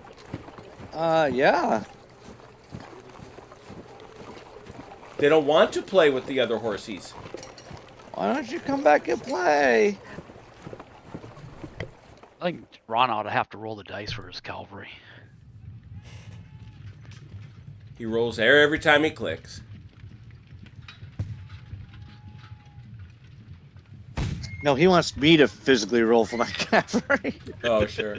Yeah. They don't want to play with the other horsies. Why don't you come back and play? I think Ron ought to have to roll the dice for his cavalry. He rolls air every time he clicks. No, he wants me to physically roll for my cavalry. Oh, sure.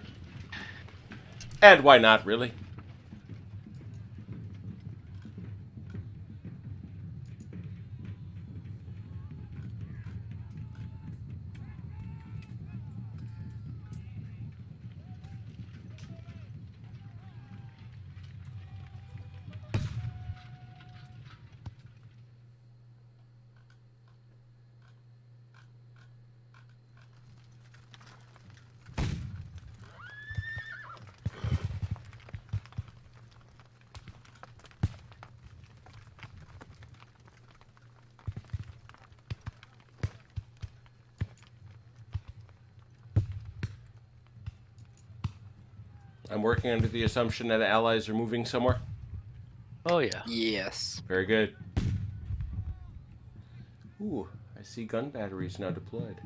And why not, really? I'm working under the assumption that allies are moving somewhere. Oh yeah. Yes. Very good. Ooh, I see gun batteries now deployed.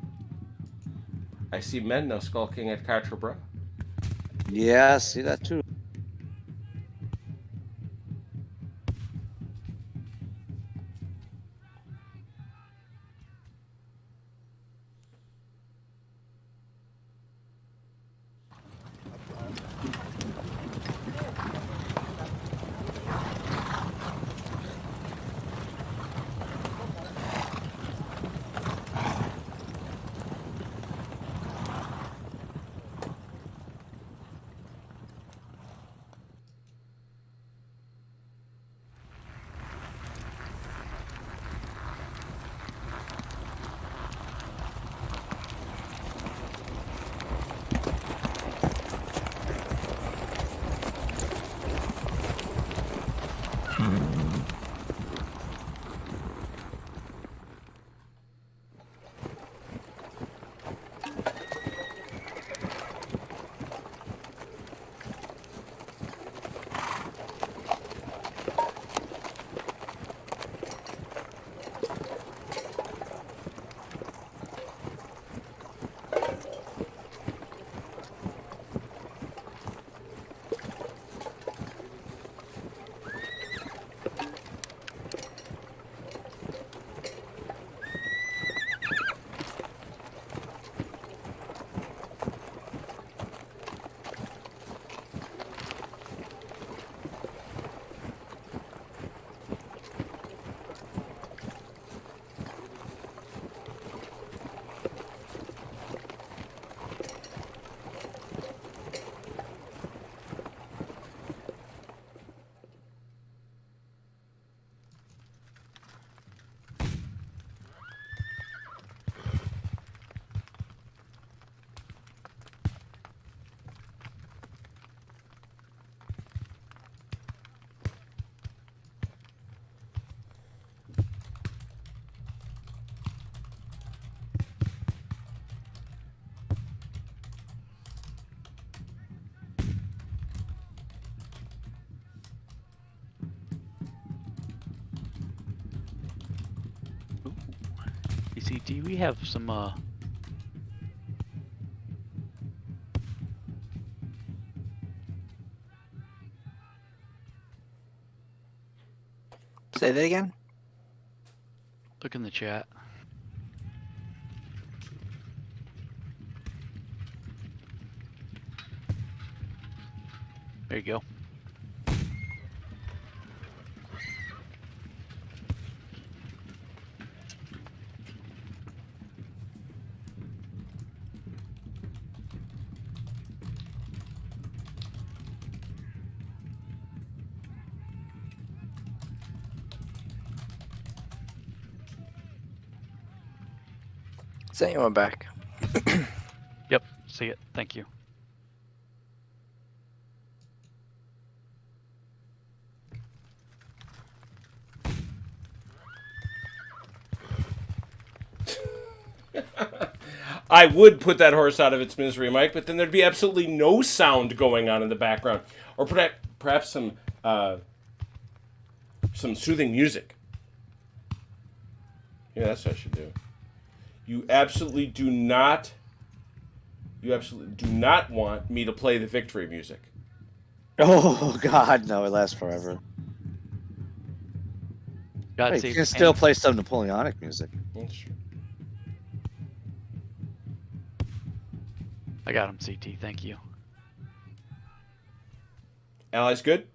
I see men now skulking at Quatre. Yeah, see that too. ECT, we have some Say that again. look in the chat. There you go. Sent you one back. Yep, see it. Thank you. I would put that horse out of its misery, Mike, but then there'd be absolutely no sound going on in the background, or perhaps some soothing music. Yeah, that's what I should do. You absolutely do not want me to play the victory music. Oh God, no! It lasts forever. God Wait, save you the can still king. play some Napoleonic music. That's true. I got him, CT. Thank you. Allies good?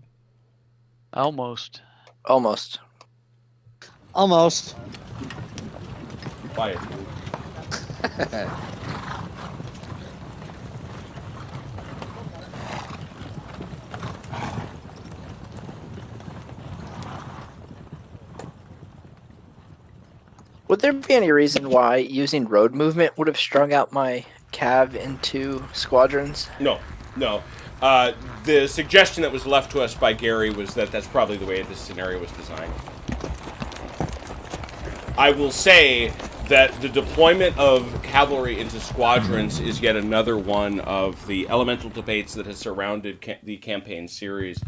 Almost. Almost. Almost. Quiet. Would there be any reason why using road movement would have strung out my cav into squadrons? No. The suggestion that was left to us by Gary was that that's probably the way this scenario was designed. I will say that the deployment of cavalry into squadrons is yet another one of the elemental debates that has surrounded the campaign series.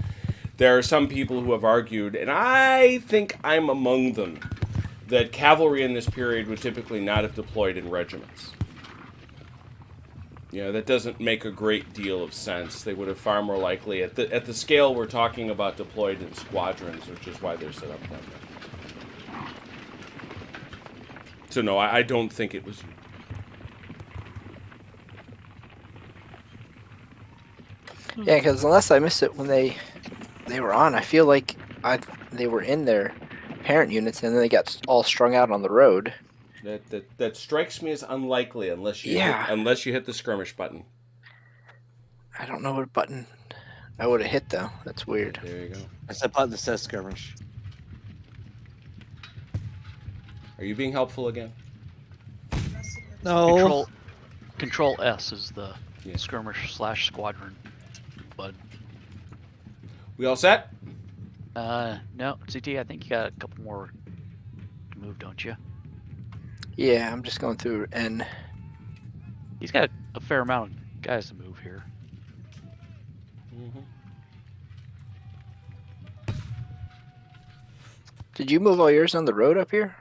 There are some people who have argued, and I think I'm among them, that cavalry in this period would typically not have deployed in regiments. You know, that doesn't make a great deal of sense. They would have far more likely, at the scale we're talking about, deployed in squadrons, which is why they're set up that way. So no, I don't think it was. Yeah, because unless I missed it when they were on, I feel like they were in their parent units and then they got all strung out on the road. That strikes me as unlikely unless you hit the skirmish button. I don't know what button I would have hit though. That's weird. There you go. That's the button that says skirmish. Are you being helpful again? No. Control S is the Yeah. skirmish/squadron bud. We all set? No, CT, I think you got a couple more to move, don't you? Yeah, I'm just going through and He's got a fair amount of guys to move here. Mm-hmm. did you move all yours on the road up here?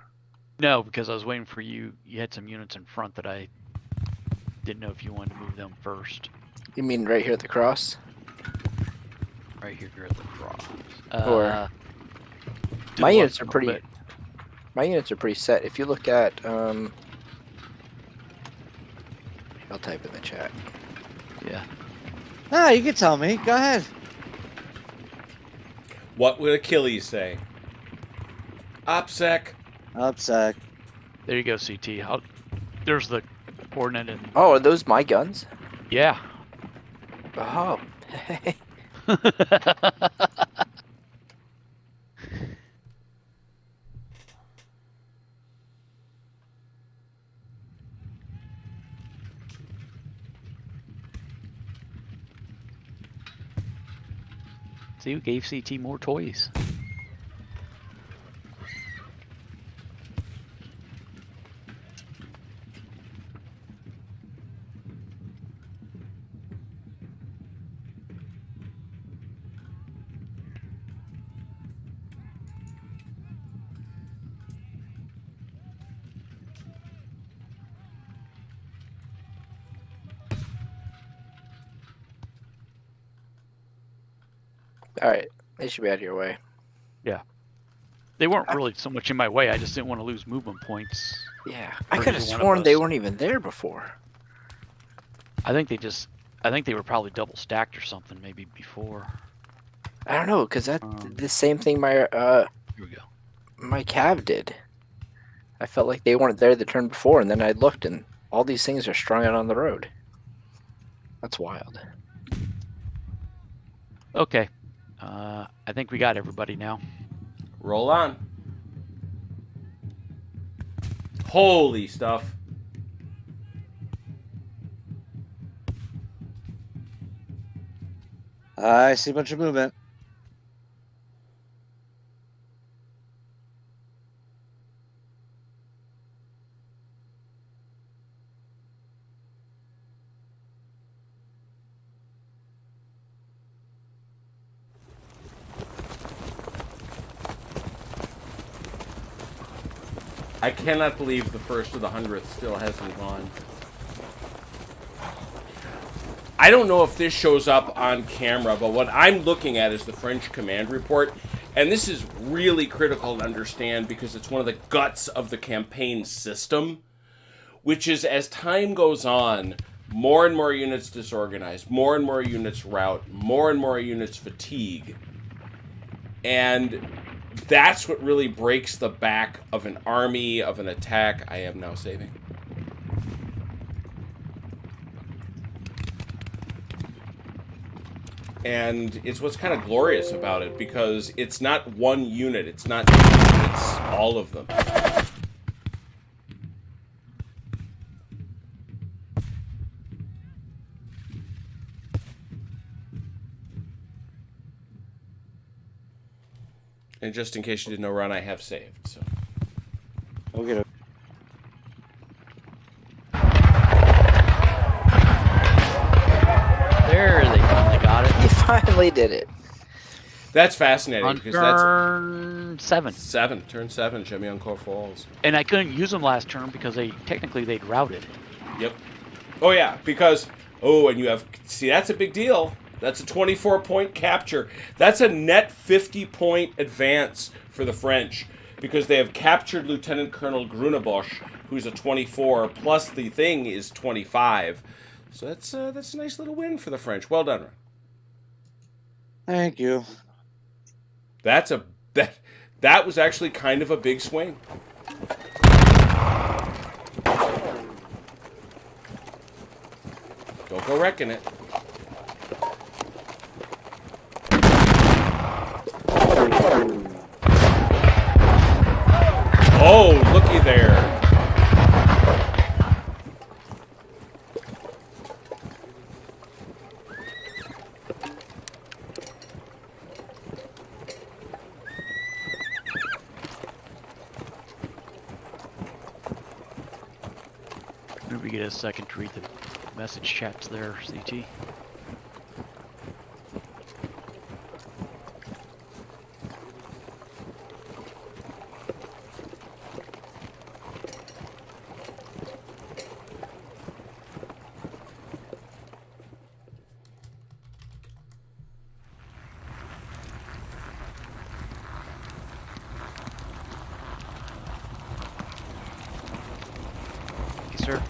No, because I was waiting for you. You had some units in front that I didn't know if you wanted to move them first. You mean right here at the cross? Right here at the cross. Or- do My a units are little pretty. bit. My units are pretty set. If you look at I'll type in the chat. Yeah. Ah, you can tell me. Go ahead. What would Achilles say? OPSEC. Upset. There you go, CT. There's the coordinate and Oh, are those my guns? yeah. Oh. See, who gave CT more toys? All right, they should be out of your way. They weren't really so much in my way. I just didn't want to lose movement points. Yeah, I For could have either one of sworn they us. weren't even there before. I think they were probably double stacked or something maybe before. I don't know, cause that Um, the same thing my Here we go. my cav did. I felt like they weren't there the turn before, and then I looked, and all these things are strung out on the road. That's wild. Okay. I think we got everybody now. Roll on. Holy stuff. I see a bunch of movement. I cannot believe the 1st of the 100th still hasn't gone. I don't know if this shows up on camera, but what I'm looking at is the French command report. And this is really critical to understand because it's one of the guts of the campaign system, which is as time goes on, more and more units disorganize, more and more units rout, more and more units fatigue. And that's what really breaks the back of an army, of an attack. I am now saving. And it's what's kind of glorious about it, because it's not one unit, it's not two, it's all of them. And just in case you didn't know, Ron, I have saved, so. Okay. There, they finally got it. You finally did it. That's fascinating, On because that's turn 7. turn 7, Jimmy Encore Falls. And I couldn't use them last turn because they'd routed. Yep. Oh, yeah, because, and you have, see, that's a big deal. That's a 24-point capture. That's a net 50-point advance for the French, because they have captured Lieutenant Colonel Grunebosch, who's a 24, plus the thing is 25. So that's a nice little win for the French. Well done, Ron. Thank you. That was actually kind of a big swing. Don't go wrecking it. Oh, looky there. Maybe get a second to read the message chats there, CT. Thank you, sir.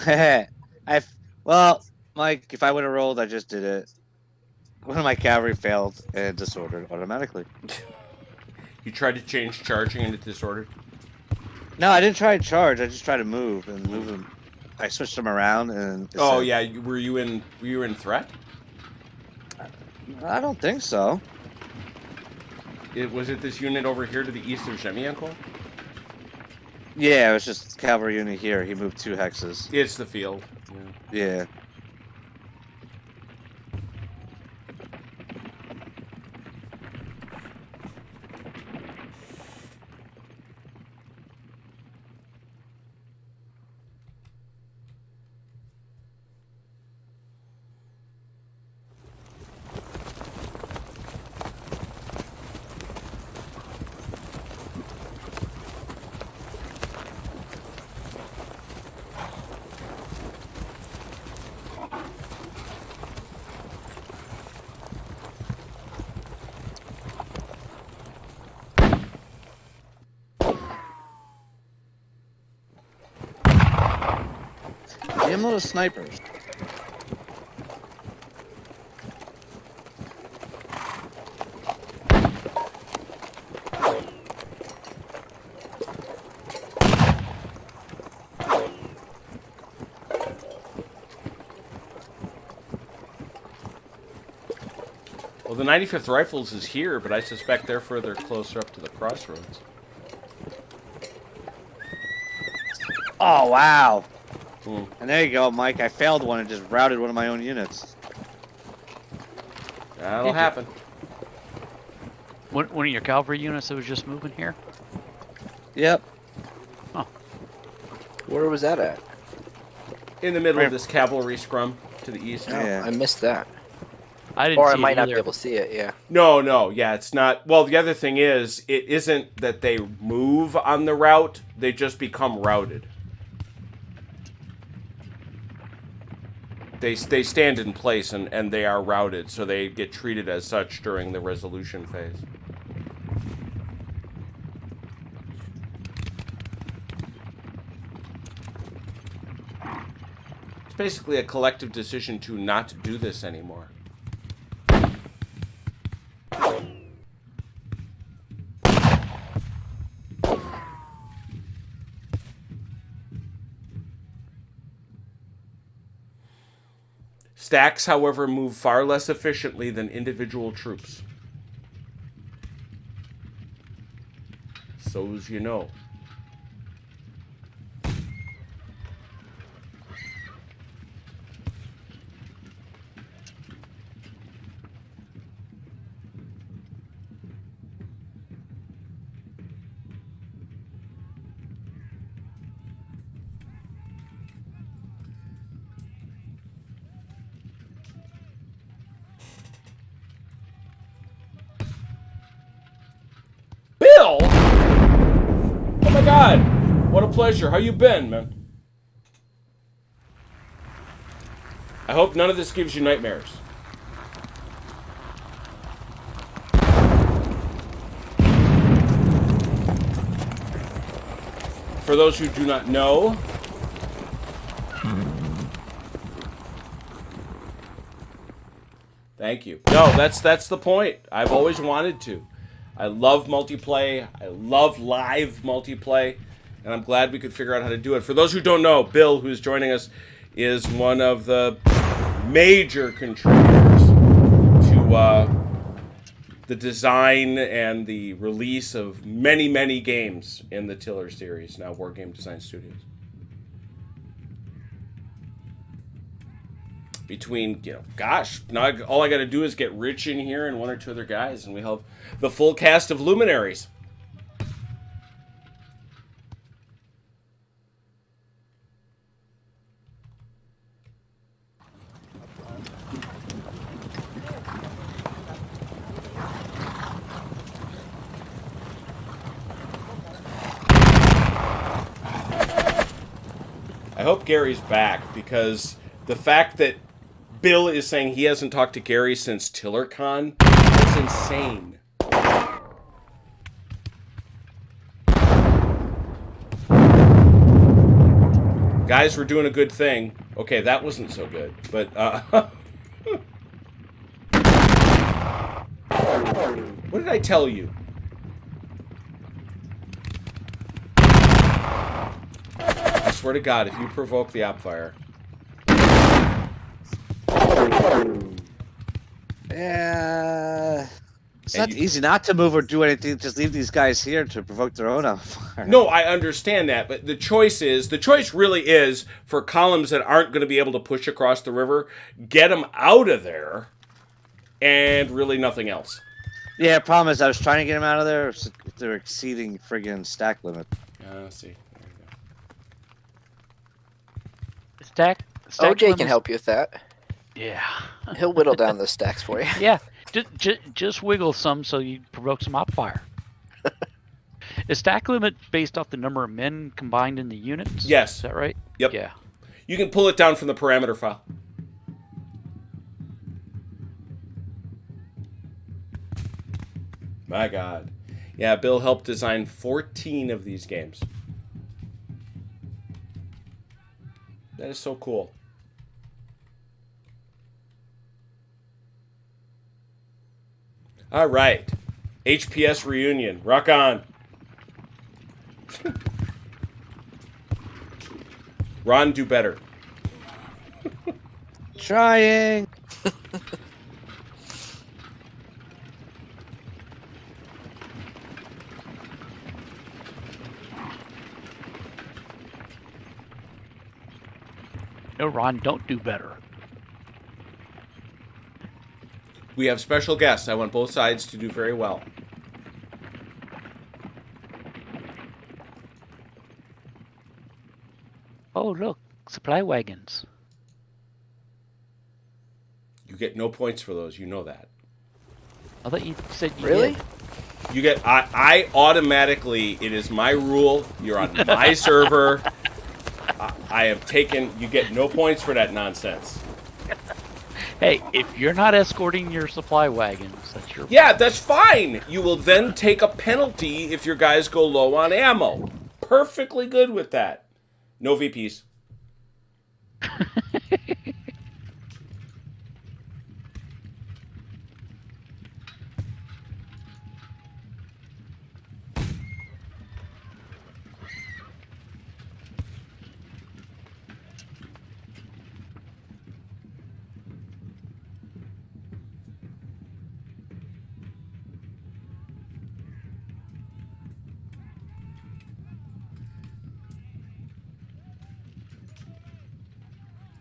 I Well, Mike, if I would have rolled, I just did it. One of my cavalry failed and disordered automatically. You tried to change charging into disorder. No, I didn't try to charge. I just tried to move and move them. I switched them around and. it Oh said- yeah, were you in threat? I don't think so. Was it this unit over here to the east of Zhemienko? Yeah, it was just cavalry unit here. He moved 2 hexes. It's the field. Yeah. Yeah. Damn little snipers. Well, the 95th Rifles is here, but I suspect they're further closer up to the crossroads. Oh, wow. Hmm. And there you go, Mike. I failed one and just routed one of my own units. That'll happen. One of your cavalry units that was just moving here? Yep. Where was that at? In the middle of this cavalry scrum to the east. Oh, Yeah. I missed that. I didn't Or see I might it not be either. able to see it, yeah. No, yeah, it's not. Well, the other thing is, it isn't that they move on the route, they just become routed. They stand in place and they are routed, so they get treated as such during the resolution phase. It's basically a collective decision to not do this anymore. Stacks, however, move far less efficiently than individual troops. So as you know. Bill! Oh my god! What a pleasure. How you been, man? I hope none of this gives you nightmares. For those who do not know, thank you. No, that's the point. I've always wanted to. I love multiplayer. I love live multiplayer, and I'm glad we could figure out how to do it. For those who don't know, Bill, who's joining us, is one of the major contributors to the design and the release of many, many games in the Tiller series, now War Game Design Studios. Between, gosh, now all I got to do is get Rich in here and one or two other guys, and we have the full cast of luminaries. I hope Gary's back, because the fact that Bill is saying he hasn't talked to Gary since TillerCon is insane. Guys, we're doing a good thing. Okay, that wasn't so good, but what did I tell you? I swear to God, if you provoke the op fire. Yeah. It's And not easy not to move or do anything. Just leave these guys here to provoke their own on fire. No, I understand that, but the choice really is for columns that aren't going to be able to push across the river, get them out of there, and really nothing else. Yeah, problem is I was trying to get them out of there. They're exceeding friggin' stack limit. Let's see. There you go. Stack OJ can limits- help you with that. Yeah. He'll whittle down those stacks for you. Yeah. Just wiggle some so you provoke some op fire. Is stack limit based off the number of men combined in the units? Yes. Is that right? Yep. Yeah. You can pull it down from the parameter file. My God. Yeah, Bill helped design 14 of these games. That is so cool. All right. HPS reunion. Rock on. Ron, do better. Trying. No, Ron, don't do better. We have special guests. I want both sides to do very well. Oh, look. Supply wagons. You get no points for those. You know that. I thought you said you Really? did. You get. I automatically. It is my rule. You're on my server. I have taken. You get no points for that nonsense. Hey, if you're not escorting your supply wagons, that's your... Yeah, that's fine. You will then take a penalty if your guys go low on ammo. Perfectly good with that. No VPs.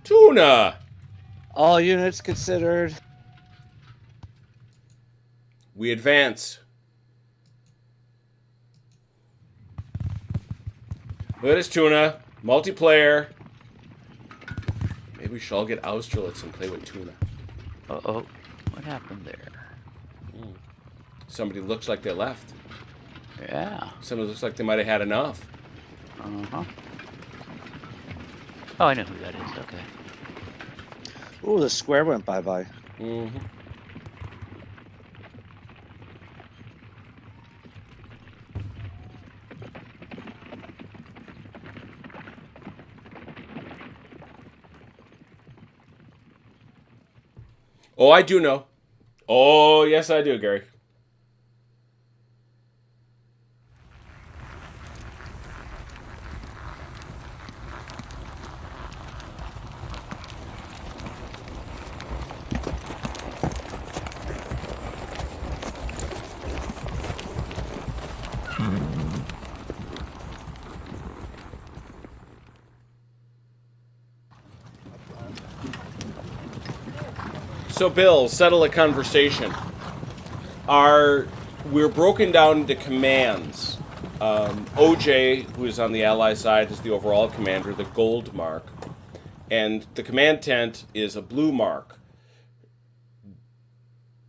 Tuna. All units considered. We advance. Look at this Tuna. Multiplayer. Maybe we should all get Austerlitz and play with Tuna. Uh-oh. What happened there? Somebody looks like they left. Yeah. Somebody looks like they might have had enough. Uh-huh. Oh, I know who that is. Okay. Ooh, the square went bye-bye. Mm-hmm. Oh, I do know. Oh, yes, I do, Gary. So, Bill, settle a conversation. We're broken down into commands. OJ, who is on the ally side, is the overall commander, the gold mark. And the command tent is a blue mark.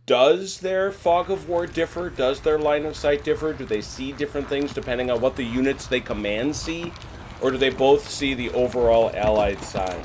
Does their fog of war differ? Does their line of sight differ? Do they see different things depending on what the units they command see? Or do they both see the overall allied side?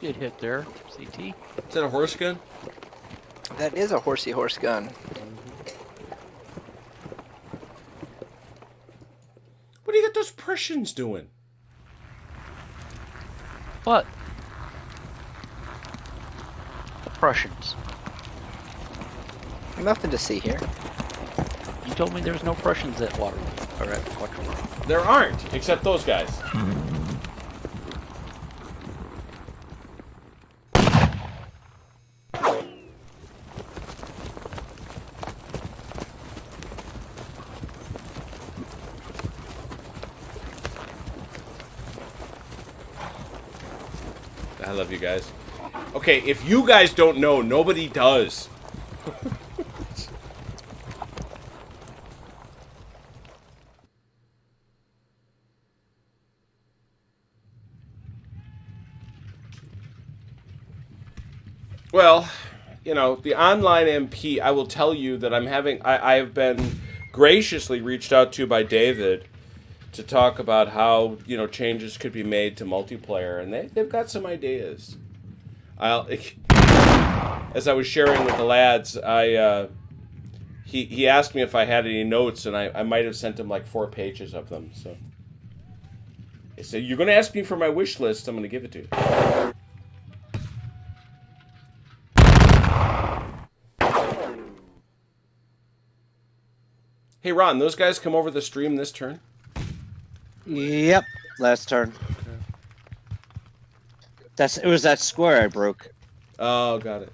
get hit there, CT. Is that a horse gun? That is a horsey horse gun. What do you got those Prussians doing? What? The Prussians. Nothing to see here. You told me there's no Prussians at Waterloo. Or at Waterloo. There aren't, except those guys. I love you guys. Okay, if you guys don't know, nobody does. Well, you know, the online MP, I will tell you that I have been graciously reached out to by David to talk about how, you know, changes could be made to multiplayer, and they've got some ideas. As I was sharing with the lads, he asked me if I had any notes, and I might have sent him like 4 pages of them. So he said, "You're going to ask me for my wish list. I'm going to give it to you." Hey Ron, those guys come over the stream this turn? Yep. Last turn. It was that square I broke. Oh, got it.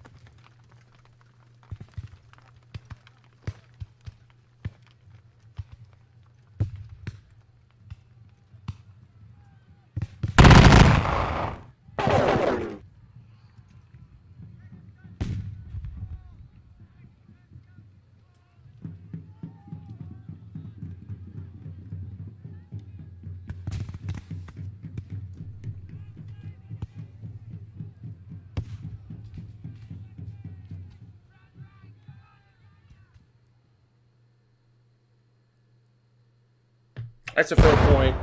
That's a fair point.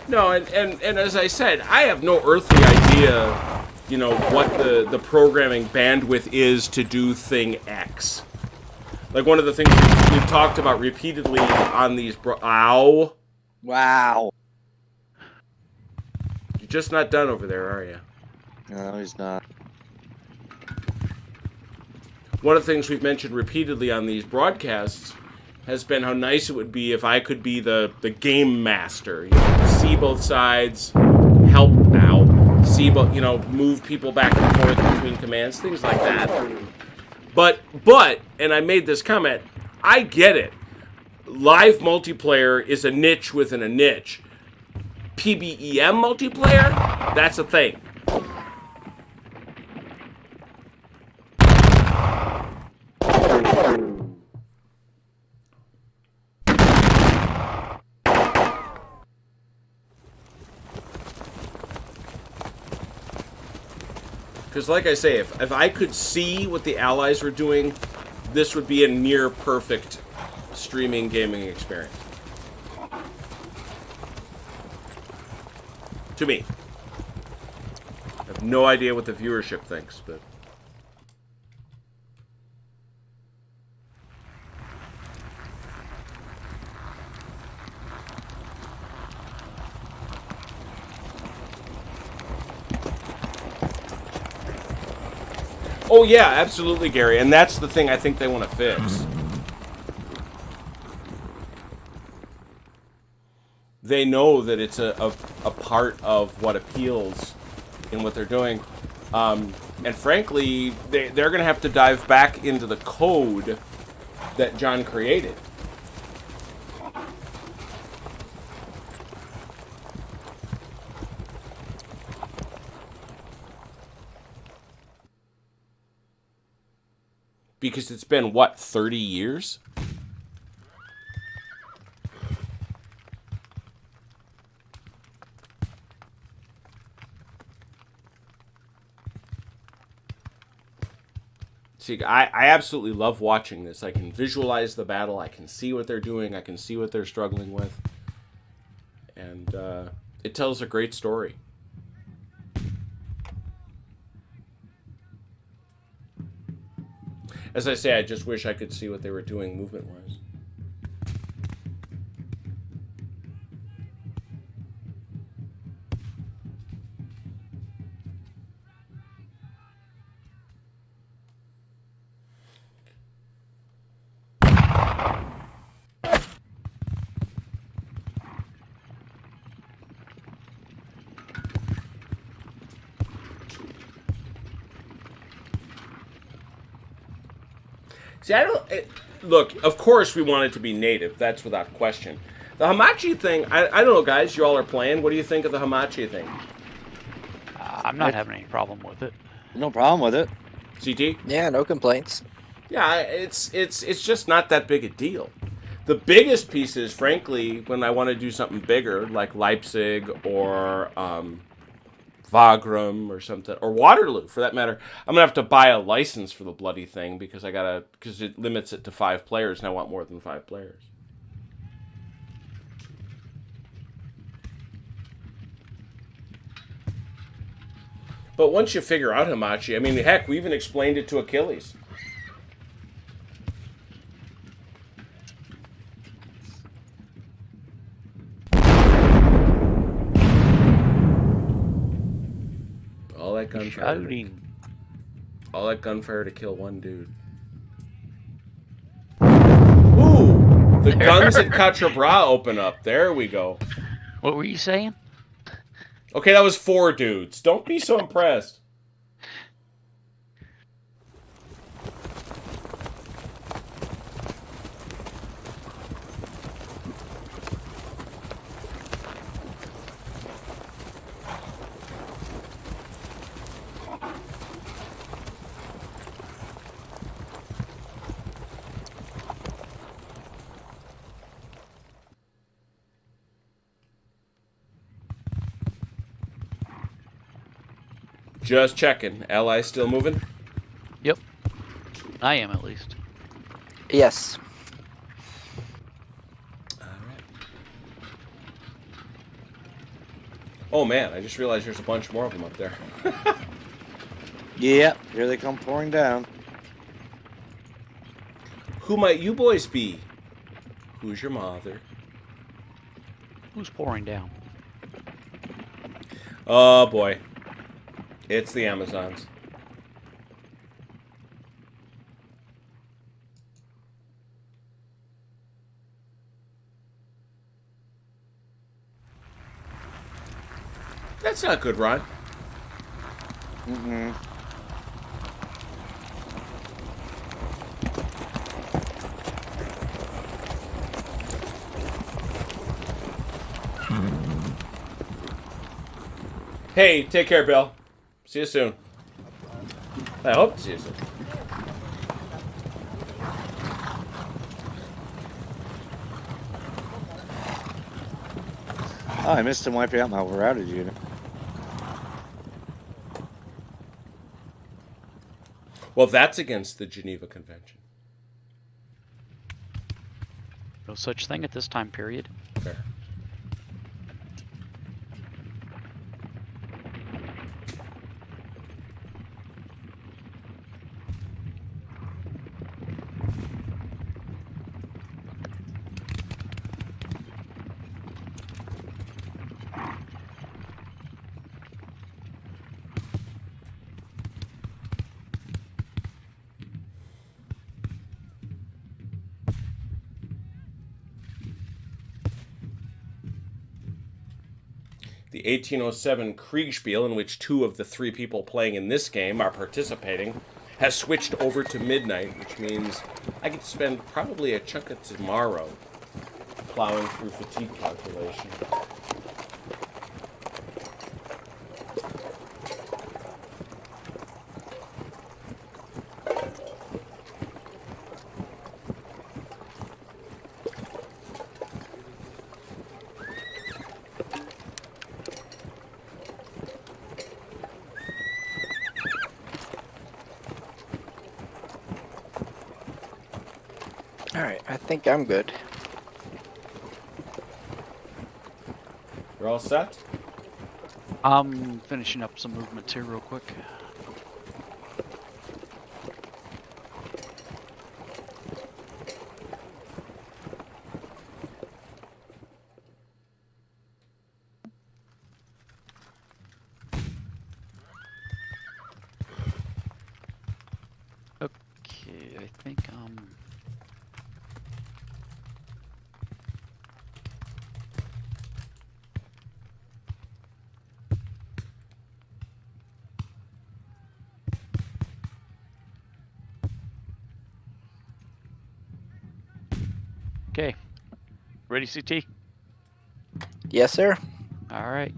No, and as I said, I have no earthly idea, you know, what the programming bandwidth is to do thing X. Like one of the things we've talked about repeatedly on these ow. Wow. You're just not done over there, are you? No, he's not. One of the things we've mentioned repeatedly on these broadcasts has been how nice it would be if I could be the game master. You know, see both sides, help out, see both, you know, move people back and forth between commands, things like that. But, and I made this comment, I get it. Live multiplayer is a niche within a niche. PBEM multiplayer, that's a thing. Because like I say, if I could see what the Allies were doing, this would be a near perfect streaming gaming experience. To me. I have no idea what the viewership thinks, but... Oh yeah, absolutely, Gary, and that's the thing I think they want to fix. They know that it's a part of what appeals in what they're doing. And frankly, they're going to have to dive back into the code that John created. Because it's been, what, 30 years? See, I absolutely love watching this. I can visualize the battle. I can see what they're doing. I can see what they're struggling with. And it tells a great story. As I say, I just wish I could see what they were doing movement-wise. See, look, of course we want it to be native. That's without question. The Hamachi thing, I don't know, guys. You all are playing. What do you think of the Hamachi thing? I'm not having any problem with it. No problem with it. CT? Yeah, no complaints. Yeah, it's just not that big a deal. The biggest piece is, frankly, when I want to do something bigger, like Leipzig or Wagram or something, or Waterloo, for that matter. I'm gonna have to buy a license for the bloody thing because because it limits it to 5 players, and I want more than 5 players. But once you figure out Hamachi, I mean, heck, we even explained it to Achilles. All that gunfire. Shouting. All that gunfire to kill one dude. Ooh! The guns at Quatre open up. There we go. What were you saying? Okay, that was 4 dudes. Don't be so impressed. Just checking. Ally still moving? Yep. I am, at least. Yes. Oh man, I just realized there's a bunch more of them up there. Yep, here they come pouring down. Who might you boys be? Who's your mother? Who's pouring down? Oh boy. It's the Amazons. That's not good, Ron. Mm-mm. Hey, take care, Bill. See you soon. I hope to see you soon. Oh, I missed him wiping out my routed unit. Well, that's against the Geneva Convention. No such thing at this time period. Fair. The 1807 Kriegspiel, in which 2 of the 3 people playing in this game are participating, has switched over to midnight, which means I get to spend probably a chunk of tomorrow plowing through fatigue calculation. I think I'm good. You're all set? I'm finishing up some movements here real quick. Okay, I think okay. Ready, CT? Yes, sir. All right.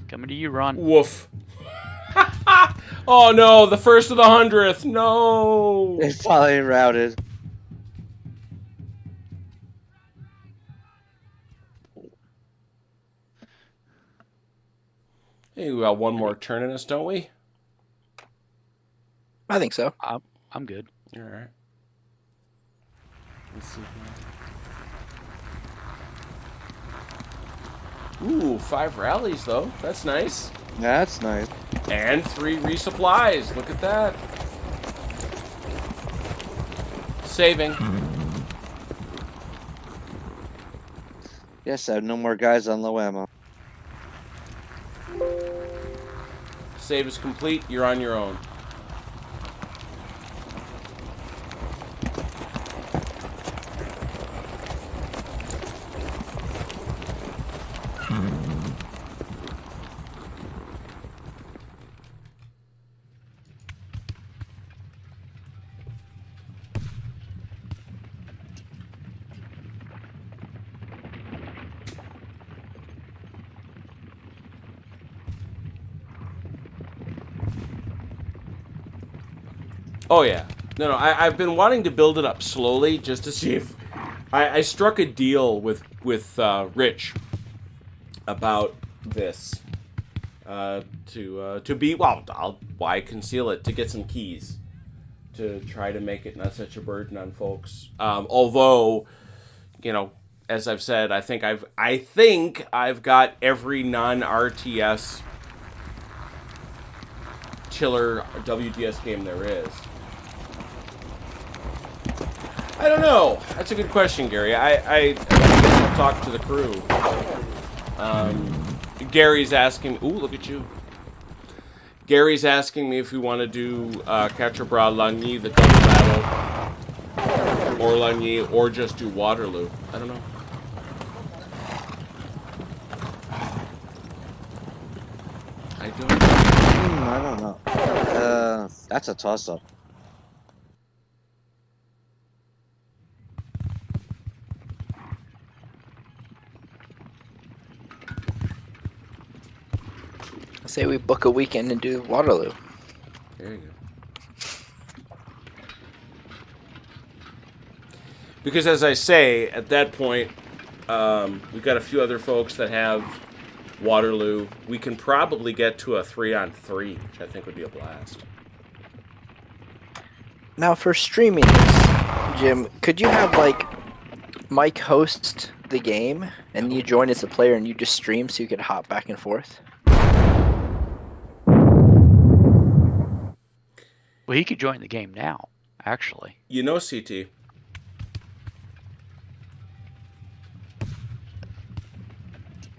Coming to you, Ron. Woof. Oh no, the first of the 100th. No. It's finally routed. Hey, we got one more turn in us, don't we? I think so. I'm good. All right. Let's see. Ooh, 5 rallies though. That's nice. That's nice. And 3 resupplies. Look at that. Saving. Yes, I have no more guys on low ammo. Save is complete. You're on your own. Oh yeah, no. I've been wanting to build it up slowly just to see if I struck a deal with Rich about this to be why conceal it, to get some keys to try to make it not such a burden on folks. Although, you know, as I've said, I think I've got every non-RTS chiller WDS game there is. I don't know. That's a good question, Gary. I guess I'll talk to the crew. Gary's asking. Ooh, look at you. Gary's asking me if we want to do Quatre, Lagny, the double battle, or Lagny, or just do Waterloo. I don't know. I I don't know. That's a toss-up. I say we book a weekend and do Waterloo. There you go. Because as I say, at that point, we've got a few other folks that have Waterloo. We can probably get to a 3-on-3, which I think would be a blast. Now for streaming this, Jim, could you have like Mike host the game and you join as a player and you just stream so you could hop back and forth? Well, he could join the game now, actually. You know, CT.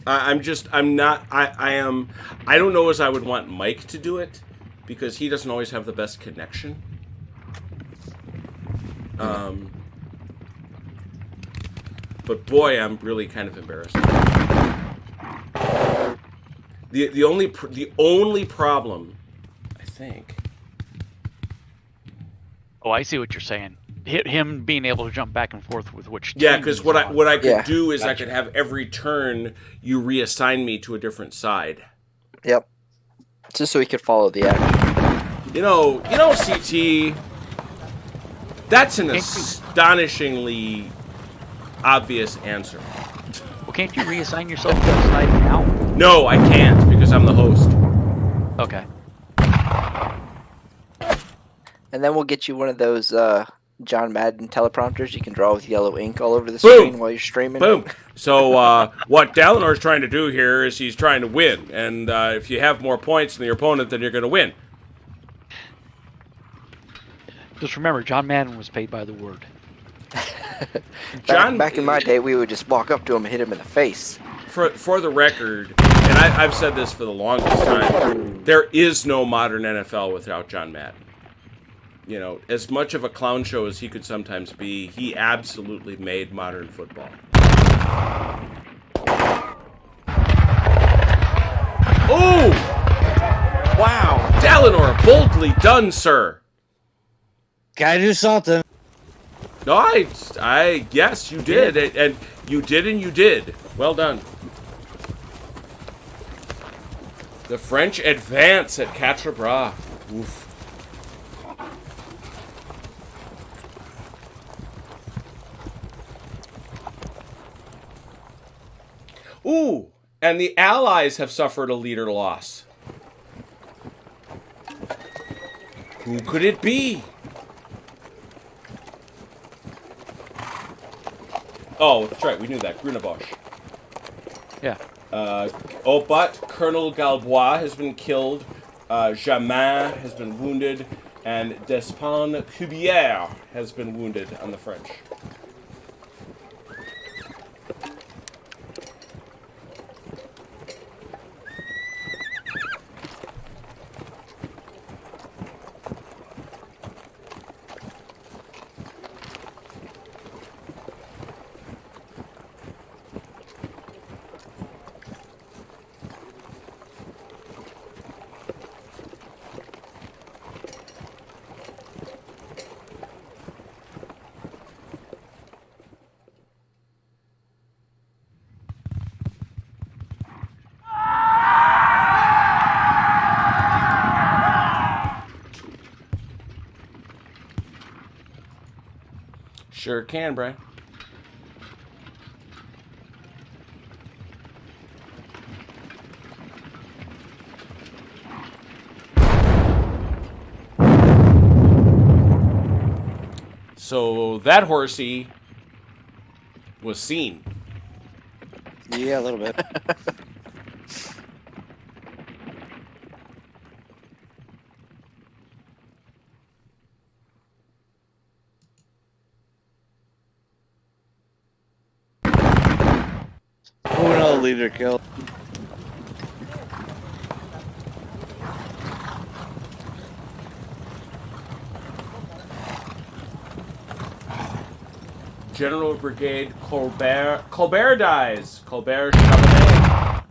I don't know as I would want Mike to do it because he doesn't always have the best connection. But boy, I'm really kind of embarrassed. The only problem, I think. Oh, I see what you're saying. Him being able to jump back and forth with which team Yeah, because what I could do is Gotcha. I could have every turn you reassign me to a different side. Yep. Just so we could follow the action. You know, CT. That's an astonishingly obvious answer. Well, can't you reassign yourself to the side now? No, I can't because I'm the host. Okay. And then we'll get you one of those John Madden teleprompters you can draw with yellow ink all over the Boom! screen while you're streaming. Boom. So what Dalinor's trying to do here is he's trying to win, and if you have more points than your opponent, then you're going to win. Just remember, John Madden was paid by the word. Back in my day, we would just walk up to him and hit him in the face. For the record, and I've said this for the longest time, there is no modern NFL without John Madden. You know, as much of a clown show as he could sometimes be, he absolutely made modern football. Oh! Wow. Dalinor, boldly done, sir. Gotta do something. No, yes, you did. And you did. Well done. The French advance at Quatre. Oof. Ooh, and the Allies have suffered a leader loss. Who could it be? Oh, that's right, we knew that. Grunebosch. Yeah. But Colonel Galbois has been killed, Jamin has been wounded, and Despin Cubière has been wounded on the French. Sure can, Brian. So that horsey was seen. Yeah, a little bit. Uno leader kill. General Brigade Colbert. Colbert dies. Colbert Chabanais.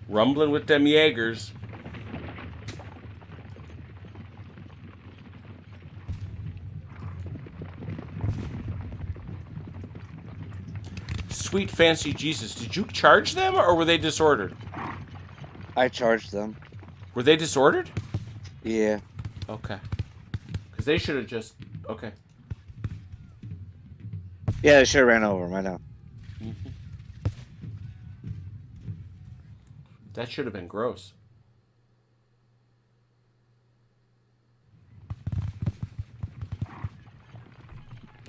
Rumbling with them Jaegers. Sweet fancy Jesus. Did you charge them or were they disordered? I charged them. Were they disordered? Yeah. Okay. Because they should have just... Okay. Yeah, they should have ran over him, I know. That should have been gross.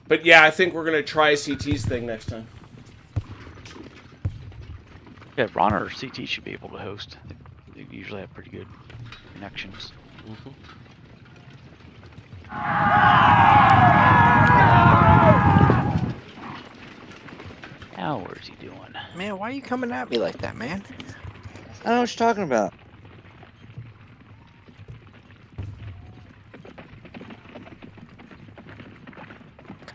But yeah, I think we're going to try CT's thing next time. Yeah, Ron or CT should be able to host. They usually have pretty good connections. Mm-hmm. Now, where's he doing? Man, why are you coming at me like that, man? I don't know what you're talking about.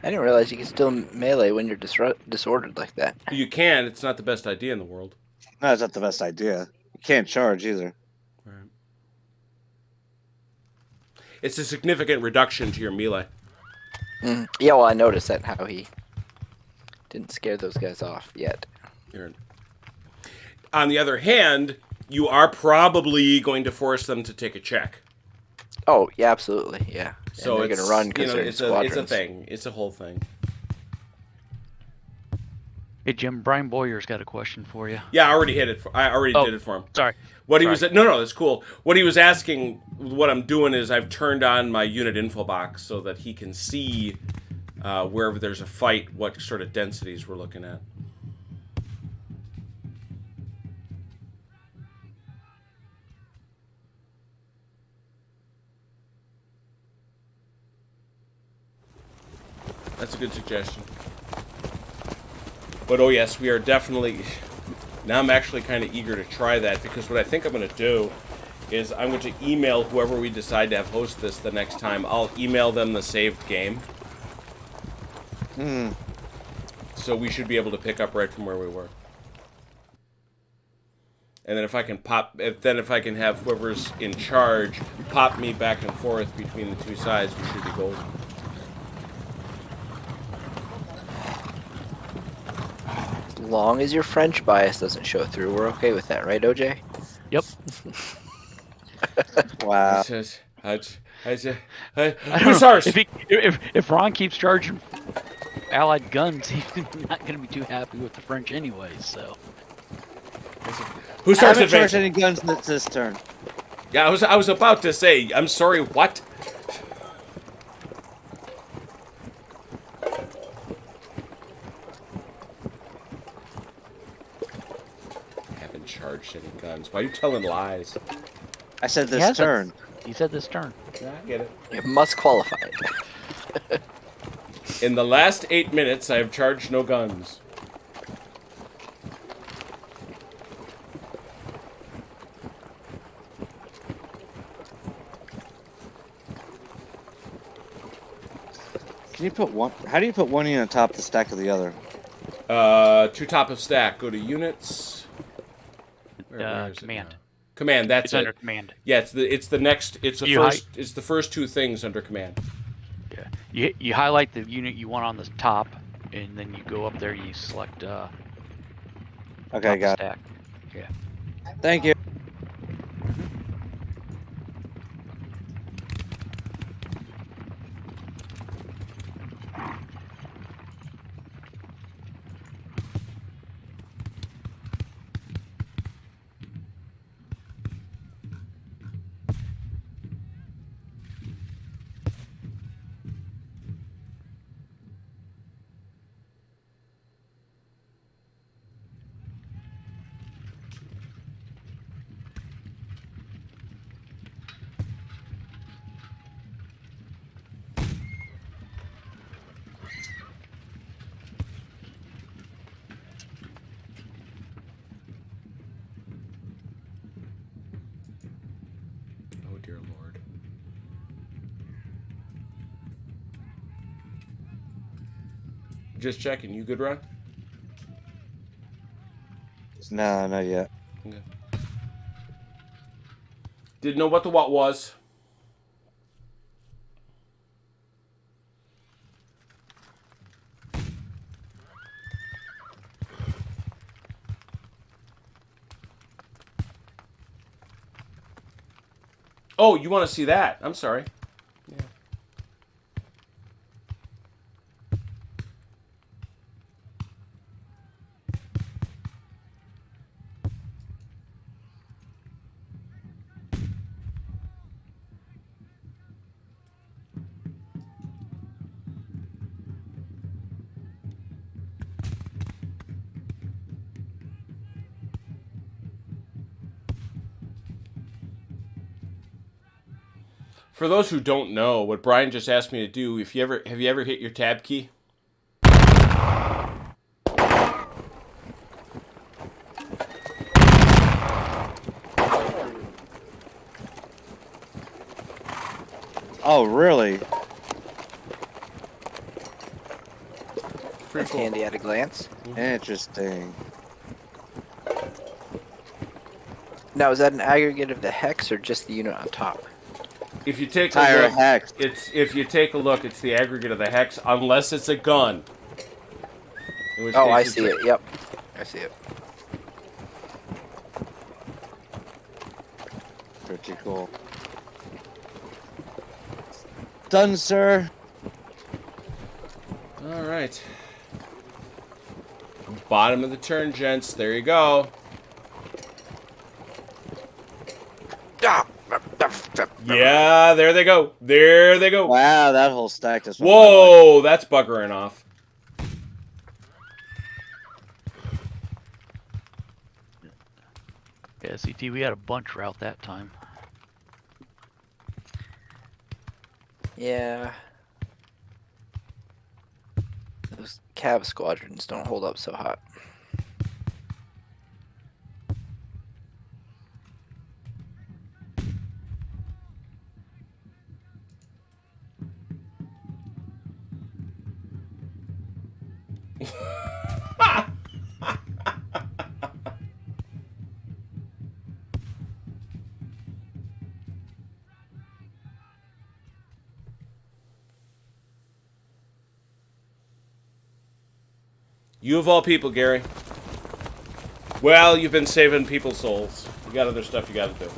I didn't realize you can still melee when you're disordered like that. You can. It's not the best idea in the world. No, that's not the best idea. You can't charge either. Right. It's a significant reduction to your melee. Yeah, well, I noticed that how he didn't scare those guys off yet. On the other hand, you are probably going to force them to take a check. Oh, yeah, absolutely, yeah. So they're going to run because they're in it's squadrons. a thing. It's a whole thing. Hey Jim, Brian Boyer's got a question for you. Yeah, I already hit it. I already Oh, did it for him. Sorry. What he Sorry. was no, that's cool. What he was asking, what I'm doing is I've turned on my unit info box so that he can see wherever there's a fight, what sort of densities we're looking at. That's a good suggestion. But oh yes, we are definitely. Now I'm actually kind of eager to try that, because what I think I'm going to do is I'm going to email whoever we decide to have host this the next time. I'll email them the saved game. So we should be able to pick up right from where we were. And then if I can have whoever's in charge pop me back and forth between the two sides, we should be golden. As long as your French bias doesn't show through, we're okay with that, right, OJ? Yep. Wow. I don't Who's know. ours? If Ron keeps charging Allied guns, he's not going to be too happy with the French anyways. So. Who I starts haven't charged advancing? any guns this turn. Yeah, I was about to say. I'm sorry. What? Haven't charged any guns. Why are you telling lies? I said He this hasn't. turn. He said this turn. Yeah, I get it. It must qualify. In the last 8 minutes, I have charged no guns. Can you put one? How do you put one unit on top of the stack of the other? To top of stack. Go to units. Where is it Command. now? Command. That's It's it. under command. Yeah, it's the next. It's the You first. It's the first two things under command. Yeah. You highlight the unit you want on the top, and then you go up there and you select Okay, top got it. stack. Yeah. Thank you. Oh dear Lord. Just checking. You good, Ron? No, not yet. Okay. Didn't know what the what was. Oh, you want to see that? I'm sorry. Yeah. For those who don't know, what Brian just asked me to do, have you ever hit your tab key? Oh, really? Pretty That's cool. handy at a glance. Interesting. Now, is that an aggregate of the hex or just the unit on top? If you take Tire a look, hex. if you take a look, it's the aggregate of the hex, unless it's a gun. In which Oh, case I it's see it. Yep. I see it. Pretty cool. Done, sir. All right. Bottom of the turn, gents. There you go. Yeah, there they go. There they go. Wow, that whole stack just went Whoa, that's buggering off. Yeah, CT, we had a bunch route that time. Yeah. Those Cav squadrons don't hold up so hot. You of all people, Gary. Well, you've been saving people's souls. You got other stuff you got to do.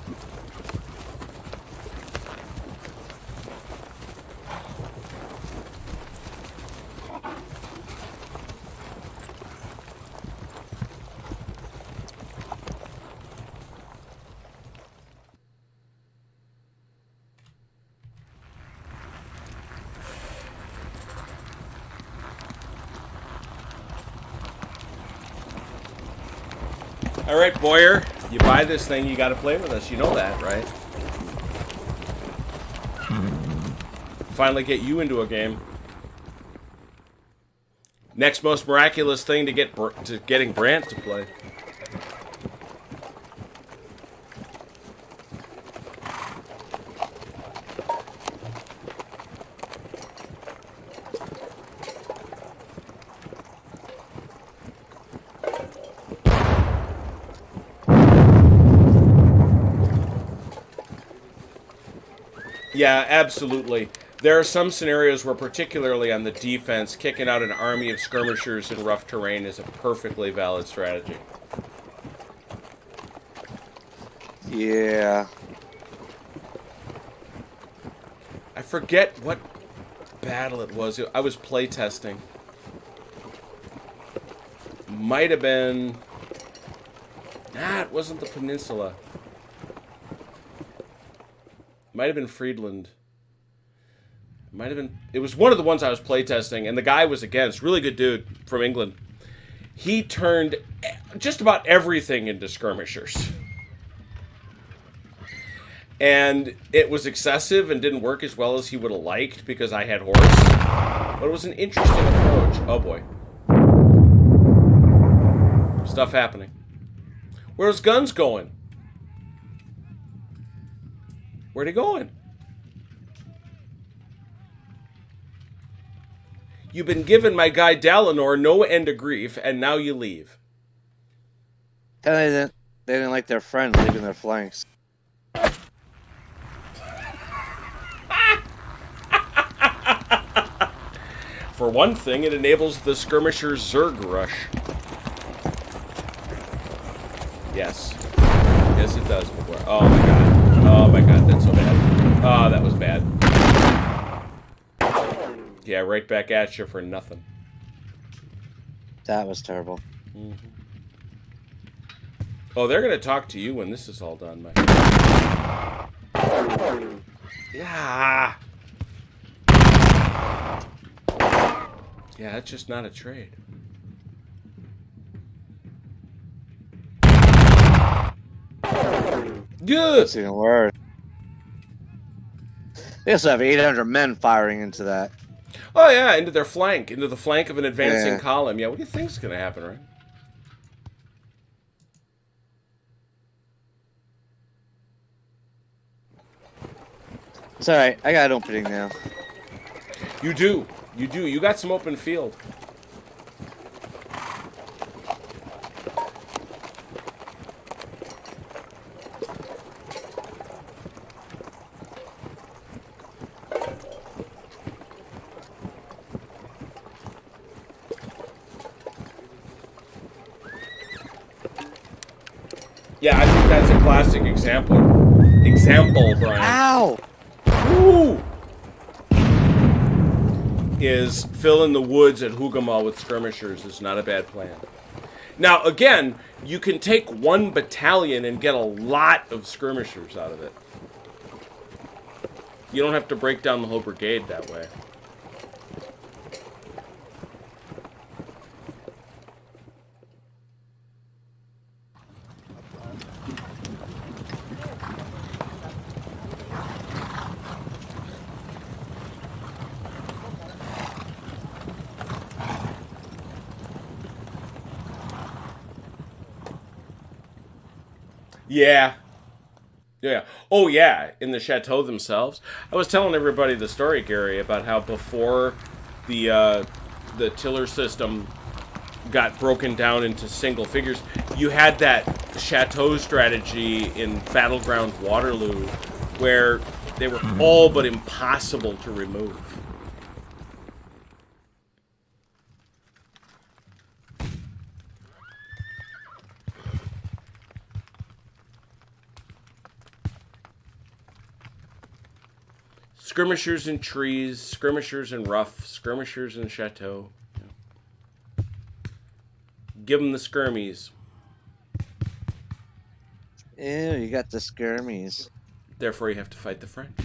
All right, Boyer, you buy this thing, you got to play with us. You know that, right? Finally get you into a game. Next most miraculous thing to getting Brant to play. Yeah, absolutely. There are some scenarios where, particularly on the defense, kicking out an army of skirmishers in rough terrain is a perfectly valid strategy. Yeah. I forget what battle it was. I was playtesting. Might have been... Nah, it wasn't the Peninsula. Might have been Friedland. Might have been... It was one of the ones I was playtesting, and the guy was against. Really good dude from England. He turned just about everything into skirmishers. And it was excessive and didn't work as well as he would have liked because I had horse. But it was an interesting approach. Oh boy. Stuff happening. Where's guns going? Where'd he going? You've been giving my guy Dalinor no end of grief, and now you leave. They didn't like their friend leaving their flanks. For one thing, it enables the skirmisher's Zerg rush. Yes. Yes, it does. Oh my god. Oh my god, that's so bad. Oh, that was bad. Yeah, right back at you for nothing. That was terrible. Mm-hmm. Oh, they're going to talk to you when this is all done, Mike. Yeah. Yeah, that's just not a trade. Good. It's even worse. They also have 800 men firing into that. Oh yeah, into their flank, into the flank of an advancing Yeah. column. Yeah, what do you think's going to happen, right? It's alright, I got an opening now. You do. You do. You got some open field. Yeah, I think that's a classic example. Brian. Ow! Ooh! Is fill in the woods at Hougoumont with skirmishers is not a bad plan. Now, again, you can take one battalion and get a lot of skirmishers out of it. You don't have to break down the whole brigade that way. Yeah. Yeah. Oh, yeah. In the chateau themselves. I was telling everybody the story, Gary, about how before the tiller system got broken down into single figures, you had that chateau strategy in Battleground Waterloo, where they were all but impossible to remove. Skirmishers in trees, skirmishers in rough, skirmishers in chateau. Yeah. Give them the skirmies. Ew, you got the skirmies. Therefore, you have to fight the French.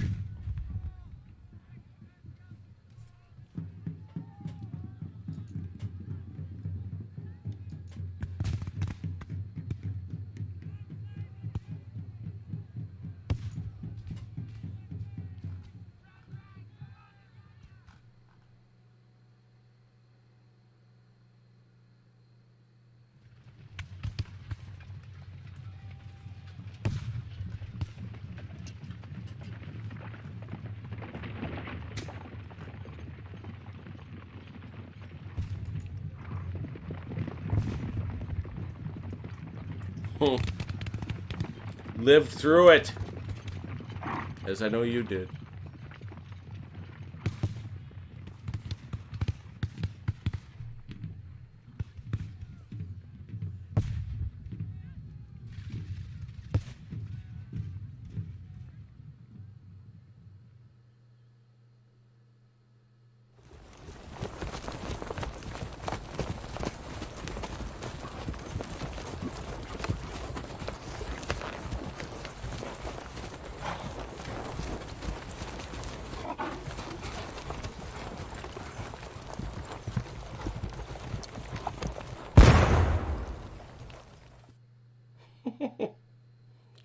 Lived through it. As I know you did.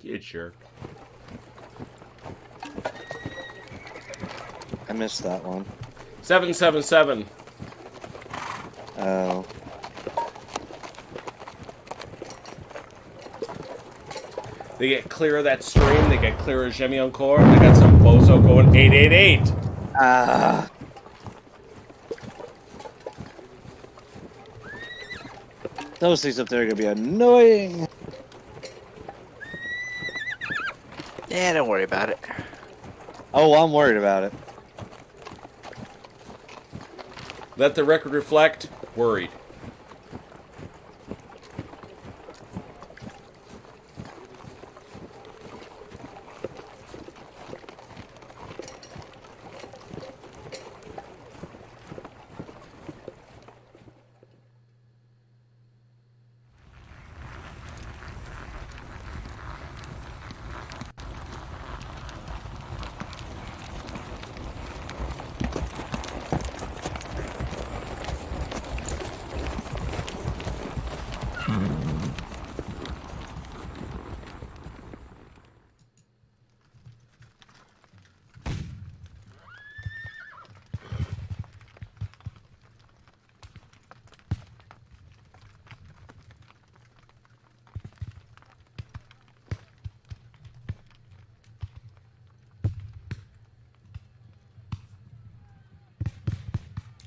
You jerk. I missed that one. 777. Oh. They get clear of that stream. They get clear of Gemiancourt. They got some bozo going 888. Ah. Those things up there are gonna be annoying. Yeah, don't worry about it. Oh, I'm worried about it. Let the record reflect. Worried.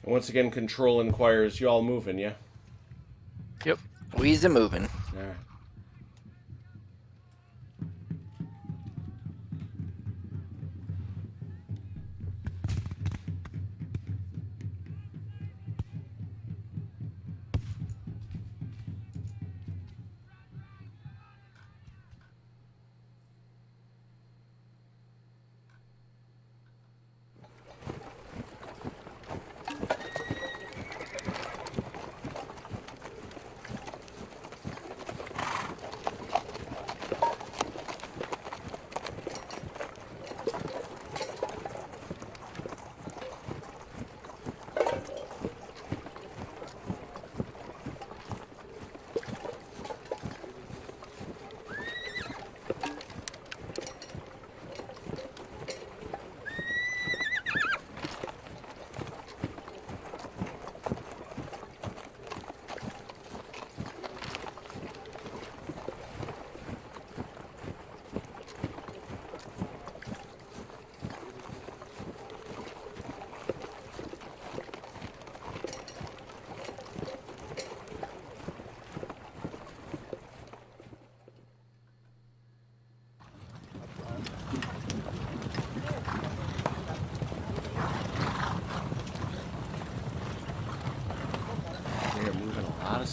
And once again, Control inquires, you all moving, yeah? Yep. We's a moving. All right.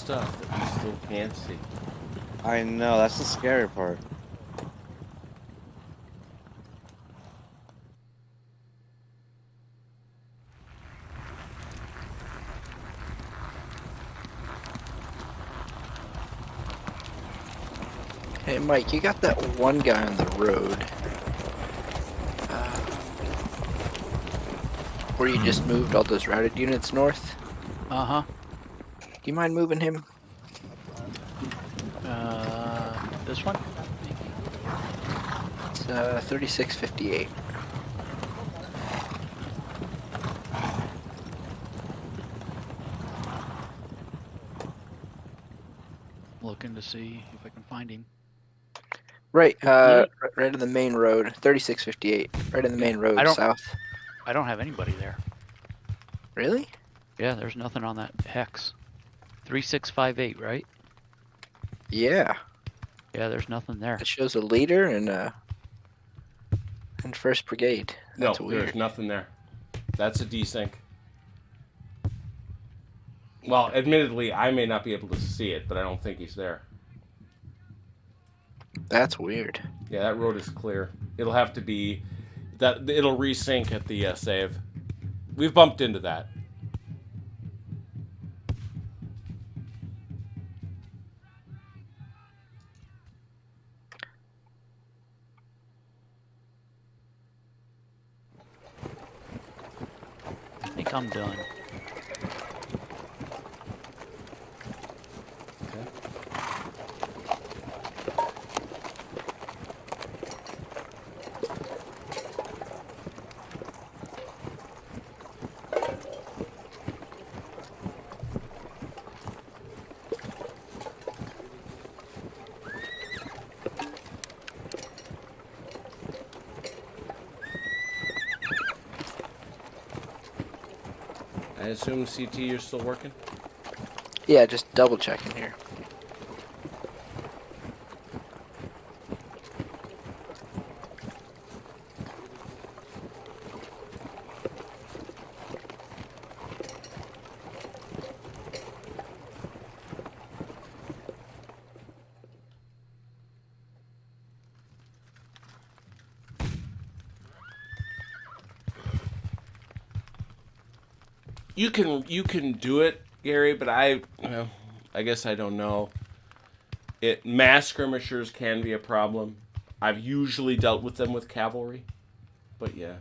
stuff that we still can't see. I know, that's the scary part. Hey, Mike, you got that one guy on the road. Where you just moved all those routed units north? Uh-huh. Do you mind moving him? This one? It's 3658. Looking to see if I can find him. Right, right in the main road, 3658. Right in the main road, south. I don't have anybody there. Really? Yeah, there's nothing on that hex. 3658, right? Yeah. Yeah, there's nothing there. It shows a leader and first brigade. That's No, weird. there's nothing there. That's a desync. Well, admittedly, I may not be able to see it, but I don't think he's there. That's weird. Yeah, that road is clear. It'll have to be that it'll resync at the save. We've bumped into that. I think I'm done. I assume CT you're still working? Yeah, just double checking here. You can do it, Gary, but I guess I don't know. Mass skirmishers can be a problem. I've usually dealt with them with cavalry, but yeah.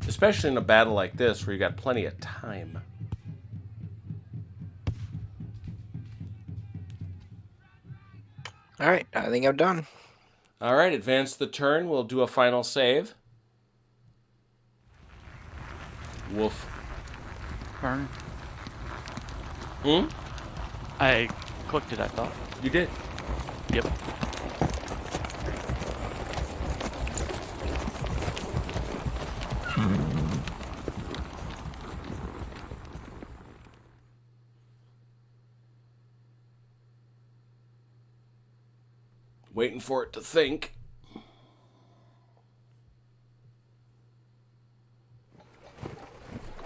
Especially in a battle like this where you got plenty of time. All right, I think I'm done. All right, advance the turn. We'll do a final save. Woof. Burn. Hmm? I clicked it, I thought. You did. Yep. Waiting for it to think.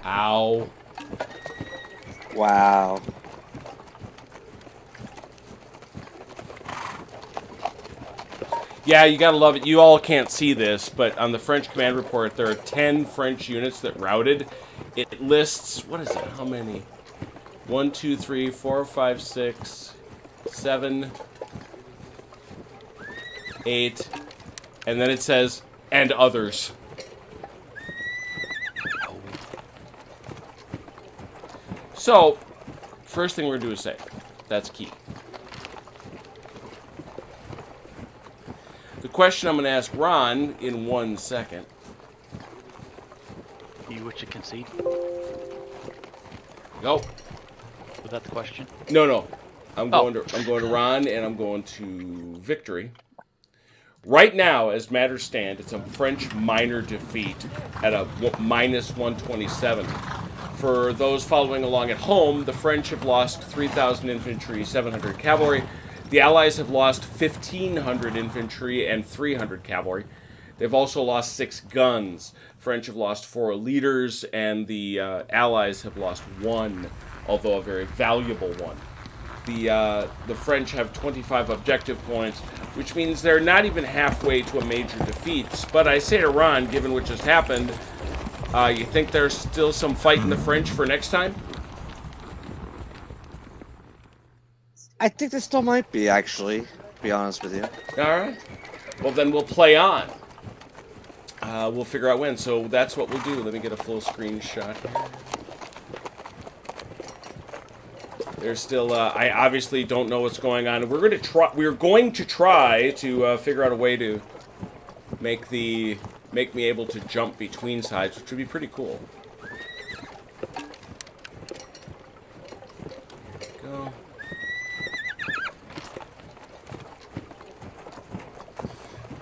Ow. Wow. Yeah, you gotta love it. You all can't see this, but on the French command report, there are 10 French units that routed. It lists, what is it? How many? 1, 2, 3, 4, 5, 6, 7, 8, and then it says, and others. So, first thing we're going to do is save. That's key. The question I'm going to ask Ron in 1 second. You wish to concede? Go. Was that the question? No. I'm going to Ron and I'm going to victory. Right now, as matters stand, it's a French minor defeat at a minus 127. For those following along at home, the French have lost 3,000 infantry, 700 cavalry. The Allies have lost 1,500 infantry and 300 cavalry. They've also lost 6 guns. French have lost 4 leaders, and the Allies have lost 1, although a very valuable one. The French have 25 objective points, which means they're not even halfway to a major defeat. But I say to Ron, given what just happened, you think there's still some fight in the French for next time? I think there still might be, actually, to be honest with you. All right. Well, then we'll play on. We'll figure out when. So that's what we'll do. Let me get a full screenshot here. There's still. I obviously don't know what's going on. We're going to try. We're going to try to figure out a way to make me able to jump between sides, which would be pretty cool. Go.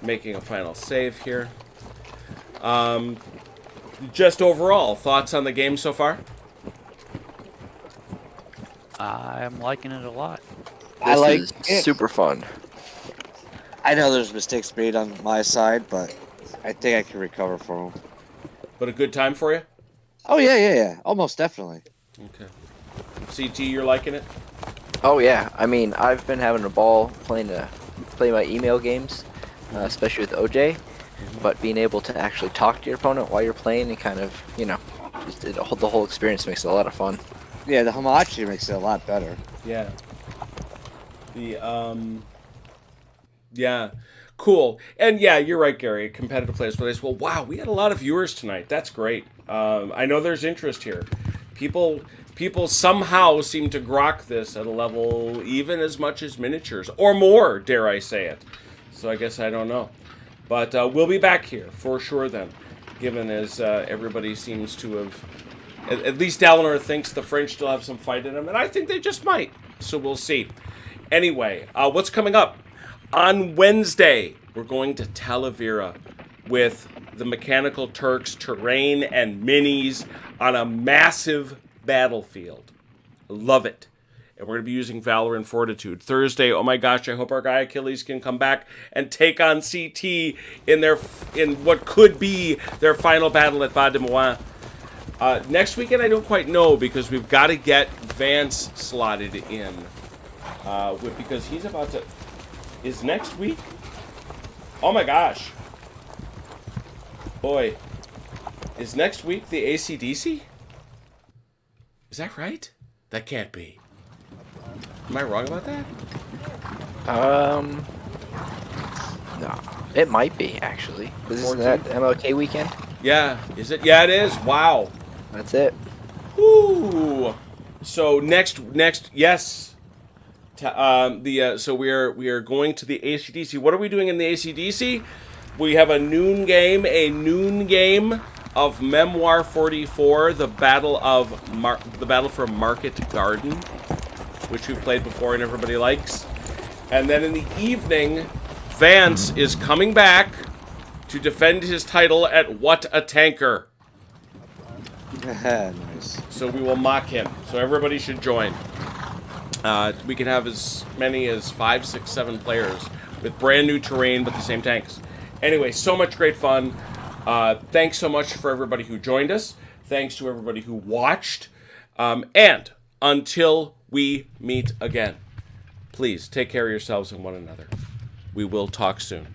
Making a final save here. Just overall thoughts on the game so far? I'm liking it a lot. I like This is it. super fun. I know there's mistakes made on my side, but I think I can recover from them. But a good time for you? Oh, yeah. Almost definitely. Okay. CT, you're liking it? Oh yeah, I mean, I've been having a ball playing my email games, especially with OJ. But being able to actually talk to your opponent while you're playing and kind of, just the whole experience makes it a lot of fun. Yeah, the Hamachi makes it a lot better. Yeah. Yeah. Cool. And yeah, you're right, Gary. Competitive players plays. Well, wow, we had a lot of viewers tonight. That's great. I know there's interest here. People somehow seem to grok this at a level even as much as miniatures. Or more, dare I say it. So I guess I don't know. But we'll be back here for sure then, given as everybody seems to have... At least Eleanor thinks the French still have some fight in them, and I think they just might. So we'll see. Anyway, what's coming up? On Wednesday, we're going to Talavera with the Mechanical Turks terrain and minis on a massive battlefield. Love it. And we're going to be using Valor and Fortitude. Thursday, oh my gosh, I hope our guy Achilles can come back and take on CT in what could be their final battle at Bas de Moin. Next weekend, I don't quite know, because we've got to get Vance slotted in. Because he's about to... Is next week? Oh my gosh. Boy. Is next week the AC/DC? Is that right? That can't be. Am I wrong about that? No, it might be actually. Isn't that MLK weekend? Yeah. Is it? Yeah, it is. Wow. That's it. Woo. So next, yes. So we are going to the AC/DC. What are we doing in the AC/DC? We have a noon game of Memoir 44, the battle for Market Garden, which we've played before and everybody likes. And then in the evening, Vance is coming back to defend his title at What a Tanker. Nice. So we will mock him. So everybody should join. We can have as many as 5, 6, 7 players with brand new terrain but the same tanks. Anyway, so much great fun. Thanks so much for everybody who joined us. Thanks to everybody who watched. And until we meet again, please take care of yourselves and one another. We will talk soon.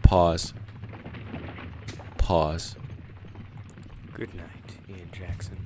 Pause. Good night, Ian Jackson.